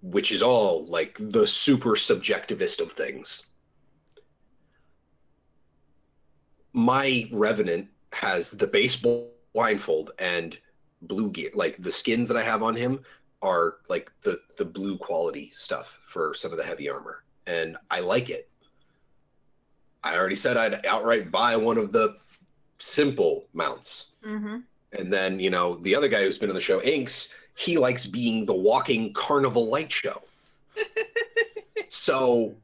which is all like the super subjectivist of things. My Revenant has the baseball blindfold and blue gear. Like the skins that I have on him are like the blue quality stuff for some of the heavy armor, and I like it. I already said I'd outright buy one of the simple mounts. Mm-hmm. And then, you know, the other guy who's been on the show, Inks, he likes being the walking carnival light show. So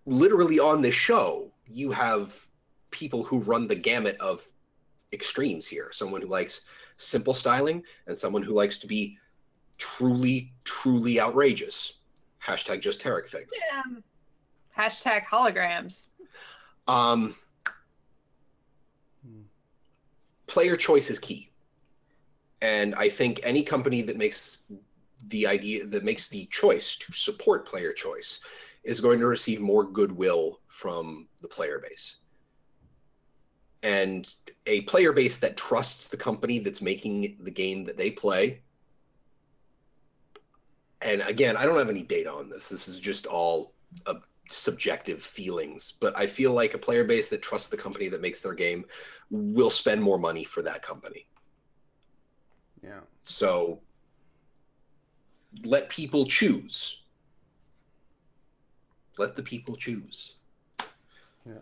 literally on this show, you have people who run the gamut of extremes here. Someone who likes simple styling and someone who likes to be truly, truly outrageous. Hashtag just Tarek things. Yeah. Hashtag holograms. Player choice is key. And I think any company that makes the choice to support player choice is going to receive more goodwill from the player base. And a player base that trusts the company that's making the game that they play. And again, I don't have any data on this. This is just all subjective feelings. But I feel like a player base that trusts the company that makes their game will spend more money for that company. Yeah. So let people choose. Let the people choose. Yeah.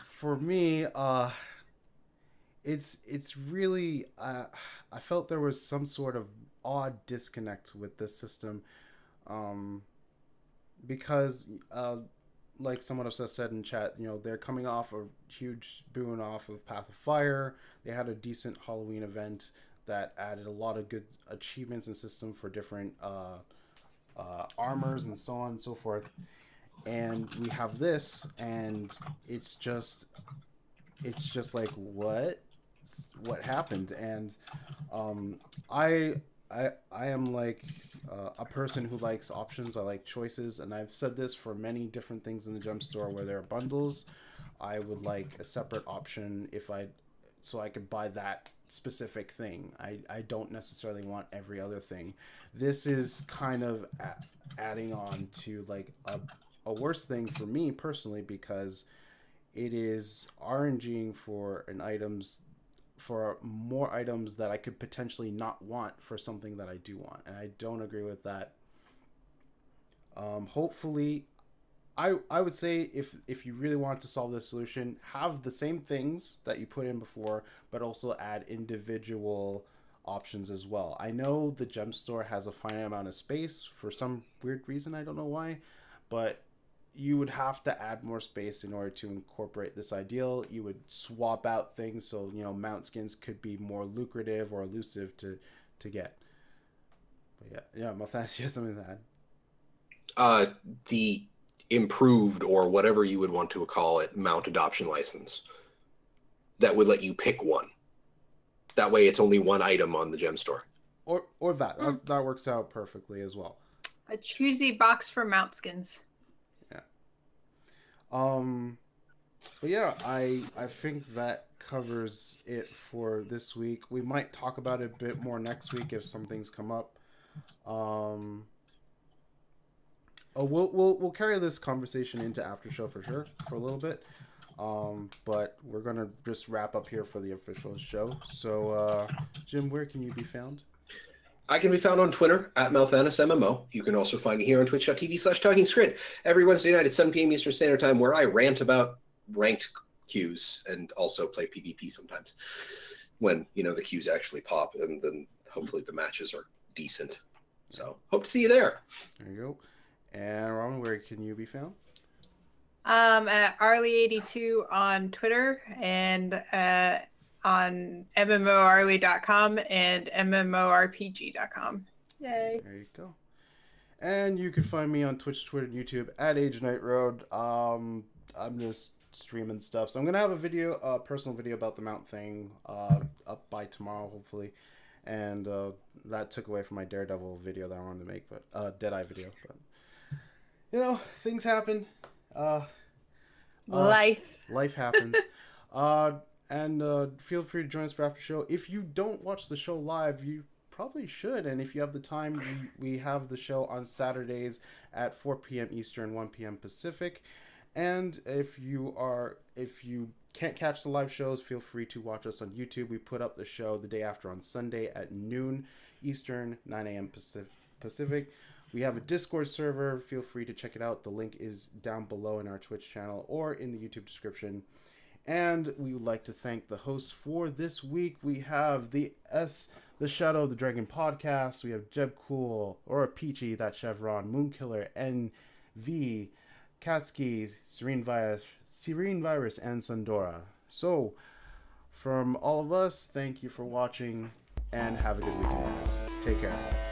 For me, it's really I felt there was some sort of odd disconnect with this system, because like someone else has said in chat, you know, they're coming off a huge boon off of Path of Fire. They had a decent Halloween event that added a lot of good achievements and system for different armors and so on and so forth. And we have this, and it's just like what happened. And I am like a person who likes options. I like choices, and I've said this for many different things in the gem store where there are bundles. I would like a separate option so I could buy that specific thing. I don't necessarily want every other thing. This is kind of adding on to like a worse thing for me personally, because it is RNGing for more items that I could potentially not want for something that I do want, and I don't agree with that. Hopefully, I would say if you really want to solve this solution, have the same things that you put in before, but also add individual options as well. I know the gem store has a finite amount of space for some weird reason, I don't know why, but you would have to add more space in order to incorporate this ideal. You would swap out things so, you know, mount skins could be more lucrative or elusive to get. But yeah, Matthias, you have something to add? The improved, or whatever you would want to call it, mount adoption license that would let you pick one. That way it's only one item on the gem store. Or that works out perfectly as well. A choosy box for mount skins. But yeah, I think that covers it for this week. We might talk about it a bit more next week if some things come up. We'll carry this conversation into after show for sure for a little bit. But we're gonna just wrap up here for the official show. So, Jim, where can you be found? I can be found on Twitter at MouthAnisMMO. You can also find me here on twitch.tv/TalkingSkrit every Wednesday night at 7 p.m. Eastern Standard Time, where I rant about ranked queues and also play PvP sometimes when, you know, the queues actually pop, and then hopefully the matches are decent. So hope to see you there. There you go. And Robin, where can you be found? At Arlie82 on Twitter and on MMORly.com and MMORPG.com. Yay. There you go. And you can find me on Twitch, Twitter, and YouTube at Age Night Road. I'm just streaming stuff, so I'm gonna have a video, personal video about the mount thing, up by tomorrow, hopefully. And that took away from my Daredevil video that I wanted to make, but Deadeye video. But you know, things happen. Life happens. And feel free to join us for after show. If you don't watch the show live, you probably should. And if you have the time, we have the show on Saturdays at 4 p.m. Eastern, 1 p.m. Pacific. And if you can't catch the live shows, feel free to watch us on YouTube. We put up the show the day after on Sunday at noon Eastern, 9 a.m. Pacific. We have a Discord server. Feel free to check it out. The link is down below in our Twitch channel or in the YouTube description. And we would like to thank the hosts for this week. We have the Shadow of the Dragon podcast. We have Jeb Cool, Aura Peachy, that Chevron, Moonkiller, NV, Katsuki, Serene Virus, and Sundora. So, from all of us, thank you for watching, and have a good weekend, guys. Take care.